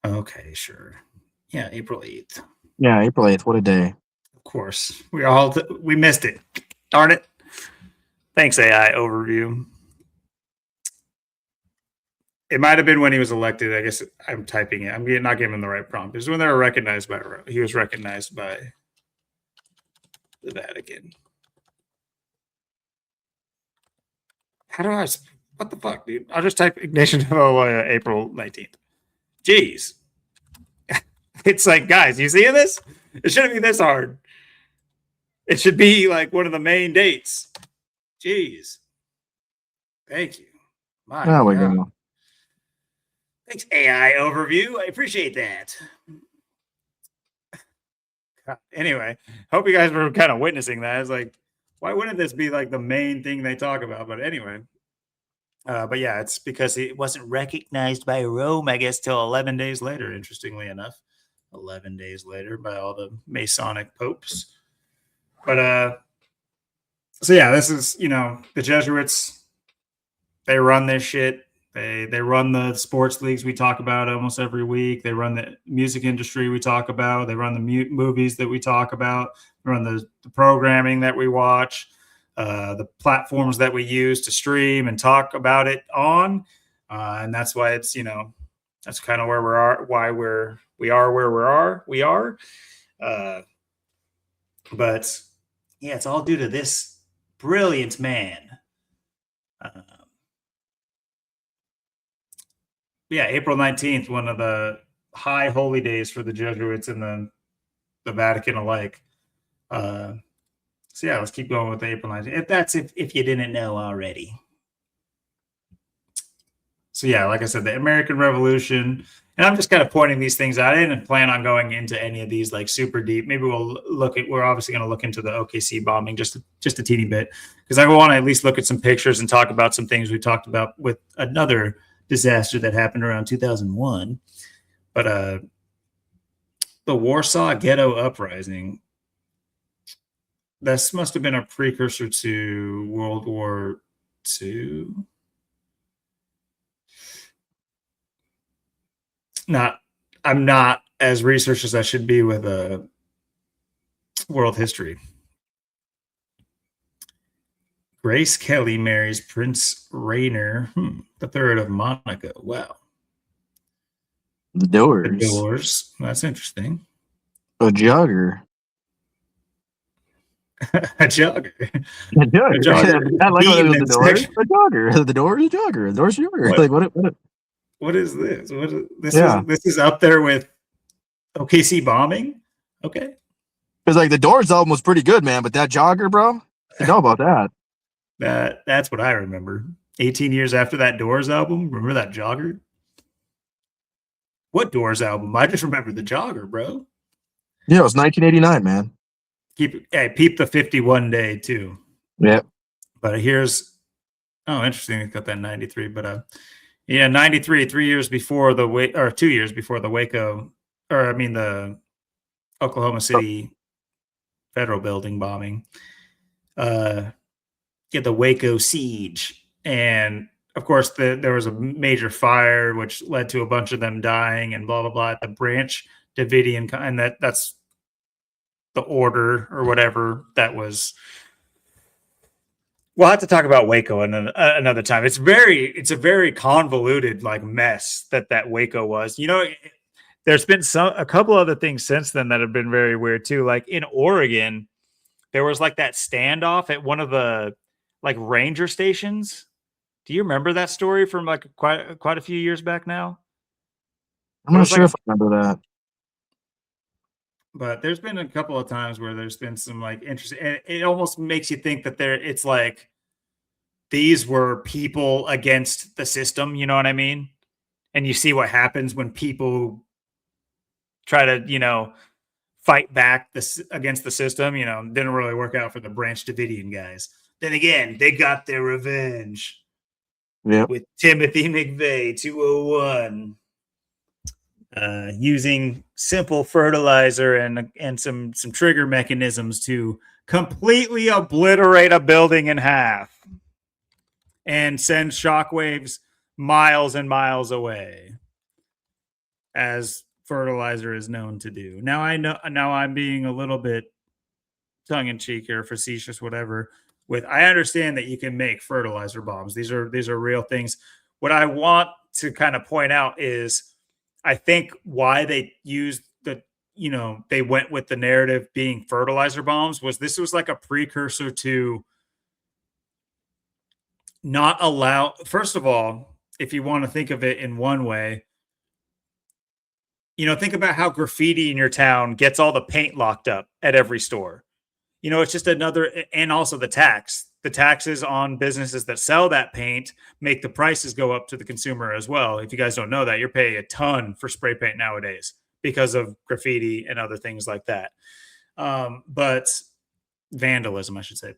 Okay, sure. Yeah, April 8th. Yeah, April 8th. What a day. Of course. We missed it. Darn it. Thanks, AI overview. It might have been when he was elected. I guess I'm typing it. I'm not giving him the right prompt. It was when they were recognized he was recognized by the Vatican. What the fuck, dude? I'll just type Ignatius of Loyola, April 19th. Jeez. It's like, guys, you see this? It shouldn't be this hard. It should be like one of the main dates. Jeez. Thank you. There we go. Thanks, AI overview. I appreciate that. Anyway, hope you guys were kind of witnessing that. It's like, why wouldn't this be like the main thing they talk about? But anyway, but yeah, it's because it wasn't recognized by Rome, I guess, till 11 days later, interestingly enough. 11 days later by all the Masonic popes. But so yeah, this is, the Jesuits, they run this shit. They run the sports leagues we talk about almost every week. They run the music industry we talk about. They run the movies that we talk about. They run the programming that we watch, the platforms that we use to stream and talk about it on. And that's why it's, that's kind of where we are where we are. But yeah, it's all due to this brilliant man. Yeah, April 19th, one of the high holy days for the Jesuits and the Vatican alike. So yeah, let's keep going with April 19th. If you didn't know already. So yeah, like I said, the American Revolution, and I'm just kind of pointing these things out. I didn't plan on going into any of these like super deep. Maybe we're obviously going to look into the OKC bombing just a teeny bit, because I want to at least look at some pictures and talk about some things we talked about with another disaster that happened around 2001. But the Warsaw Ghetto Uprising, this must have been a precursor to World War II. I'm not as researched as I should be with world history. Grace Kelly marries Prince Rainier, the third of Monaco. Wow. The The Doors. Doors. That's interesting. A jogger. A jogger. A jogger. I like Being the in Doors. section. A jogger. The Doors. A jogger. The Doors. A jogger. What? Like what? What is this? Yeah. This is up there with OKC bombing. Okay. Because like the Doors album was pretty good, man. But that jogger, bro. You know about that? That's what I remember. 18 years after that Doors album, remember that jogger? What Doors album? I just remember the jogger, bro. Yeah, it was 1989, man. Peep the 51 day too. Yeah. But here's interesting. It got that 93, but 93, 3 years before or 2 years before the Waco, or I mean the Oklahoma City federal building bombing. The Waco siege, and of course there was a major fire which led to a bunch of them dying and blah blah blah at the Branch Davidian, and that's the order or whatever that was. We'll have to talk about Waco another time. It's a very convoluted like mess that Waco was. There's been a couple other things since then that have been very weird too. Like in Oregon, there was like that standoff at one of the like ranger stations. Do you remember that story from like quite a few years back now? I'm not sure if I remember that. But there's been a couple of times where there's been some like interesting, and it almost makes you think that it's like these were people against the system, you know what I mean? And you see what happens when people try to, fight back against the system. Didn't really work out for the Branch Davidian guys. Then again, they got their revenge. Yep. With Timothy McVeigh 201. Using simple fertilizer and some trigger mechanisms to completely obliterate a building in half and send shockwaves miles and miles away, as fertilizer is known to do. Now I'm being a little bit tongue in cheek or facetious, whatever. I understand that you can make fertilizer bombs. These are real things. What I want to kind of point out is, I think why they used they went with the narrative being fertilizer bombs this was like a precursor to not allow. First of all, if you want to think of it in one way, think about how graffiti in your town gets all the paint locked up at every store. It's just another, and also the taxes on businesses that sell that paint make the prices go up to the consumer as well. If you guys don't know that, you're paying a ton for spray paint nowadays because of graffiti and other things like that. But vandalism, I should say.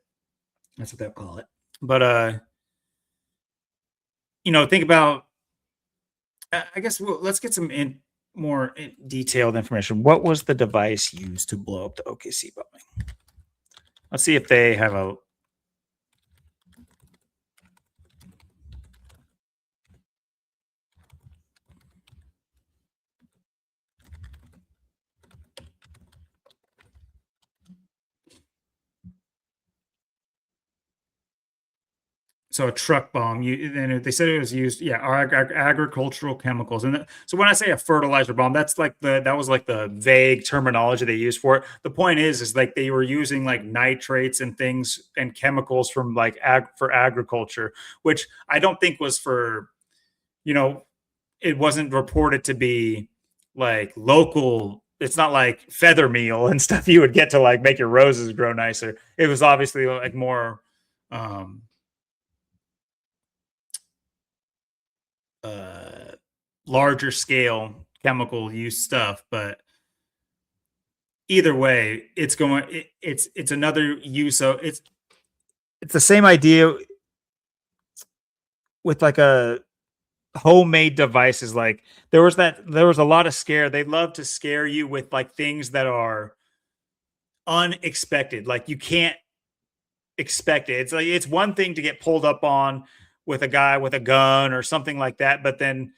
That's what they'll call it. But, think about, I guess let's get some more detailed information. What was the device used to blow up the OKC bombing? Let's see if they have a. So a truck bomb. They said it was used. Yeah, agricultural chemicals. And so when I say a fertilizer bomb, that was like the vague terminology they used for it. The point is like they were using like nitrates and things and chemicals from like for agriculture, which I don't think was for, it wasn't reported to be like local. It's not like feather meal and stuff you would get to like make your roses grow nicer. It was obviously like more. Larger scale chemical use stuff, but either way, it's another use of it's the same idea with like a homemade devices. Like there was a lot of scare. They love to scare you with like things that are unexpected, like you can't expect it. It's like it's one thing to get pulled up on with a guy with a gun or something like that, but then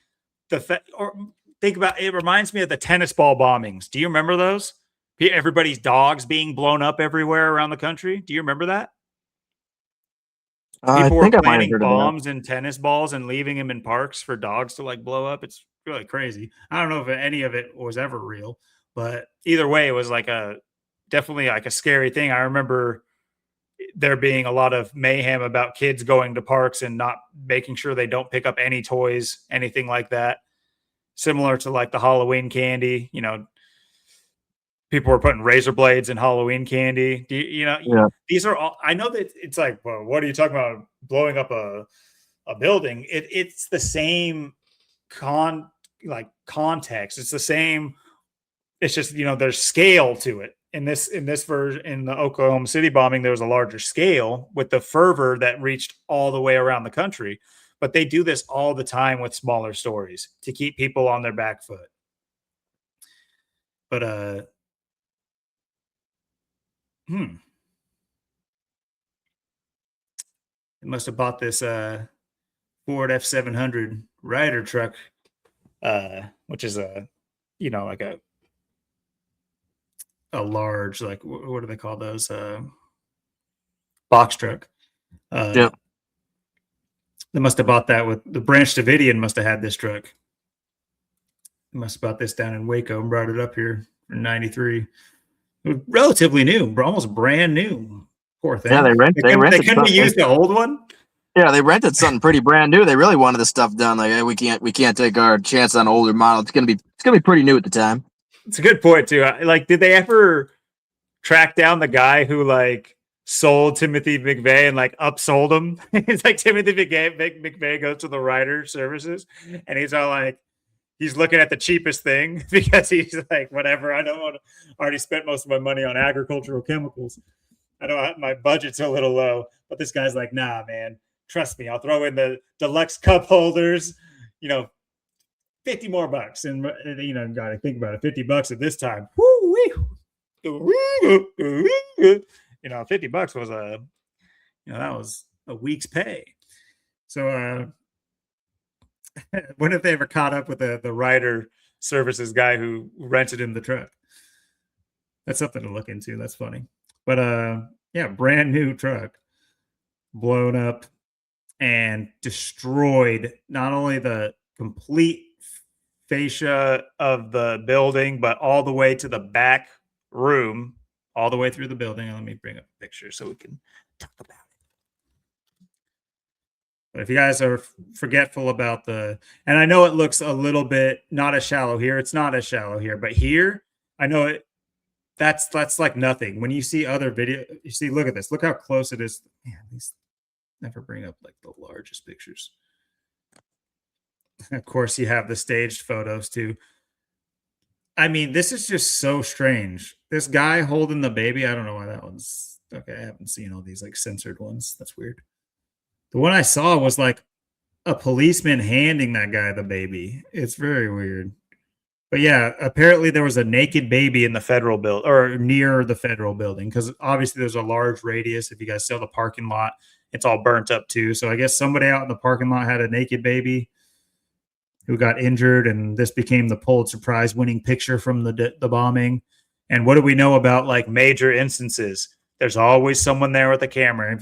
think about it. Reminds me of the tennis ball bombings. Do you remember those? Everybody's dogs being blown up everywhere around the country. Do you remember that? I People were think I might have planting heard of that. bombs and tennis balls and leaving them in parks for dogs to like blow up. It's really crazy. I don't know if any of it was ever real, but either way, it was like definitely like a scary thing. I remember there being a lot of mayhem about kids going to parks and not making sure they don't pick up any toys, anything like that. Similar to like the Halloween candy, people were putting razor blades in Halloween candy. Yeah. These are all, I know that it's like, well, what are you talking about blowing up a building? It's the same context. It's the same. It's just, there's scale to it. In this version, in the Oklahoma City bombing, there was a larger scale with the fervor that reached all the way around the country. But they do this all the time with smaller stories to keep people on their back foot. But they must have bought this Ford F700 Ryder truck, which is like a large, like, what do they call those? Box truck. Yeah. They must have bought that with the Branch Davidian must have had this truck. They must have bought this down in Waco and brought it up here in '93. It was relatively new, almost brand new. Poor thing. Yeah, they rented. They couldn't use the old one. Yeah, they rented something pretty brand new. They really wanted this stuff done. Like, hey, we can't take our chance on an older model. It's gonna be pretty new at the time. It's a good point too. Like, did they ever track down the guy who like sold Timothy McVeigh and like upsold him? It's like Timothy McVeigh goes to the Ryder services and he's all like, he's looking at the cheapest thing because he's like, whatever. I don't want to already spent most of my money on agricultural chemicals. I know my budget's a little low, but this guy's like, nah, man, trust me. I'll throw in the deluxe cup holders, $50 more. And, got to think about it. $50 at this time. $50 was that was a week's pay. So, when if they ever caught up with the Ryder services guy who rented him the truck? That's something to look into. That's funny. But brand new truck blown up and destroyed not only the complete fascia of the building, but all the way to the back room, all the way through the building. Let me bring up a picture so we can talk about it. But if you guys are forgetful about and I know it looks a little bit not as shallow here. It's not as shallow here, but here, I know it. That's like nothing. When you see other video, you see, look at this. Look how close it is. Man, these never bring up like the largest pictures. Of course, you have the staged photos too. I mean, this is just so strange. This guy holding the baby. I don't know why that one's okay. I haven't seen all these like censored ones. That's weird. The one I saw was like a policeman handing that guy the baby. It's very weird. But yeah, apparently there was a naked baby in the federal building or near the federal building because obviously there's a large radius. If you guys saw the parking lot, it's all burnt up too. So I guess somebody out in the parking lot had a naked baby who got injured, and this became the Pulitzer Prize winning picture from the bombing. And what do we know about like major instances? There's always someone there with a camera.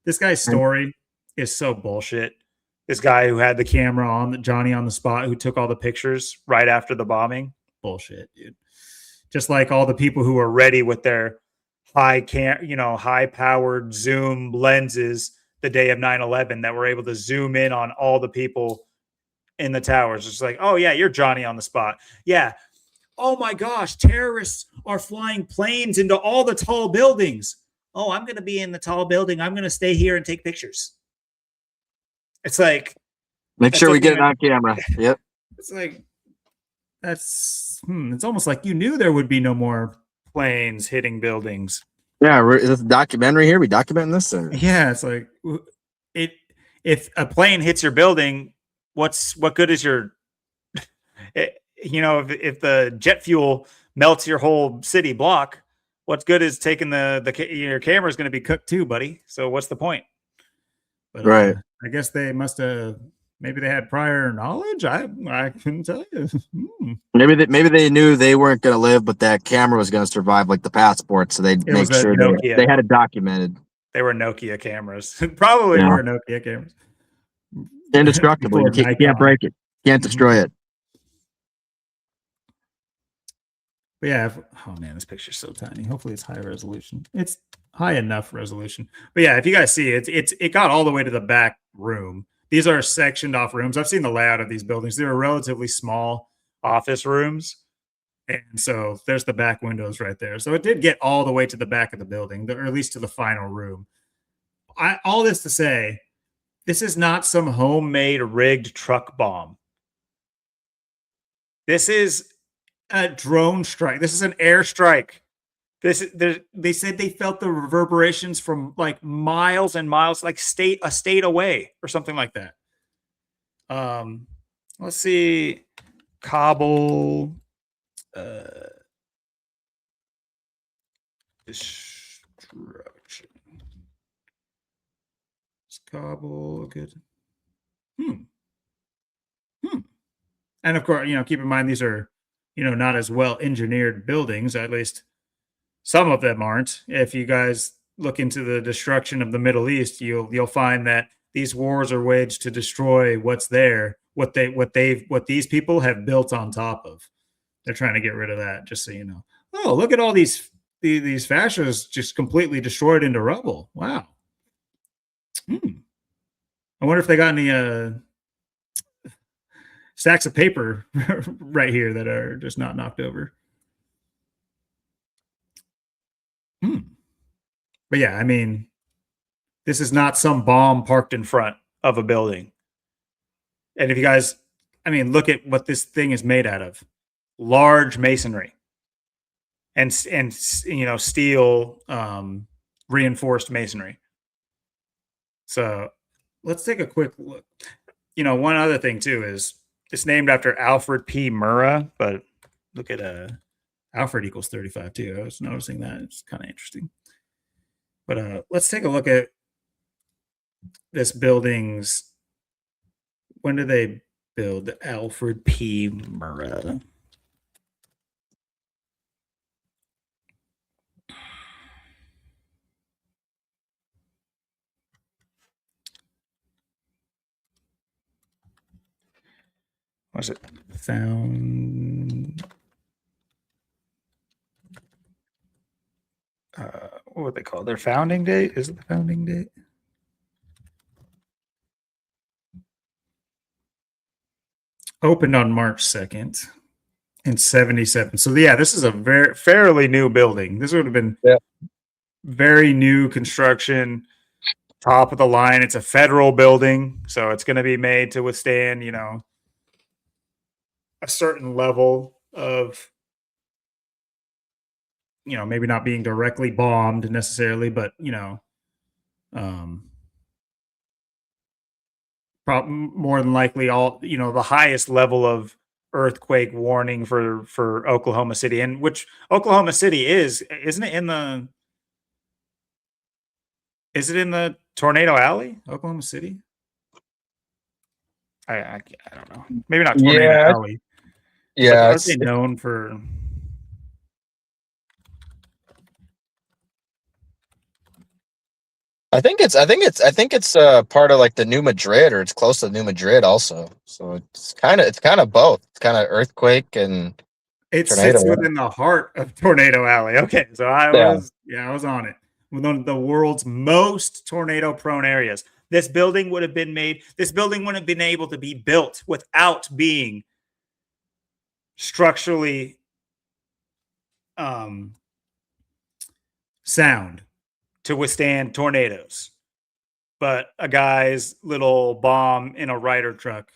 This guy's story is so bullshit. This guy who had the camera on Johnny on the spot, who took all the pictures right after the bombing. Bullshit, dude. Just like all the people who were ready with their high-powered zoom lenses the day of 9/11 that were able to zoom in on all the people in the towers. It's like, oh yeah, you're Johnny on the spot. Yeah. Oh my gosh, terrorists are flying planes into all the tall buildings. Oh, I'm going to be in the tall building. I'm going to stay here and take pictures. It's like, make sure we get it on camera. Yep. It's like, it's almost like you knew there would be no more planes hitting buildings. Yeah. Is this a documentary here? We documenting this? Or? Yeah. It's like, if a plane hits your building, what good is your, if the jet fuel melts your whole city block, what's good is taking your camera is going to be cooked too, buddy. So what's the point? But, right. I guess they must have Maybe they had prior knowledge. I couldn't tell you. Maybe they knew they weren't going to live, but that camera was going to survive, like the passport. So they'd It was make a sure Nokia. they had it documented. They were Nokia cameras. Probably were Nokia cameras. Indestructible. You can't break it. Can't destroy it. But yeah. Oh man, this picture's so tiny. Hopefully it's high resolution. It's high enough resolution. But yeah, if you guys see it got all the way to the back room. These are sectioned off rooms. I've seen the layout of these buildings. They were relatively small office rooms. And so there's the back windows right there. So it did get all the way to the back of the building, or at least to the final room. All this to say, this is not some homemade rigged truck bomb. This is a drone strike. This is an air strike. They said they felt the reverberations from like miles and miles, like a state away or something like that. Let's see. Kabul destruction. Is Kabul good? And of course, keep in mind these are, not as well engineered buildings. At least some of them aren't. If you guys look into the destruction of the Middle East, you'll find that these wars are waged to destroy what's there, what these people have built on top of. They're trying to get rid of that, just so you know. Oh, look at all these fascists just completely destroyed into rubble. Wow. I wonder if they got any stacks of paper right here that are just not knocked over. But yeah, I mean, this is not some bomb parked in front of a building. And if you guys, look at what this thing is made out of. Large masonry and steel reinforced masonry. So let's take a quick look. One other thing too is it's named after Alfred P. Murrah, but look at Alfred equals 35 too. I was noticing that. It's kind of interesting. But let's take a look at this building's. When did they build Alfred P. Murrah? Was it found? What would they call it? Their founding date? Is it the founding date? Opened on March 2nd in 77. So yeah, this is a fairly new building. This would have been very new construction, top of the line. It's a federal building, so it's going to be made to withstand, a certain level of, maybe not being directly bombed necessarily, but more than likely all the highest level of earthquake warning for Oklahoma City, and which Oklahoma City isn't it in the tornado alley, Oklahoma City? I don't know, maybe not tornado alley. Yeah, aren't they known for? I think it's part of like the New Madrid, or it's close to New Madrid also. So it's kind of both. It's kind of earthquake and it sits within the heart of Tornado Alley. Okay, so I was on it. One of the world's most tornado prone areas. This building wouldn't have been able to be built without being structurally sound to withstand tornadoes. But a guy's little bomb in a Ryder truck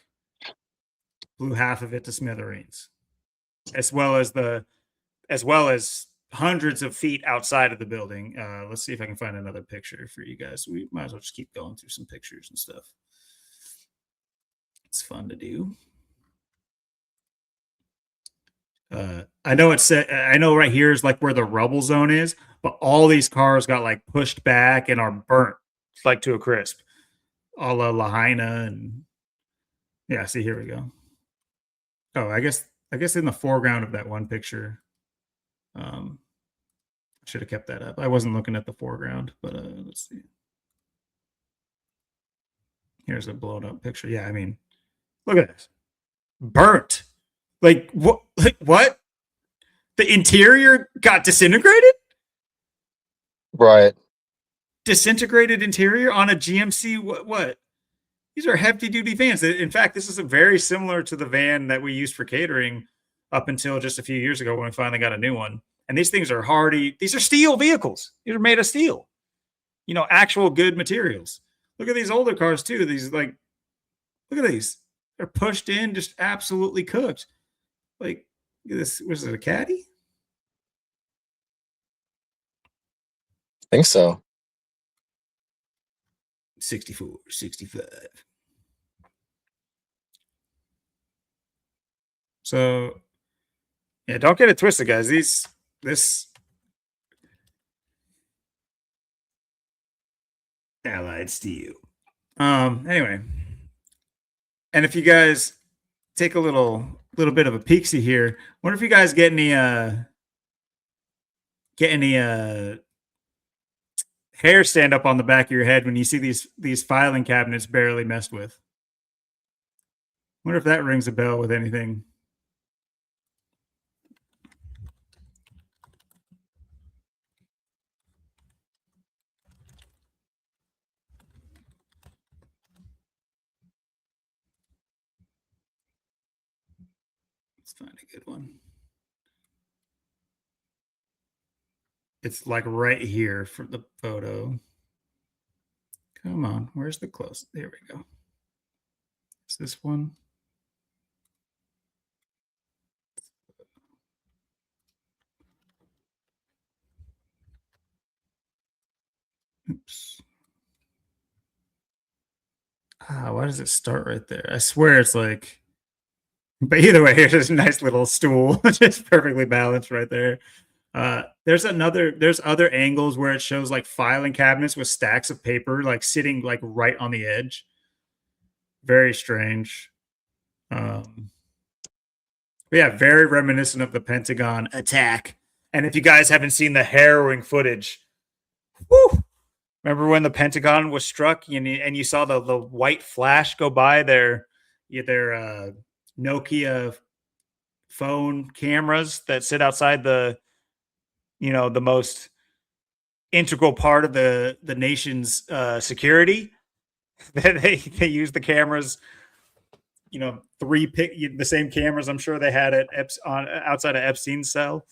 blew half of it to smithereens, as well as hundreds of feet outside of the building. Let's see if I can find another picture for you guys. We might as well just keep going through some pictures and stuff. It's fun to do. I know right here is like where the rubble zone is, but all these cars got like pushed back and are burnt like to a crisp, a la Lahaina and Yeah, see, here we go. Oh, I guess in the foreground of that one picture, should have kept that up. I wasn't looking at the foreground, but let's see. Here's a blown up picture. Yeah, I mean, look at this. Burnt. Like what? Like, what? The interior got disintegrated? Right. Disintegrated interior on a GMC? What? These are hefty duty vans. In fact, this is very similar to the van that we used for catering up until just a few years ago when we finally got a new one. And these things are hardy. These are steel vehicles. These are made of steel. You know, actual good materials. Look at these older cars too. These look at these. They're pushed in, just absolutely cooked. Like, look at this. Was it a Caddy? I think so. 64, 65. So, yeah, don't get it twisted, guys. This Allied Steel. Anyway, and if you guys take a little bit of a peeksy here, wonder if you guys get any hair stand up on the back of your head when you see these filing cabinets barely messed with. Wonder if that rings a bell with anything. Let's find a good one. It's like right here for the photo. Come on, where's the close? There we go. Is this one? Oops. Why does it start right there? I swear it's like, but either way, here's a nice little stool, just perfectly balanced right there. There's other angles where it shows like filing cabinets with stacks of paper like sitting like right on the edge. Very strange. But yeah, very reminiscent of the Pentagon attack. And if you guys haven't seen the harrowing footage, whew, remember when the Pentagon was struck and you saw the white flash go by their Nokia phone cameras that sit outside the most integral part of the nation's security. They use the cameras, the same cameras I'm sure they had at outside of Epstein's cell.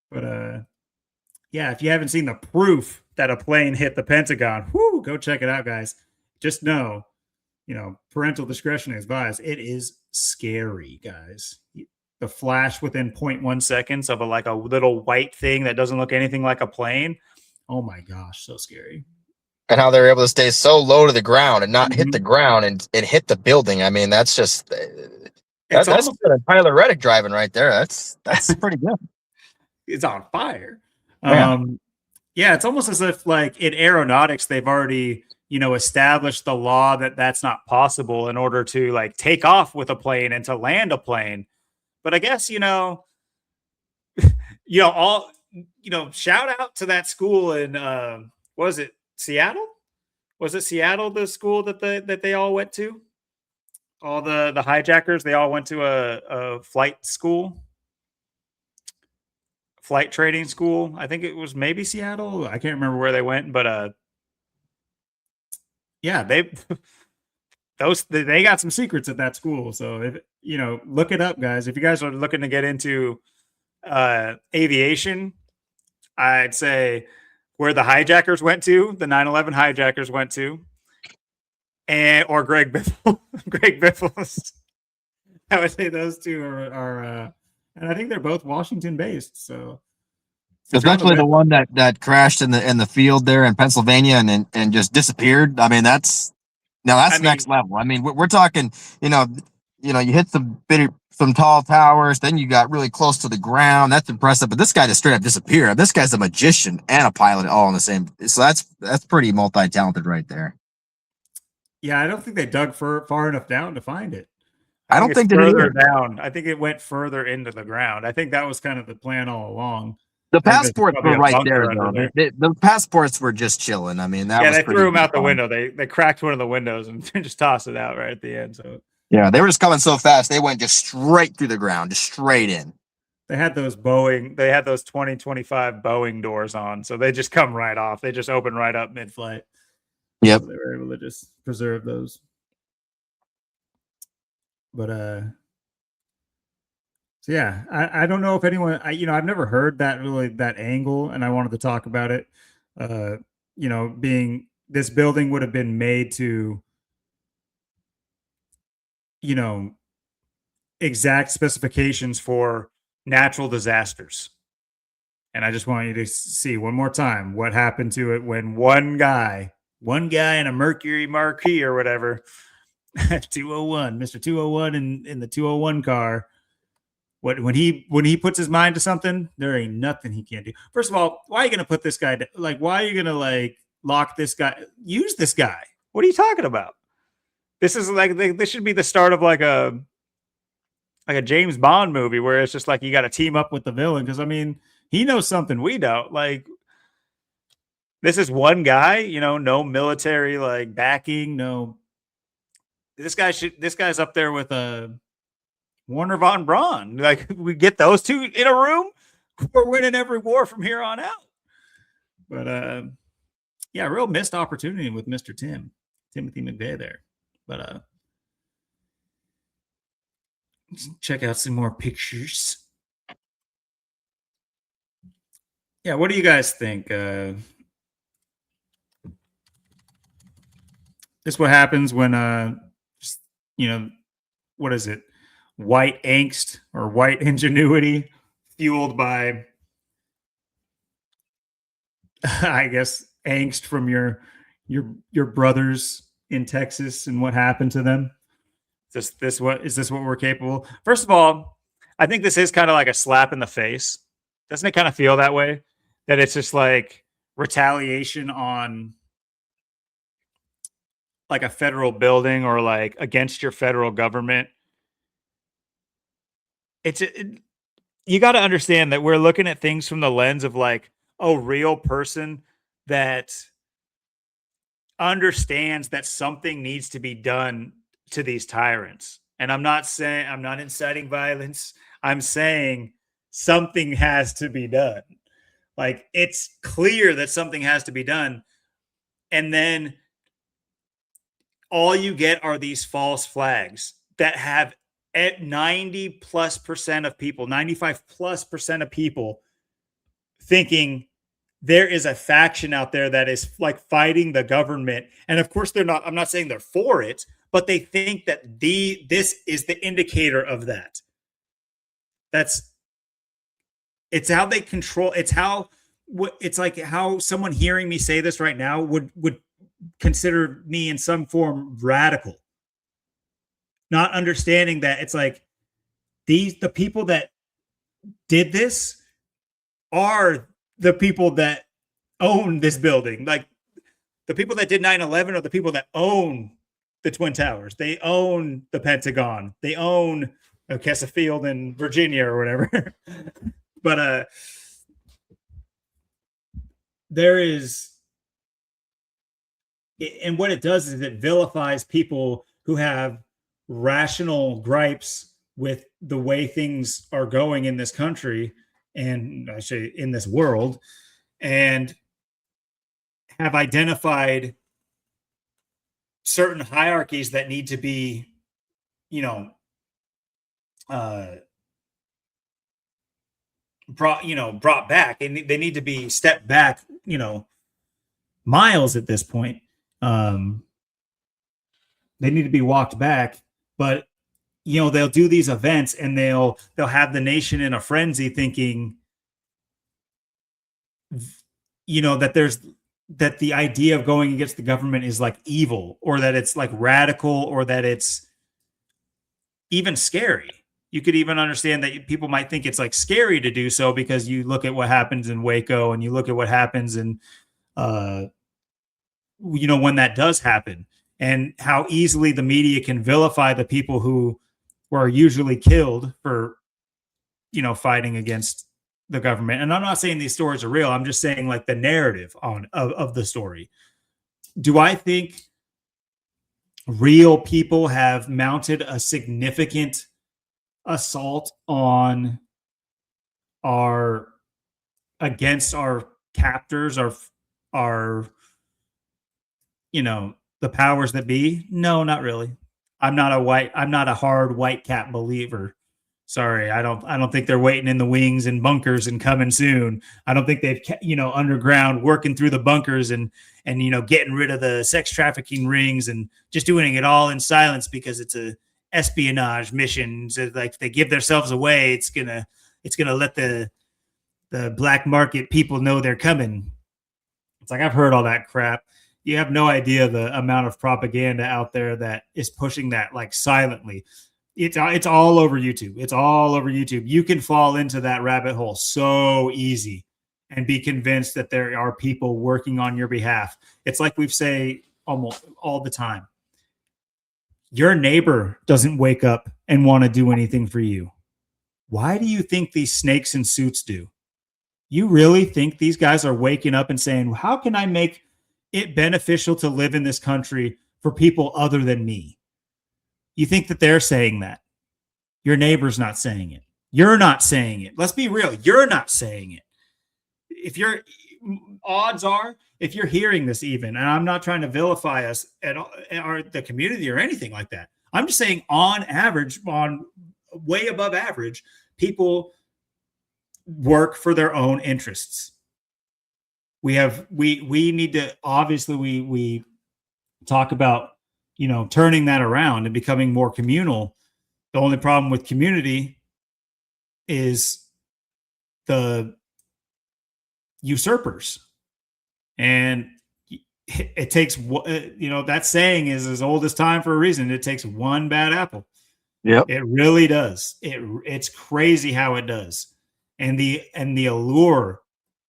But yeah, if you haven't seen the proof that a plane hit the Pentagon, go check it out, guys. Just know, parental discretion is advised. It is scary, guys. The flash within 0.1 seconds of a little white thing that doesn't look anything like a plane. Oh my gosh, so scary. And how they're able to stay so low to the ground and not hit the ground and hit the building. I mean, that's just that's Tyler Reddick driving right there. That's pretty good. It's on fire. Yeah. Yeah, it's almost as if like in aeronautics they've already established the law that that's not possible in order to like take off with a plane and to land a plane. But I guess shout out to that school in was it Seattle? Was it Seattle, the school that they all went to? All the hijackers, they all went to a flight training school. I think it was maybe Seattle. I can't remember where they went, but yeah, they got some secrets at that school. So if look it up, guys. If you guys are looking to get into aviation, I'd say where the hijackers went to, the 9/11 hijackers went to, or Greg Biffle. Greg Biffle's. I would say those two are and I think they're both Washington based. So especially the one that crashed in the field there in Pennsylvania and just disappeared. I mean, that's next level. I mean, we're talking, you hit some tall towers, then you got really close to the ground. That's impressive. But this guy just straight up disappeared. This guy's a magician and a pilot all in the same. So that's pretty multi-talented right there. Yeah, I don't think they dug far enough down to find it. I think don't it's think they did further either. down. I think it went further into the ground. I think that was kind of the plan all along. The I think there's passports probably were a right there, bunker under though. there. The passports were just chilling. I mean, that Yeah, was they pretty threw him out the fun. window. They cracked one of the windows and just tossed it out right at the end. So Yeah, they were just coming so fast. They went just straight through the ground, just straight in. they had those Boeing. They had those 2025 Boeing doors on, so they just come right off. They just open right up mid-flight. Yep. So they were able to just preserve those. But so yeah, I don't know if anyone, I've never heard that angle, and I wanted to talk about it. Being this building would have been made to, you know, exact specifications for natural disasters. And I just want you to see one more time what happened to it when one guy in a Mercury Marquis or whatever, 201, Mr. 201 in the 201 car. When he puts his mind to something, there ain't nothing he can't do. First of all, why are you gonna put this guy why are you gonna lock this guy? Use this guy. What are you talking about? This is this should be the start of like a James Bond movie where it's just like you got to team up with the villain, because I mean he knows something we don't. This is one guy, no military backing, no. This guy's up there with a Warner von Braun. We get those two in a room, we're winning every war from here on out. But yeah, real missed opportunity with Mr. Timothy McVeigh there. But let's check out some more pictures. Yeah, what do you guys think? This is what happens when what is it? White angst or white ingenuity fueled by I guess angst from your brothers in Texas and what happened to them. Is this what we're capable? First of all, I think this is kind of like a slap in the face. Doesn't it kind of feel that way? That it's just like retaliation on like a federal building or like against your federal government. You got to understand that we're looking at things from the lens of like a real person that understands that something needs to be done to these tyrants. And I'm not inciting violence. I'm saying something has to be done. Like it's clear that something has to be done. And then all you get are these false flags that have at 90+% of people, 95+% of people thinking there is a faction out there that is like fighting the government. And of course they're not, I'm not saying they're for it, but they think that this is the indicator of that. It's how they control. It's like how someone hearing me say this right now would consider me in some form radical, not understanding that it's like the people that did this are the people that own this building. Like the people that did 9/11 are the people that own the Twin Towers. They own the Pentagon. They own Kessa Field in Virginia or whatever. But there is, and what it does is it vilifies people who have rational gripes with the way things are going in this country, and I say in this world, and have identified certain hierarchies that need to be, brought back, and they need to be stepped back, miles at this point. They need to be walked back, but they'll do these events and they'll have the nation in a frenzy thinking that the idea of going against the government is like evil, or that it's like radical, or that it's even scary. You could even understand that people might think it's like scary to do so because you look at what happens in Waco and you look at what happens in when that does happen. and how easily the media can vilify the people who were usually killed for, fighting against the government. And I'm not saying these stories are real. I'm just saying like the narrative of the story. Do I think real people have mounted a significant assault on against our captors, our the powers that be? No, not really. I'm not a hard white cap believer. Sorry, I don't think they're waiting in the wings and bunkers and coming soon. I don't think they've underground working through the bunkers and getting rid of the sex trafficking rings and just doing it all in silence because it's a espionage mission. So like if they give themselves away, it's gonna let the black market people know they're coming. It's like I've heard all that crap. You have no idea the amount of propaganda out there that is pushing that like silently. It's all over YouTube. It's all over YouTube. You can fall into that rabbit hole so easy and be convinced that there are people working on your behalf. It's like we say almost all the time. Your neighbor doesn't wake up and want to do anything for you. Why do you think these snakes in suits do? You really think these guys are waking up and saying, how can I make it beneficial to live in this country for people other than me? You think that they're saying that. Your neighbor's not saying it. You're not saying it. Let's be real. You're not saying it. Odds are, if you're hearing this even, and I'm not trying to vilify us at all, or the community or anything like that. I'm just saying on average, on way above average, people work for their own interests. We need to, obviously we talk about, turning that around and becoming more communal. The only problem with community is the usurpers. And it takes, that saying is as old as time for a reason. It takes one bad apple. Yep. It really does. It's crazy how it does. And the allure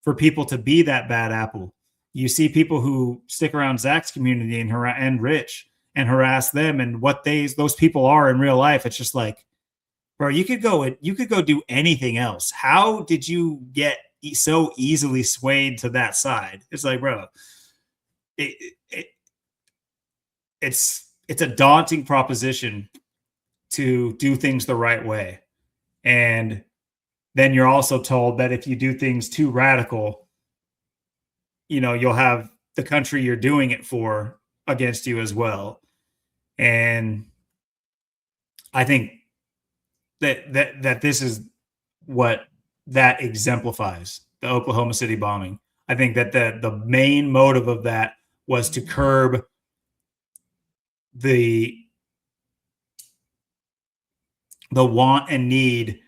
for people to be that bad apple. You see people who stick around Zach's community and Rich and harass them and what those people are in real life. It's just like, bro, you could go do anything else. How did you get so easily swayed to that side? It's like, bro, it's a daunting proposition to do things the right way. And then you're also told that if you do things too radical, you'll have the country you're doing it for against you as well. And I think that this is what that exemplifies, the Oklahoma City bombing. I think that the main motive of that was to curb the want and need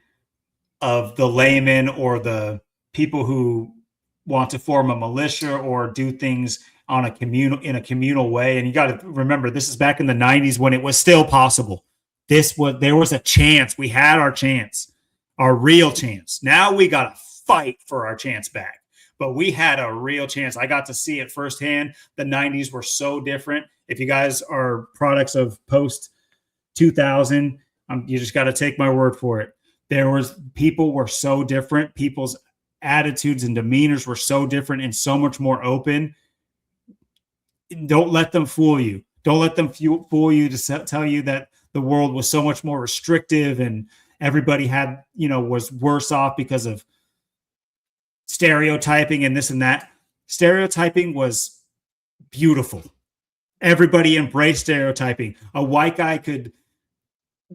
of the layman or the people who want to form a militia or do things in a communal way. And you got to remember, this is back in the 90s when it was still possible. There was a chance. We had our chance, our real chance. Now we got to fight for our chance back. But we had a real chance. I got to see it firsthand. The 90s were so different. If you guys are products of post 2000, you just got to take my word for it. People were so different. People's attitudes and demeanors were so different and so much more open. Don't let them fool you. Don't let them fool you to tell you that the world was so much more restrictive and everybody was worse off because of stereotyping and this and that. Stereotyping was beautiful. Everybody embraced stereotyping. A white guy could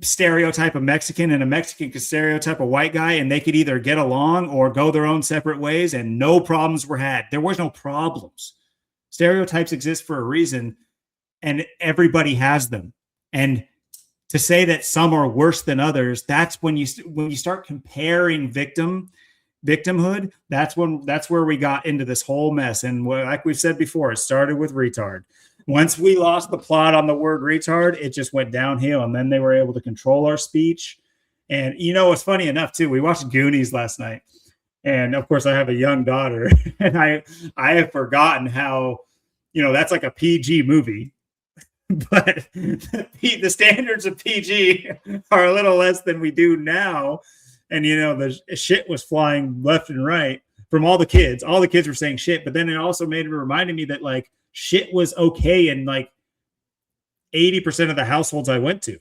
stereotype a Mexican and a Mexican could stereotype a white guy, and they could either get along or go their own separate ways, and no problems were had. There was no problems. Stereotypes exist for a reason, and everybody has them. And to say that some are worse than others, that's when you start comparing victimhood. That's where we got into this whole mess. And like we've said before, it started with retard. Once we lost the plot on the word retard, it just went downhill. And then they were able to control our speech. And it's funny enough too. We watched Goonies last night, and of course I have a young daughter, and I have forgotten how that's like a PG movie. but the standards of PG are a little less than we do now. And the shit was flying left and right from all the kids. All the kids were saying shit, but then it also reminded me that like shit was okay in like 80% of the households I went to.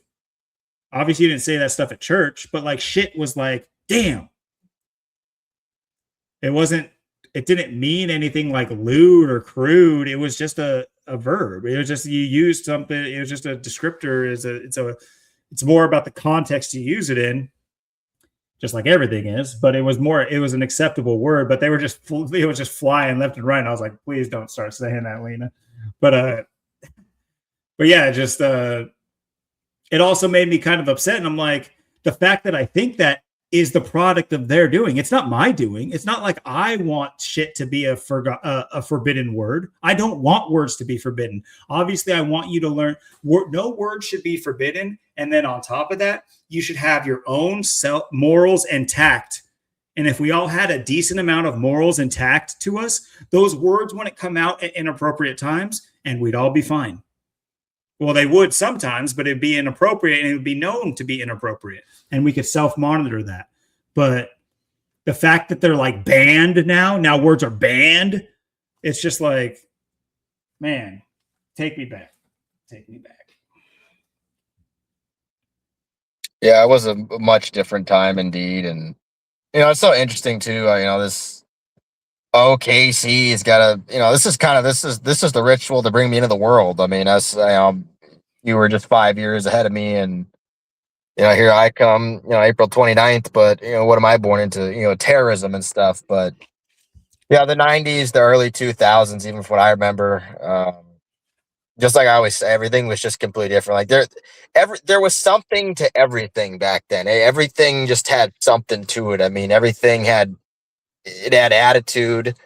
Obviously, you didn't say that stuff at church, but like shit was like, damn. It didn't mean anything like lewd or crude. It was just a verb. It was just, you used something. It was just a descriptor. It's more about the context you use it in, just like everything is, but it was an acceptable word, but it was just flying left and right. And I was like, please don't start saying that, Lena. But yeah, just, it also made me kind of upset. And I'm like, the fact that I think that is the product of their doing. It's not my doing. It's not like I want shit to be a forbidden word. I don't want words to be forbidden. Obviously, I want you to learn no word should be forbidden. And then on top of that, you should have your own morals and tact. And if we all had a decent amount of morals and tact to us, those words wouldn't come out at inappropriate times and we'd all be fine. Well, they would sometimes, but it'd be inappropriate and it would be known to be inappropriate. And we could self-monitor that. But the fact that they're like banned now words are banned, it's just like, man, take me back. Take me back. Yeah, it was a much different time indeed. And, it's so interesting too. This OKC has got a, this is the ritual to bring me into the world. I mean, you were just 5 years ahead of me, and here I come, April 29th, but what am I born into? Terrorism and stuff. But yeah, the 90s, the early 2000s, even from what I remember, just like I always say, everything was just completely different. Like there was something to everything back then. Everything just had something to it. I mean, everything had attitude.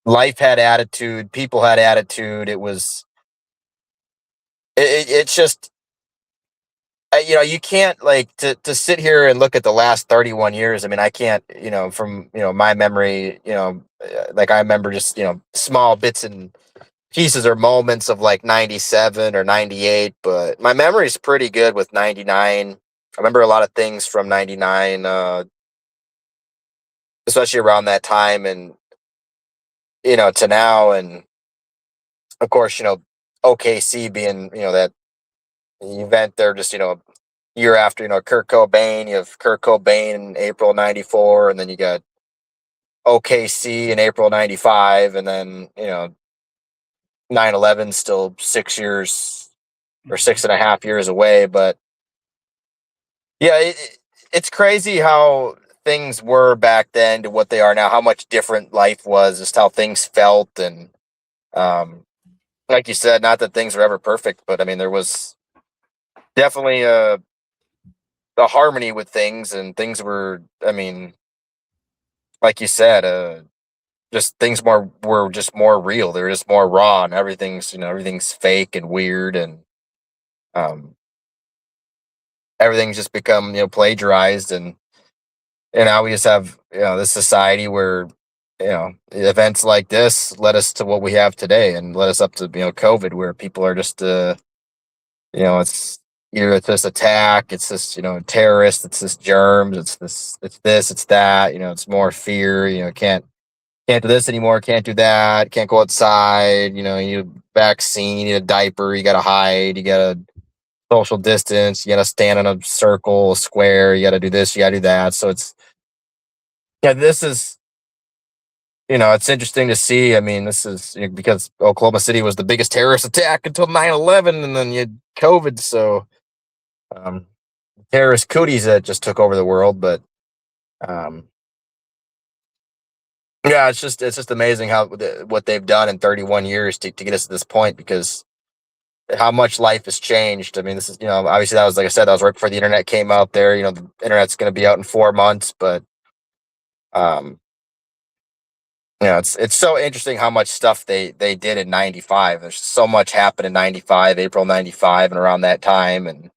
Life had attitude. People had attitude. It's just, you can't like to sit here and look at the last 31 years. I mean, I can't, from, my memory, like I remember just, small bits and pieces or moments of like 97 or 98, but my memory is pretty good with 99. I remember a lot of things from 99, especially around that time, and, to now. And of course, OKC being, that event there, just, year after, Kurt Cobain, you have Kurt Cobain in April 94, and then you got OKC in April 95, and then, 9/11 still 6 years or 6.5 years away. But yeah, it's crazy how things were back then to what they are now, how much different life was, just how things felt. And like you said, not that things were ever perfect, but I mean, there was definitely the harmony with things, and things were, I mean, like you said, just things were just more real. They were just more raw, and everything's fake and weird, and um, everything's just become plagiarized. And now we just have this society where events like this led us to what we have today, and led us up to COVID, where people are just it's either it's this attack, it's this terrorist, it's this germs, it's that, it's more fear. Can't do this anymore, can't do that, can't go outside, you need a vaccine, you need a diaper, you gotta hide, you gotta social distance, you gotta stand in a circle, a square, you gotta do this, you gotta do that. So this is, it's interesting to see. I mean, this is because Oklahoma City was the biggest terrorist attack until 9/11, and then you had COVID. So terrorist cooties that just took over the world. But yeah, it's just amazing what they've done in 31 years to get us to this point, because how much life has changed. I mean, this is, obviously that was, like I said, that was right before the internet came out there. The internet's going to be out in 4 months, but it's so interesting how much stuff they did in 95. There's so much happened in 95, April 95, and around that time,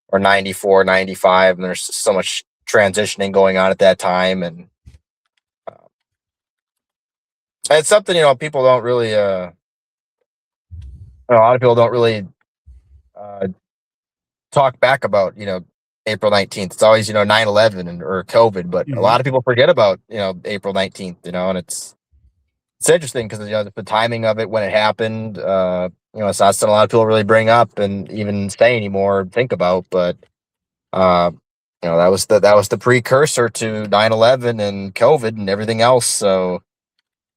or 94, 95, and there's so much transitioning going on at that time. And it's something, people don't really a lot of people don't really uh, talk back about, April 19th. It's always, 9/11 or COVID, but a Mhm. lot of people forget about, April 19th, and it's interesting because, the timing of it when it happened, it's not something a lot of people really bring up and even say anymore, think about, but uh, that was the precursor to 9/11 and COVID and everything else. So,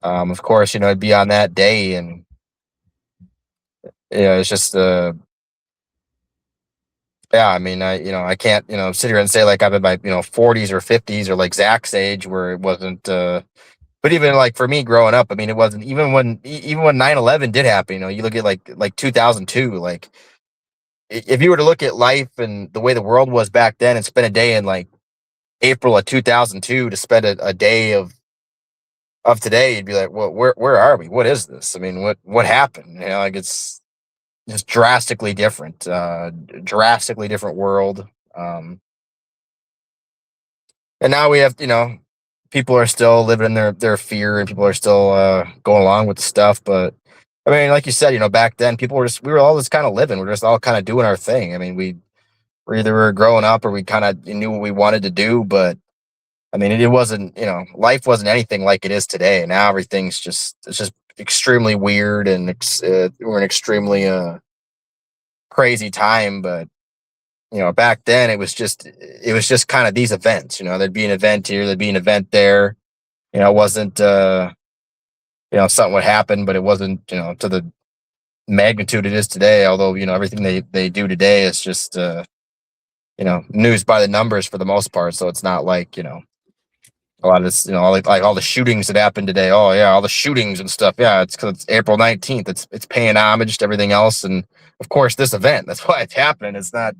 of course, it'd be on that day, and it's just yeah. I mean, I can't sit here and say like I'm in my 40s or 50s or like Zach's age where it wasn't. But even like for me growing up, I mean, it wasn't even when 9/11 did happen. You look at like 2002. Like if you were to look at life and the way the world was back then and spend a day in like April of 2002 to spend a day of today, you'd be like, well, where are we? What is this? I mean, what happened? Like it's just drastically different world. Um, and now we have, people are still living in their fear, and people are still going along with the stuff. But I mean, like you said, back then people we were all just kind of living. We're just all kind of doing our thing. I mean, we were growing up or we kind of knew what we wanted to do, but I mean, it wasn't, life wasn't anything like it is today. Now it's just extremely weird, and we're an extremely crazy time. But back then it was just kind of these events. There'd be an event here, there'd be an event there. It wasn't something would happen, but it wasn't to the magnitude it is today. Although everything they do today is just news by the numbers for the most part. So it's not like a lot of this, like all the shootings that happened today. Oh yeah, all the shootings and stuff. Yeah, it's because it's April 19th. It's paying homage to everything else, and of course this event. That's why it's happening. It's not,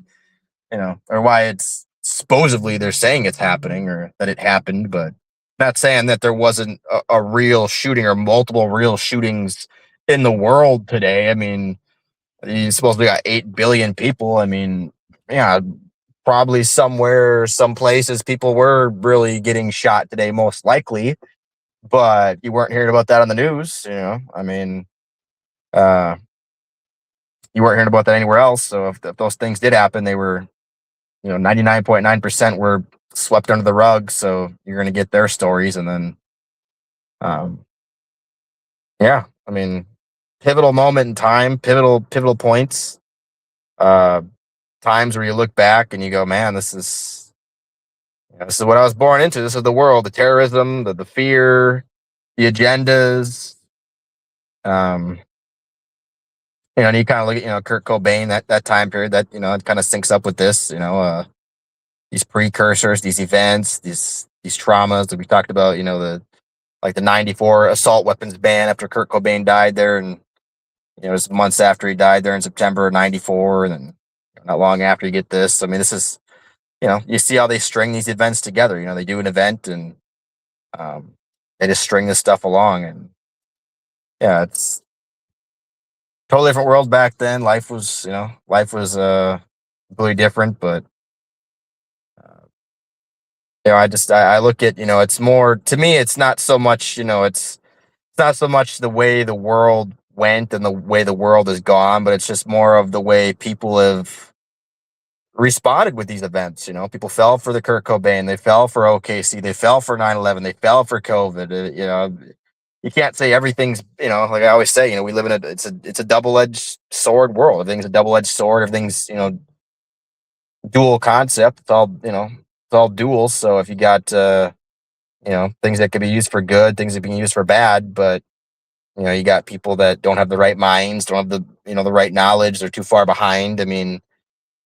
or why it's supposedly they're saying it's happening or that it happened, but not saying that there wasn't a real shooting or multiple real shootings in the world today. I mean, you supposedly got 8 billion people. I mean, yeah, probably somewhere, some places, people were really getting shot today, most likely, but you weren't hearing about that on the news. I mean, uh, you weren't hearing about that anywhere else. So if those things did happen, they were, 99.9% were swept under the rug. So you're going to get their stories. And then, um, yeah, I mean, pivotal moment in time, pivotal points, uh, times where you look back and you go, man, this is what I was born into. This is the world, the terrorism, the fear, the agendas. Um, and you kind of look at, Kurt Cobain, that time period that, it kind of syncs up with this, these precursors, these events, these traumas that we talked about, the 94 assault weapons ban after Kurt Cobain died there. And, it was months after he died there in September of 94. And then not long after you get this. I mean, this is, you see how they string these events together. They do an event and um, they just string this stuff along. And yeah, it's totally different world back then. Life was completely different. But uh, I look at, it's more to me. It's not so much, it's not so much the way the world went and the way the world is gone, but it's just more of the way people have responded with these events. People fell for the Kurt Cobain, they fell for OKC, they fell for 9/11, they fell for COVID. You can't say everything's, like I always say, we live in it's a double-edged sword world. Everything's a double-edged sword. Everything's, dual concept. It's all dual. So if you got, things that can be used for good, things that can be used for bad, but you got people that don't have the right minds, don't have the right knowledge. They're too far behind. I mean,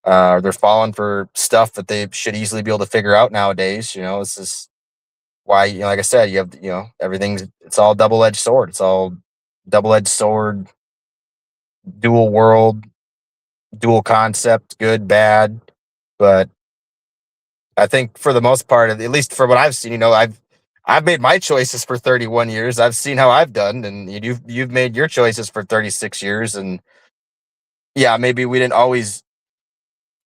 they're falling for stuff that they should easily be able to figure out nowadays. This is why, like I said, you have, it's all double edged sword. It's all double edged sword, dual world, dual concept, good, bad. But I think for the most part, at least for what I've seen, I've made my choices for 31 years. I've seen how I've done, and you've made your choices for 36 years. And yeah, maybe we didn't always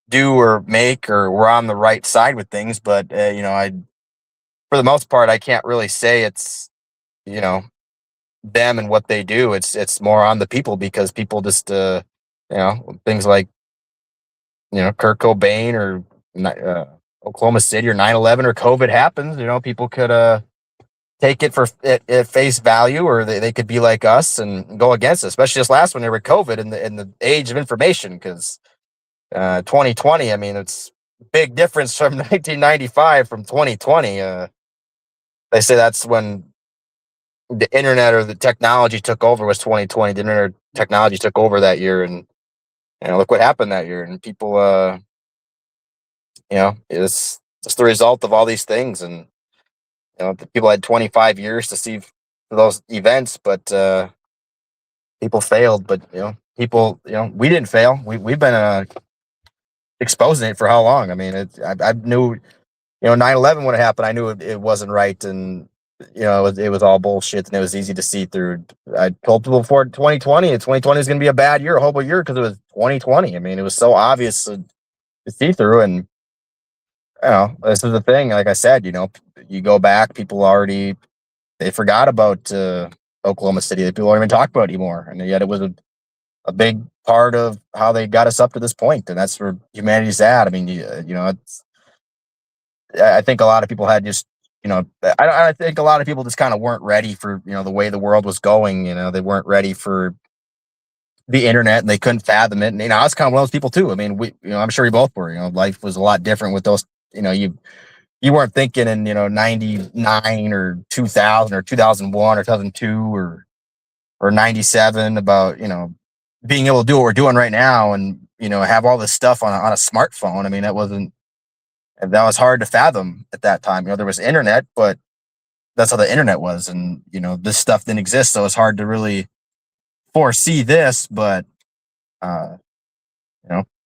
do or make or we're on the right side with things, but I for the most part I can't really say it's you know them and what they do. It's more on the people, because people just things like Kurt Cobain or Oklahoma City or 9/11 or COVID happens. People could take it for at face value, or they could be like us and go against it. Especially this last one, there with COVID in the age of information, because 2020. I mean, it's big difference from 1995 from 2020. They say that's when the internet or the technology took over, was 2020. The internet technology took over that year, and look what happened that year. And people, it's just the result of all these things. And the people had 25 years to see those events, but people failed. But people, we didn't fail. We've been exposing it for how long? I mean, I knew 9/11 when it happened. I knew it wasn't right, and it was all bullshit, and it was easy to see through. I told people before 2020, and 2020 is going to be a bad year, a horrible year, because it was 2020. I mean, it was so obvious to see through. And this is the thing. Like I said, you go back, people already, they forgot about Oklahoma City. That people don't even talk about anymore, and yet it was a big part of how they got us up to this point, and that's where humanity's at. I mean, I think a lot of people had just, I think a lot of people just kind of weren't ready for, the way the world was going. They weren't ready for the internet, and they couldn't fathom it. And I was kind of one of those people too. I mean, I'm sure we both were. Life was a lot different with those. You weren't thinking in 99 or 2000 or 2001 or 2002 or 97 about being able to do what we're doing right now, and have all this stuff on a smartphone. I mean, that was hard to fathom at that time. There was internet, but that's how the internet was, and this stuff didn't exist, so it's hard to really foresee this. But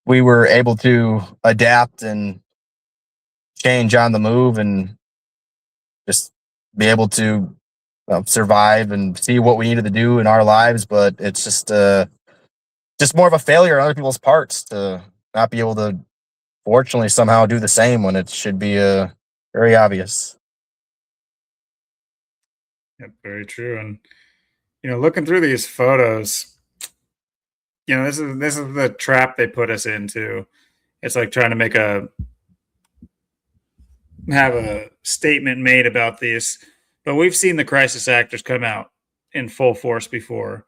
we were able to adapt and change on the move, and just be able to survive and see what we needed to do in our lives. But it's just more of a failure on other people's parts to not be able to, fortunately, somehow do the same when it should be very obvious. Yeah, very true. And looking through these photos, this is the trap they put us into. It's like trying to have a statement made about these, but we've seen the crisis actors come out in full force before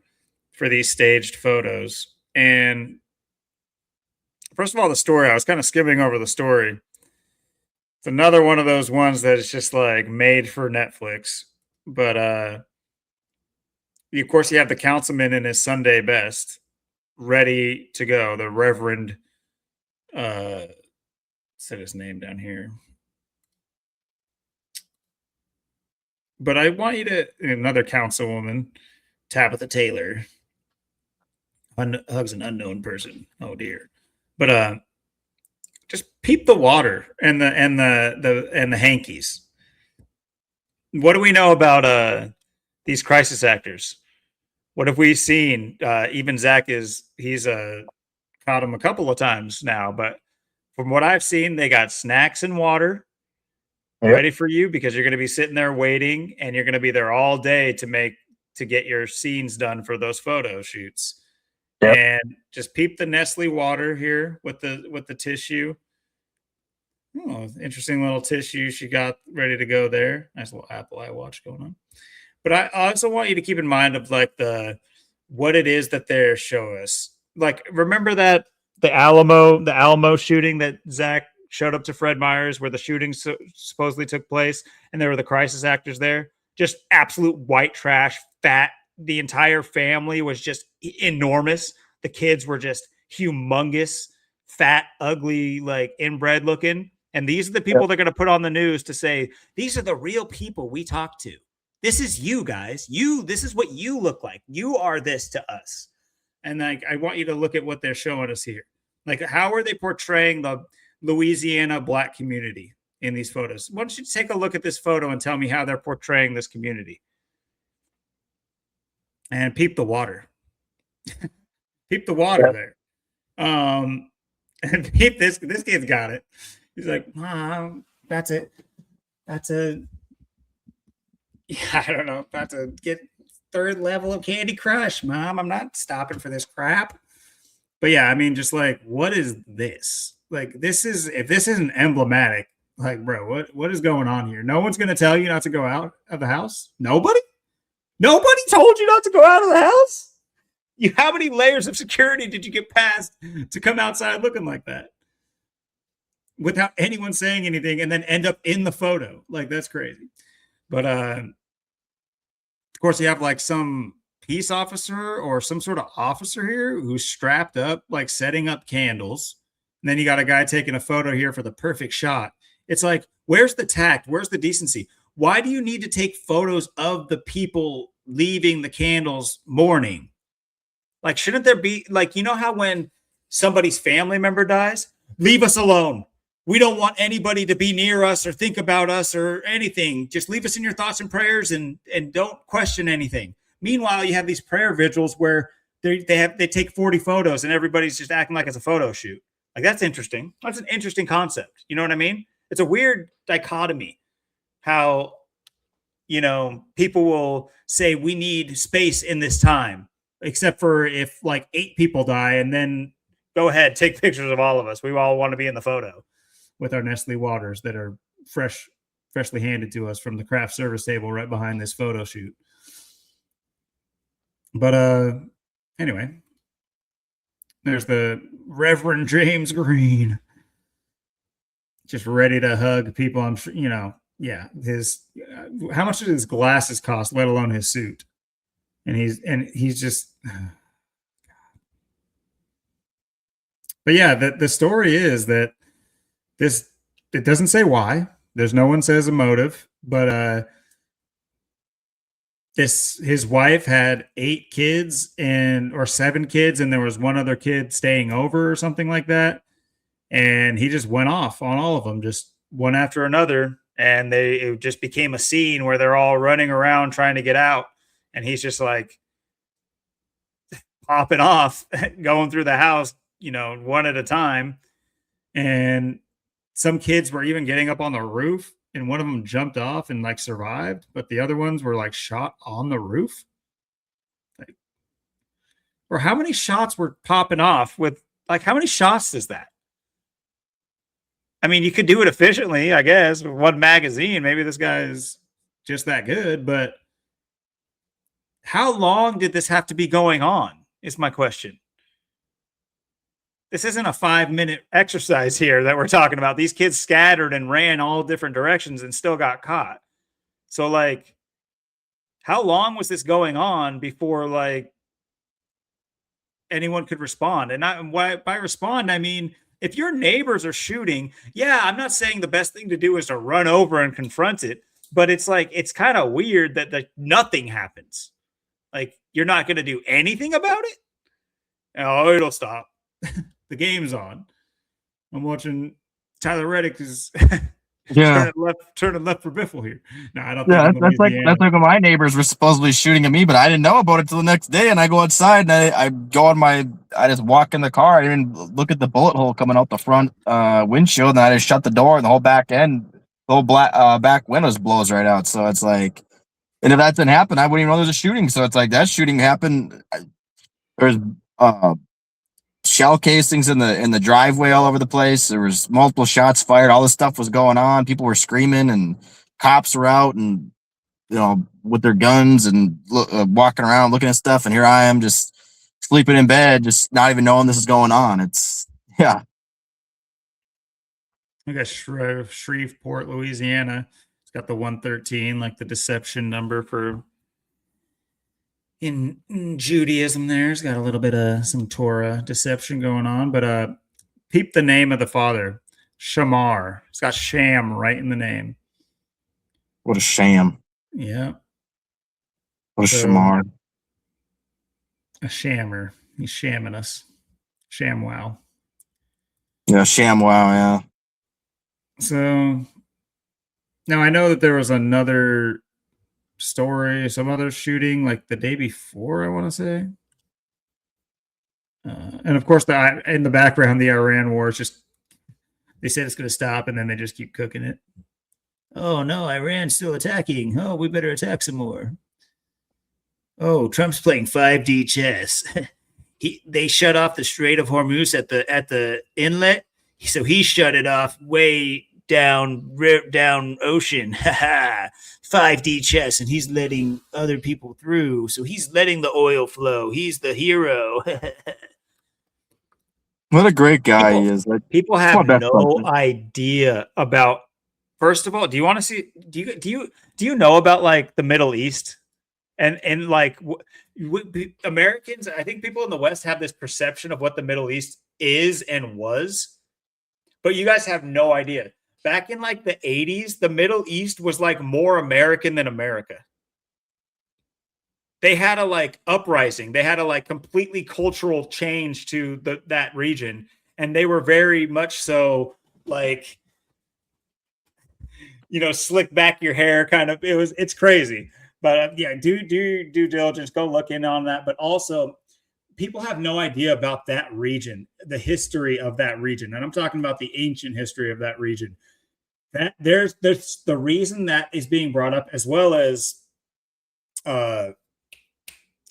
for these staged photos. And first of all, the story, I was kind of skimming over the story. It's another one of those ones that is just like made for Netflix. But of course, you have the councilman in his Sunday best, ready to go. The Reverend, said his name down here. But I want you to, another councilwoman, Tabitha Taylor, hugs an unknown person. Oh dear. But just peep the water and the hankies. What do we know about these crisis actors? What have we seen? Even Zach he's caught him a couple of times now, but from what I've seen, they got snacks and water ready for you, because you're going to be sitting there waiting, and you're going to be there all day to get your scenes done for those photo shoots. Yep. And just peep the Nestle water here with the tissue. Oh, interesting little tissue she got ready to go there. Nice little Apple iWatch going on. But I also want you to keep in mind of like what it is that they're showing us. Like, remember that the Alamo shooting that Zach showed up to Fred Meyer's, where the shooting supposedly took place, and there were the crisis actors there. Just absolute white trash, fat. The entire family was just enormous. The kids were just humongous, fat, ugly, like inbred looking. And these are the people they're going to put on the news to say, these are the real people we talk to. This is you guys. This is what you look like. You are this to us. And like, I want you to look at what they're showing us here. Like, how are they portraying the Louisiana Black community in these photos? Why don't you take a look at this photo and tell me how they're portraying this community? And peep the water. Peep the water there. And peep this kid's got it. He's like, that's a, yeah, I don't know. That's a third level of Candy Crush, Mom. I'm not stopping for this crap. But yeah, I mean, just like, what is this? Like, this is, if this isn't emblematic, like, bro, what is going on here? No one's going to tell you not to go out of the house. Nobody told you not to go out of the house. How many layers of security did you get past to come outside looking like that without anyone saying anything and then end up in the photo? Like, that's crazy. But of course, you have like some peace officer or some sort of officer here who's strapped up, like setting up candles. And then you got a guy taking a photo here for the perfect shot. It's like, where's the tact? Where's the decency? Why do you need to take photos of the people leaving the candles mourning? Like, shouldn't there be, like, you know how when somebody's family member dies, leave us alone. We don't want anybody to be near us or think about us or anything. Just leave us in your thoughts and prayers and don't question anything. Meanwhile, you have these prayer vigils where they take 40 photos and everybody's just acting like it's a photo shoot. Like, that's interesting. That's an interesting concept. You know what I mean? It's a weird dichotomy how, you know, people will say we need space in this time, except for if like 8 people die, and then go ahead, take pictures of all of us. We all want to be in the photo with our Nestle waters that are freshly handed to us from the craft service table right behind this photo shoot. But anyway, there's the Reverend James Green, just ready to hug people. I'm sure, you know, yeah. His how much did his glasses cost, let alone his suit? And he's just. But yeah, the story is that it doesn't say why. There's no one says a motive, but his wife had 8 kids or 7 kids, and there was one other kid staying over or something like that. And he just went off on all of them, just one after another. And it just became a scene where they're all running around trying to get out. And he's just like popping off, going through the house, you know, one at a time. And some kids were even getting up on the roof, and one of them jumped off and like survived, but the other ones were like shot on the roof. Like, or how many shots were popping off with, like, how many shots is that? I mean, you could do it efficiently, I guess, with one magazine. Maybe this guy is just that good, but how long did this have to be going on is my question. This isn't a 5-minute exercise here that we're talking about. These kids scattered and ran all different directions and still got caught. So, like, how long was this going on before, like, anyone could respond? And by respond, I mean, if your neighbors are shooting, yeah, I'm not saying the best thing to do is to run over and confront it, but it's like, it's kind of weird that nothing happens. Like, you're not going to do anything about it? Oh, it'll stop. The game's on. I'm watching Tyler Reddick is turning left for Biffle here. No, I don't think. Yeah, that's like when my neighbors were supposedly shooting at me, but I didn't know about it till the next day. And I go outside and I go on I just walk in the car. I didn't even look at the bullet hole coming out the front windshield, and I just shut the door, and the whole back end, the whole back windows blows right out. So it's like, and if that didn't happen, I wouldn't even know there's a shooting. So it's like that shooting happened. There's shell casings in the driveway all over the place. There was multiple shots fired. All this stuff was going on. People were screaming, and cops were out and, you know, with their guns and walking around looking at stuff. And here I am just sleeping in bed, just not even knowing this is going on. It's, yeah. I got Shreveport, Louisiana. It's got the 113, like the deception number for in Judaism. There's got a little bit of some Torah deception going on, but peep the name of the father, Shamar. It's got sham right in the name. What a sham. Yeah. What a shamar. A shammer. He's shamming us. ShamWow. Yeah, ShamWow, yeah. So now I know that there was another story, some other shooting like the day before, I want to say. And of course, in the background, the Iran war is just, they said it's going to stop, and then they just keep cooking it. Oh no, Iran's still attacking. Oh, we better attack some more. Oh, Trump's playing 5D chess. They shut off the Strait of Hormuz at the inlet, so he shut it off way down ocean. 5D chess, and he's letting other people through. So he's letting the oil flow. He's the hero. What a great guy he is. People have no idea about. First of all, do you want to see? Do you know about like the Middle East and like Americans? I think people in the West have this perception of what the Middle East is and was, but you guys have no idea. Back in like the 80s, the Middle East was like more American than America. They had a like uprising. They had a like completely cultural change to that region. And they were very much so like, slick back your hair kind of. It's crazy. But yeah, do due diligence, go look in on that. But also, people have no idea about that region, the history of that region. And I'm talking about the ancient history of that region. That there's the reason that is being brought up, as well as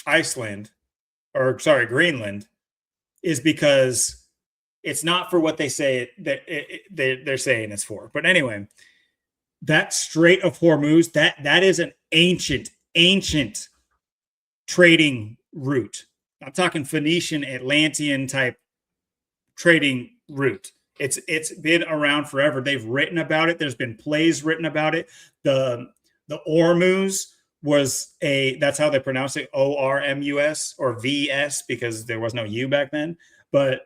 Greenland, is because it's not for what they say that they're saying it's for. But anyway, that Strait of Hormuz, that is an ancient trading route. I'm talking Phoenician, Atlantean type trading route. It's been around forever. They've written about it. There's been plays written about it. The Ormuz that's how they pronounce it, Ormus or VS, because there was no U back then. But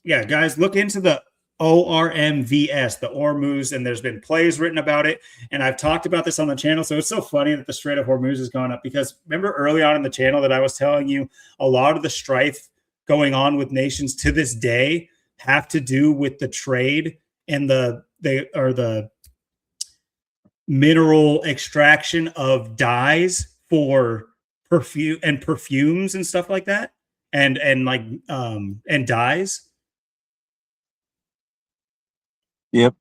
yeah, guys, look into the ORMVS, the Ormuz, and there's been plays written about it. And I've talked about this on the channel. So it's so funny that the Strait of Hormuz has gone up, because remember early on in the channel that I was telling you a lot of the strife going on with nations to this day have to do with the trade and the mineral extraction of dyes for perfumes and stuff like that, and dyes. Yep.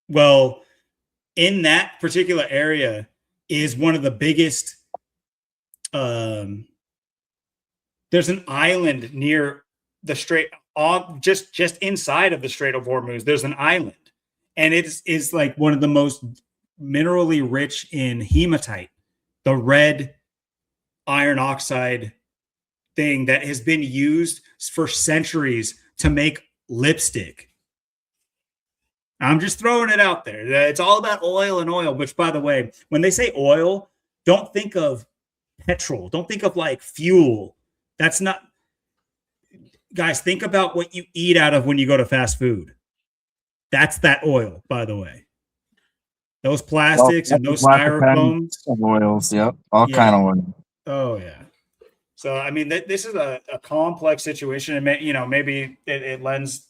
Well, in that particular area is one of the biggest. There's an island near the Strait, just inside of the Strait of Hormuz. There's an island, and it is like one of the most minerally rich in hematite, the red iron oxide thing that has been used for centuries to make lipstick. I'm just throwing it out there. It's all about oil and oil, which, by the way, when they say oil, don't think of petrol. Don't think of like fuel. That's not, guys, think about what you eat out of when you go to fast food. That's that oil, by the way. Those plastics and those styrofoams. Oils, yep. All kind of oil. Oh, yeah. So, I mean, this is a complex situation. And, maybe it lends,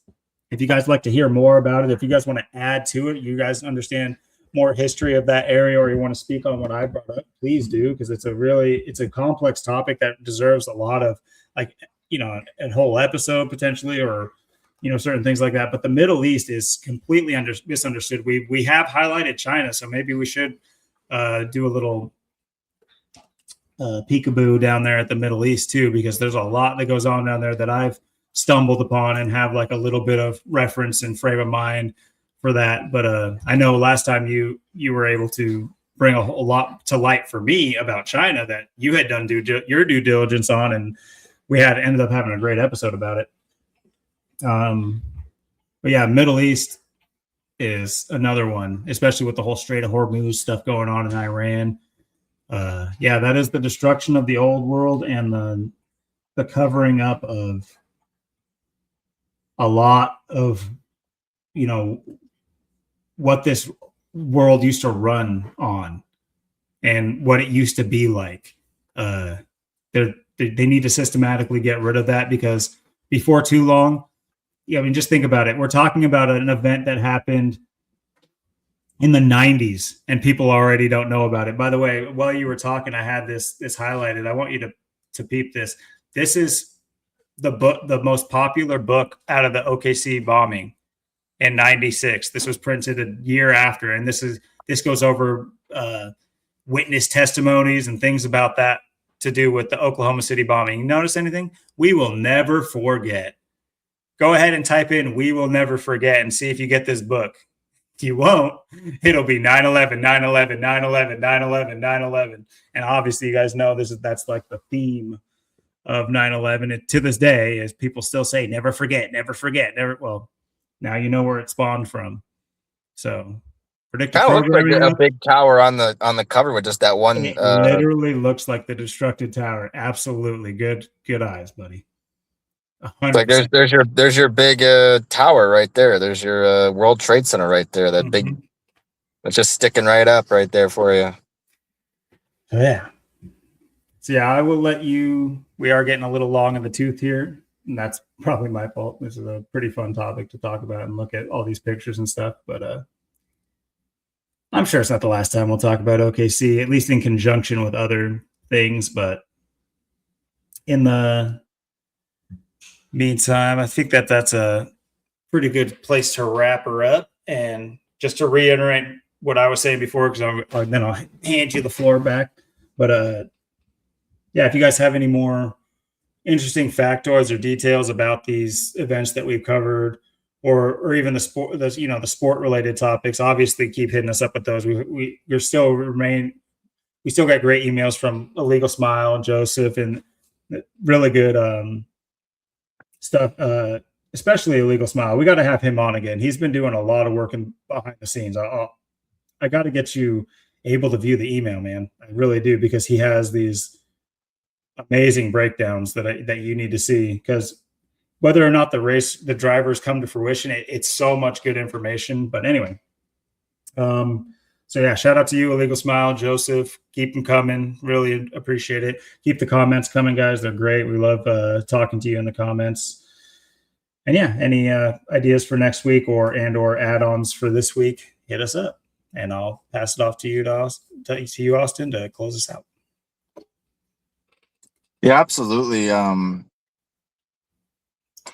if you guys like to hear more about it, if you guys want to add to it, you guys understand more history of that area, or you want to speak on what I brought up, please do, because it's a complex topic that deserves a lot of, like, a whole episode potentially, or certain things like that. But the Middle East is completely misunderstood. We have highlighted China, so maybe we should do a little peekaboo down there at the Middle East too, because there's a lot that goes on down there that I've stumbled upon and have like a little bit of reference and frame of mind for that. But I know last time you were able to bring a lot to light for me about China that you had done your due diligence on, and we ended up having a great episode about it. But yeah, Middle East is another one, especially with the whole Strait of Hormuz stuff going on in Iran. Yeah, that is the destruction of the old world and the covering up of a lot of, what this world used to run on and what it used to be like. They need to systematically get rid of that, because before too long, just think about it. We're talking about an event that happened in the 90s and people already don't know about it. By the way, while you were talking, I had this highlighted. I want you to peep this. This is the most popular book out of the OKC bombing in 96. This was printed a year after. And this goes over witness testimonies and things about that to do with the Oklahoma City bombing. You notice anything? We will never forget. Go ahead and type in "we will never forget" and see if you get this book. If you won't, it'll be 9/11, 9/11, 9/11, 9/11, 9/11. And obviously, you guys know that's like the theme of 9/11. And to this day, as people still say, never forget, never forget, never. Well, now you know where it spawned from. So predictive Kind of looks like programming. a big tower on the cover with just that one. It literally looks like the destructed tower. Absolutely. Good eyes, buddy. 100%. Like there's your big tower right there. There's your World Trade Center right there. That big, it's just sticking right up right there for you. Yeah. So yeah, I will let you. We are getting a little long in the tooth here, and that's probably my fault. This is a pretty fun topic to talk about and look at all these pictures and stuff. But I'm sure it's not the last time we'll talk about OKC, at least in conjunction with other things. But in the meantime, I think that's a pretty good place to wrap her up. And just to reiterate what I was saying before, because then I'll hand you the floor back. But yeah, if you guys have any more interesting factoids or details about these events that we've covered, or even the sport related topics, obviously keep hitting us up with those. We still got great emails from Illegal Smile and Joseph, and really good stuff, especially Illegal Smile. We got to have him on again. He's been doing a lot of work behind the scenes. I got to get you able to view the email, man. I really do, because he has these amazing breakdowns that you need to see, because whether or not the drivers come to fruition, it's so much good information. But anyway, so yeah, shout out to you, Illegal Smile, Joseph. Keep them coming. Really appreciate it. Keep the comments coming, guys. They're great. We love talking to you in the comments. And yeah, any ideas for next week or add-ons for this week, hit us up, and I'll pass it off to you, Austin, to close us out. Yeah, absolutely.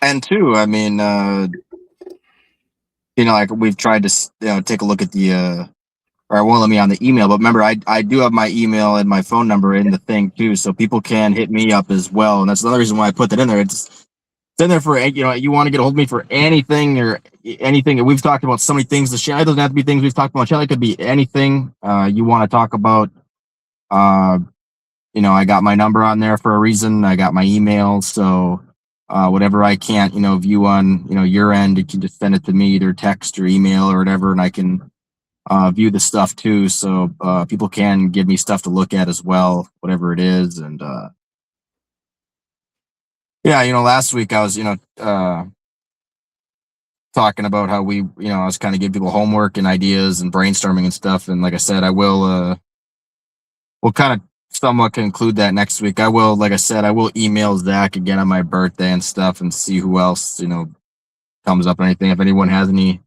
And two, I mean, like we've tried to, take a look at the, or it won't let me on the email, but remember, I do have my email and my phone number in the thing too, so people can hit me up as well. And that's another reason why I put that in there. It's in there for, you want to get a hold of me for anything or anything. We've talked about so many things. The channel doesn't have to be things we've talked about. Channel, it could be anything you want to talk about. I got my number on there for a reason. I got my email, so whatever I can't, view on, your end, you can just send it to me, either text or email or whatever, and I can view the stuff too. So people can give me stuff to look at as well, whatever it is. And yeah, last week I was, talking about how we, I was kind of giving people homework and ideas and brainstorming and stuff. And like I said, we'll kind of somewhat conclude that next week. Like I said, I will email Zach again on my birthday and stuff and see who else, comes up or anything. If anyone has any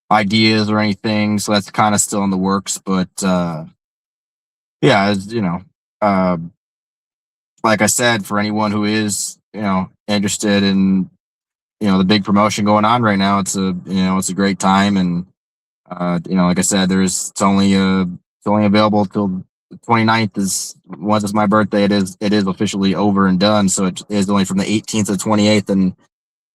ideas or anything. So that's kind of still in the works. But yeah, as like I said, for anyone who is, interested in, the big promotion going on right now, it's a great time. And like I said, it's only available till the 29th. Once it's my birthday, it is officially over and done. So it is only from the 18th to the 28th, and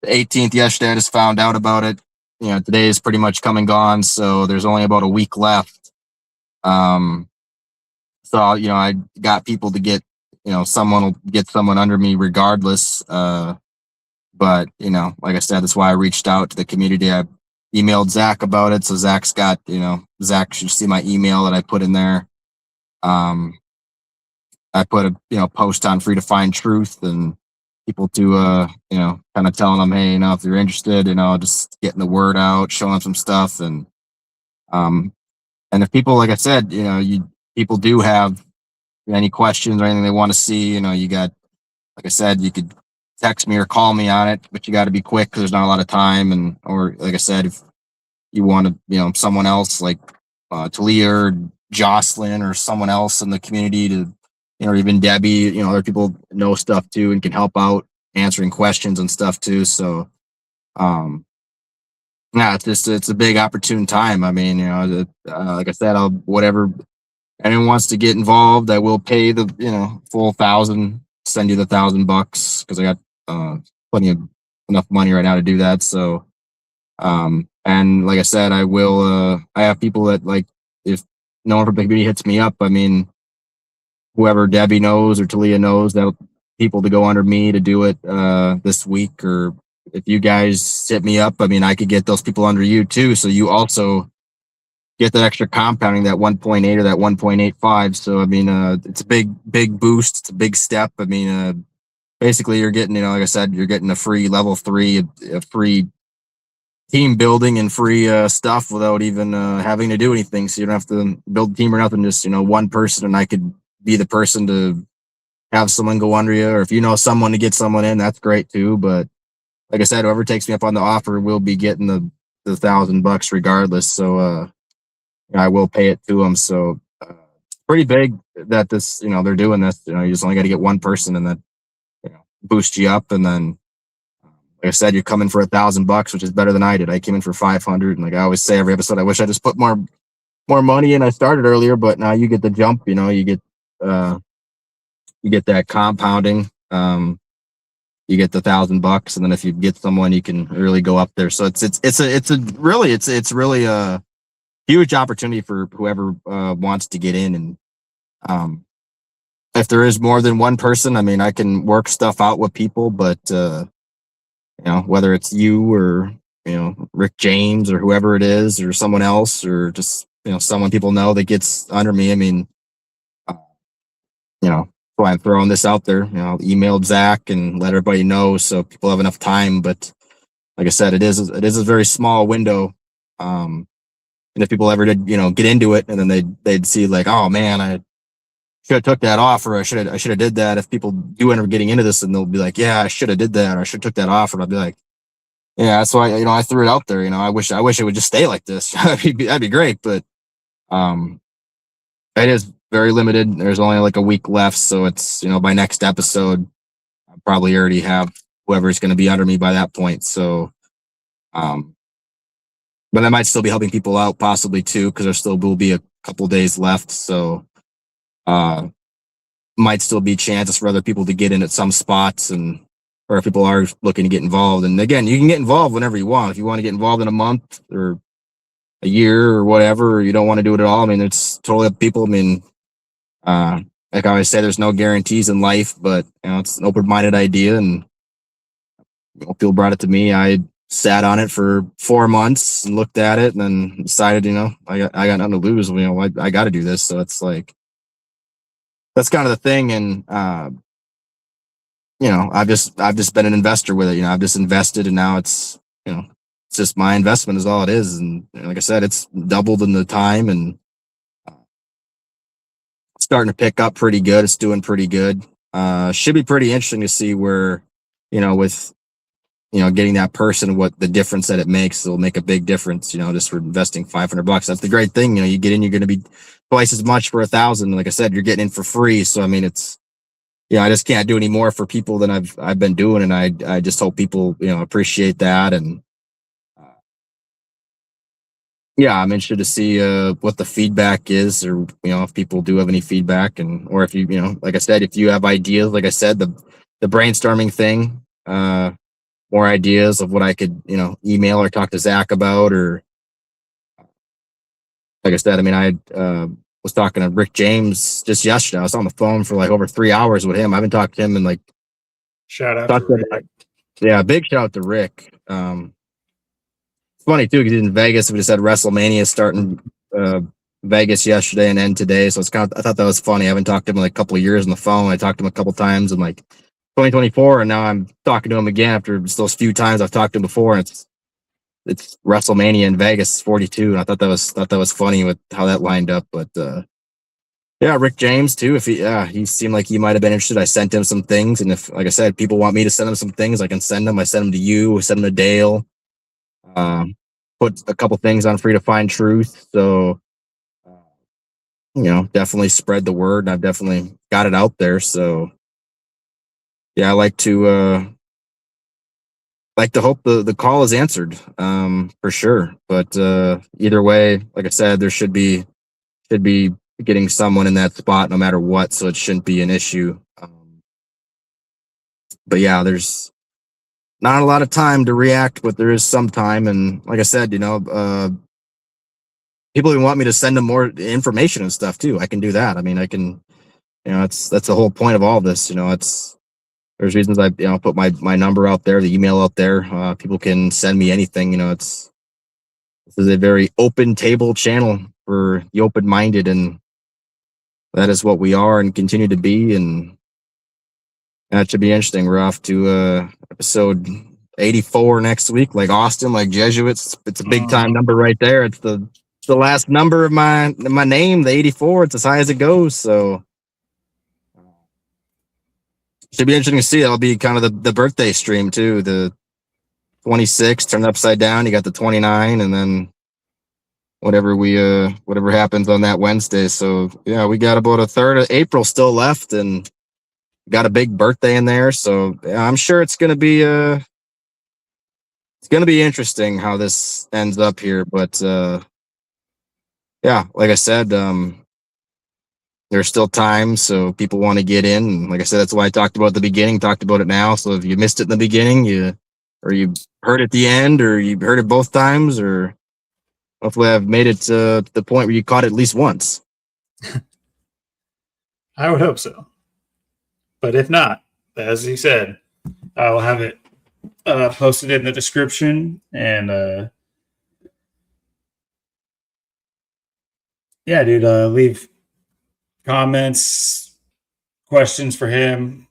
the 18th yesterday I just found out about it. Today is pretty much come and gone, so there's only about a week left. So I got people to get, someone will get someone under me regardless. But like I said, that's why I reached out to the community. I emailed Zach about it, so Zach's got, Zach should see my email that I put in there. I put a post on Free to Find Truth, and people to kind of telling them, hey, if you're interested, just getting the word out, showing them some stuff. And if people, like I said, people do have any questions or anything they want to see, you got, like I said, you could text me or call me on it, but you got to be quick because there's not a lot of time. Or like I said, if you want to, someone else like Talia or Jocelyn or someone else in the community to, or even Debbie, other people know stuff too and can help out answering questions and stuff too. So, it's a big opportune time. I mean, like I said, whatever anyone wants to get involved, I will pay the full 1,000. Send you the $1,000 because I got plenty of enough money right now to do that. So, and like I said, I will. I have people that like if no one from the community hits me up. I mean, whoever Debbie knows or Talia knows that people to go under me to do it this week, or if you guys hit me up, I mean, I could get those people under you too. So you also get that extra compounding, that 1.8 or that 1.85. So, I mean, it's a big boost. It's a big step. I mean, basically you're getting, like I said, you're getting a free level 3, a free team building and free stuff without even having to do anything. So you don't have to build a team or nothing. Just, one person, and I could be the person to have someone go under you, or if you know someone to get someone in, that's great too. But like I said, whoever takes me up on the offer will be getting the $1,000 regardless. So I will pay it to them. So pretty big that this, they're doing this. You just only got to get one person, and then boost you up. And then, like I said, you're coming for $1,000, which is better than I did. I came in for 500, and like I always say every episode, I wish I just put more money in. I started earlier, but now you get the jump. You get that compounding. You get the $1,000, and then if you get someone, you can really go up there. So it's really a huge opportunity for whoever wants to get in. And if there is more than one person, I mean, I can work stuff out with people, but whether it's you or Rick James or whoever it is, or someone else, or just someone people know that gets under me, I mean, why I'm throwing this out there. I'll email Zach and let everybody know so people have enough time. But like I said, it is a very small window. And if people ever did, get into it, and then they'd see like, oh man, I should have took that off, or I should have did that. If people do end up getting into this, and they'll be like, yeah, I should have did that, or I should have took that off, and I'll be like, yeah, that's why I threw it out there. I wish it would just stay like this. that'd be great, but it is very limited. There's only like a week left, so it's by next episode, I'll probably already have whoever's going to be under me by that point. So, but I might still be helping people out possibly too, because there still will be a couple days left. So, might still be chances for other people to get in at some spots, or if people are looking to get involved. And again, you can get involved whenever you want. If you want to get involved in a month or a year or whatever, or you don't want to do it at all, I mean, it's totally up to people. I mean, like I always say, there's no guarantees in life, but it's an open-minded idea, and people brought it to me. I sat on it for 4 months and looked at it, and then decided, I got nothing to lose. I got to do this. So it's like, that's kind of the thing. And I've just been an investor with it. I've just invested, and now it's it's just my investment is all it is. And like I said, it's doubled in the time, and starting to pick up pretty good. It's doing pretty good. Should be pretty interesting to see where, with, getting that person, what the difference that it makes. It'll make a big difference, just for investing $500. That's the great thing. You get in, you're going to be twice as much for 1,000. Like I said, you're getting in for free. So, I mean, it's, I just can't do any more for people than I've been doing. And I just hope people, appreciate that. And, I'm interested to see what the feedback is, or if people do have any feedback, or if you like I said, if you have ideas, like I said, the brainstorming thing, more ideas of what I could email or talk to Zach about, or like I said, I mean, I was talking to Rick James just yesterday. I was on the phone for like over 3 hours with him. I haven't talked to him in like shout out to Rick. Big shout out to Rick. Funny too, because he's in Vegas. We just had Wrestlemania starting Vegas yesterday and end today. So it's I thought that was funny. I haven't talked to him in like a couple of years on the phone. I talked to him a couple of times in like 2024, and now I'm talking to him again after those few times I've talked to him before. And it's WrestleMania in Vegas 42, and I thought that was funny with how that lined up. But Rick James too. If he seemed like he might have been interested. I sent him some things, and if, like I said, people want me to send him some things, I can send them. I send them to you. I send them to Dale. Put a couple things on Free to Find Truth. So, definitely spread the word. And I've definitely got it out there. So, I like to hope the call is answered, for sure. But either way, like I said, there should be getting someone in that spot no matter what, so it shouldn't be an issue. But yeah, there's not a lot of time to react, but there is some time. And like I said, people even want me to send them more information and stuff too. I can do that. I mean, I can, that's the whole point of all this. There's reasons I put my number out there, the email out there. People can send me anything. This is a very open table channel for the open-minded, and that is what we are and continue to be. And that should be interesting. We're off to episode 84 next week, like Austin, like Jesuits. It's a big time number right there. It's the last number of my name, the 84. It's as high as it goes. So should be interesting to see. That'll be kind of the birthday stream too. The 26 turned upside down. You got the 29, and then whatever happens on that Wednesday. So yeah, we got about a third of April still left, and got a big birthday in there. So yeah, I'm sure it's gonna be interesting how this ends up here. But yeah, like I said, there's still time, so people want to get in. And like I said, that's why I talked about it at the beginning, talked about it now. So if you missed it in the beginning, you heard it at the end, or you heard it both times, or hopefully I've made it to the point where you caught it at least once. I would hope so. But if not, as you said, I will have it posted in the description. And yeah, dude, leave comments, questions for him,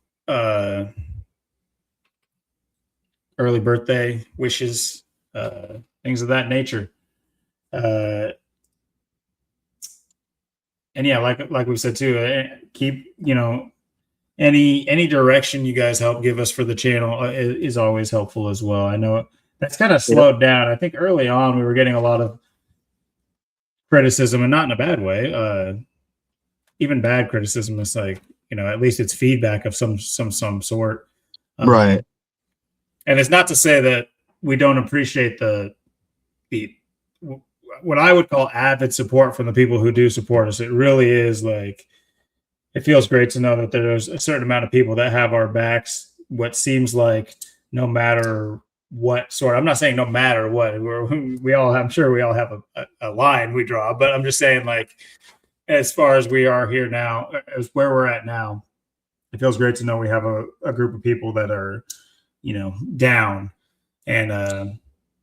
early birthday wishes, things of that nature. And yeah, like we said too, keep, any direction you guys help give us for the channel is always helpful as well. I know that's kind of slowed down. I think early on we were getting a lot of criticism, and not in a bad way. Even bad criticism is like, at least it's feedback of some sort. Right. And it's not to say that we don't appreciate the what I would call avid support from the people who do support us. It really is like, it feels great to know that there's a certain amount of people that have our backs. What seems like no matter what sort, I'm not saying no matter what, I'm sure we all have a line we draw, but I'm just saying, like, as far as we are here now, as where we're at now, it feels great to know we have a group of people that are, down. And,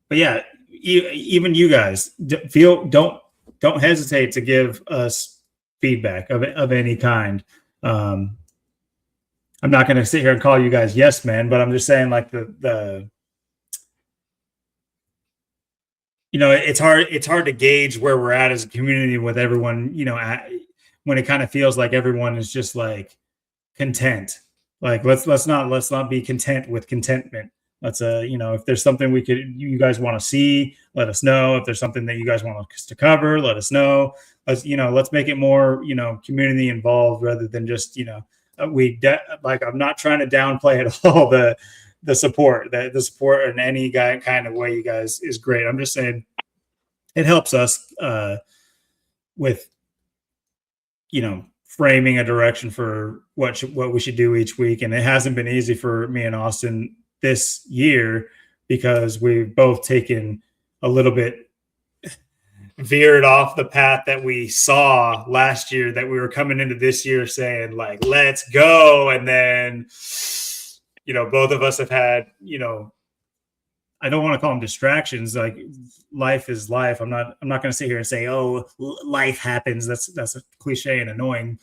but yeah, even you guys don't hesitate to give us feedback of any kind. I'm not going to sit here and call you guys yes men, but I'm just saying, like, it's hard to gauge where we're at as a community with everyone, when it kind of feels like everyone is just like content. Like, let's not be content with contentment. Let's if there's something you guys want to see, let us know. If there's something that you guys want us to cover, let us know. Let's make it more, community involved, rather than just, I'm not trying to downplay at all the support, the support in any kind of way you guys is great. I'm just saying it helps us with, framing a direction for what we should do each week. And it hasn't been easy for me and Austin this year, because we've both taken a little bit, veered off the path that we saw last year, that we were coming into this year saying, like, let's go. And then, both of us have had, I don't want to call them distractions. Like, life is life. I'm not going to sit here and say, oh, life happens. That's a cliche and annoying.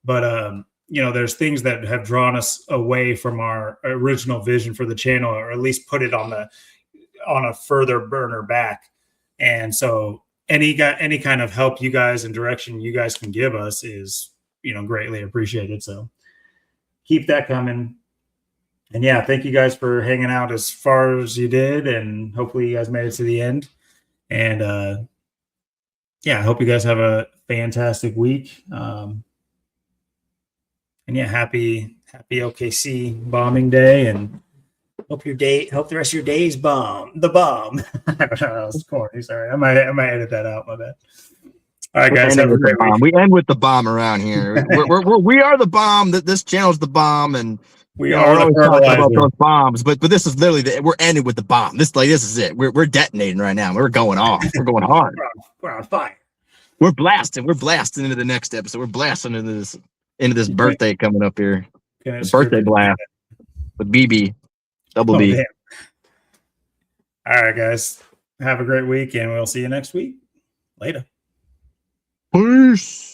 But, there's things that have drawn us away from our original vision for the channel, or at least put it on a further burner back. And so any kind of help you guys and direction you guys can give us is, greatly appreciated. So keep that coming. And yeah, thank you guys for hanging out as far as you did, and hopefully you guys made it to the end. And yeah, I hope you guys have a fantastic week. And yeah, happy OKC bombing day, and hope the rest of your day is bomb. I don't know, that was corny. Sorry, I might edit that out. My bad. All right, We're guys. ending Have a with the great week. bomb. We end with the bomb around here. We are the bomb. This channel's the bomb, and We we're are the always talking about fertilizer. those bombs. But this is literally we're ending with the bomb. This is it. We're detonating right now. We're going off. We're going hard. We're on fire. We're blasting. We're blasting into the next episode. We're blasting into this birthday coming up here. The birthday blast with BB, double B. Damn. All right, guys. Have a great week, and we'll see you next week. Later. Peace.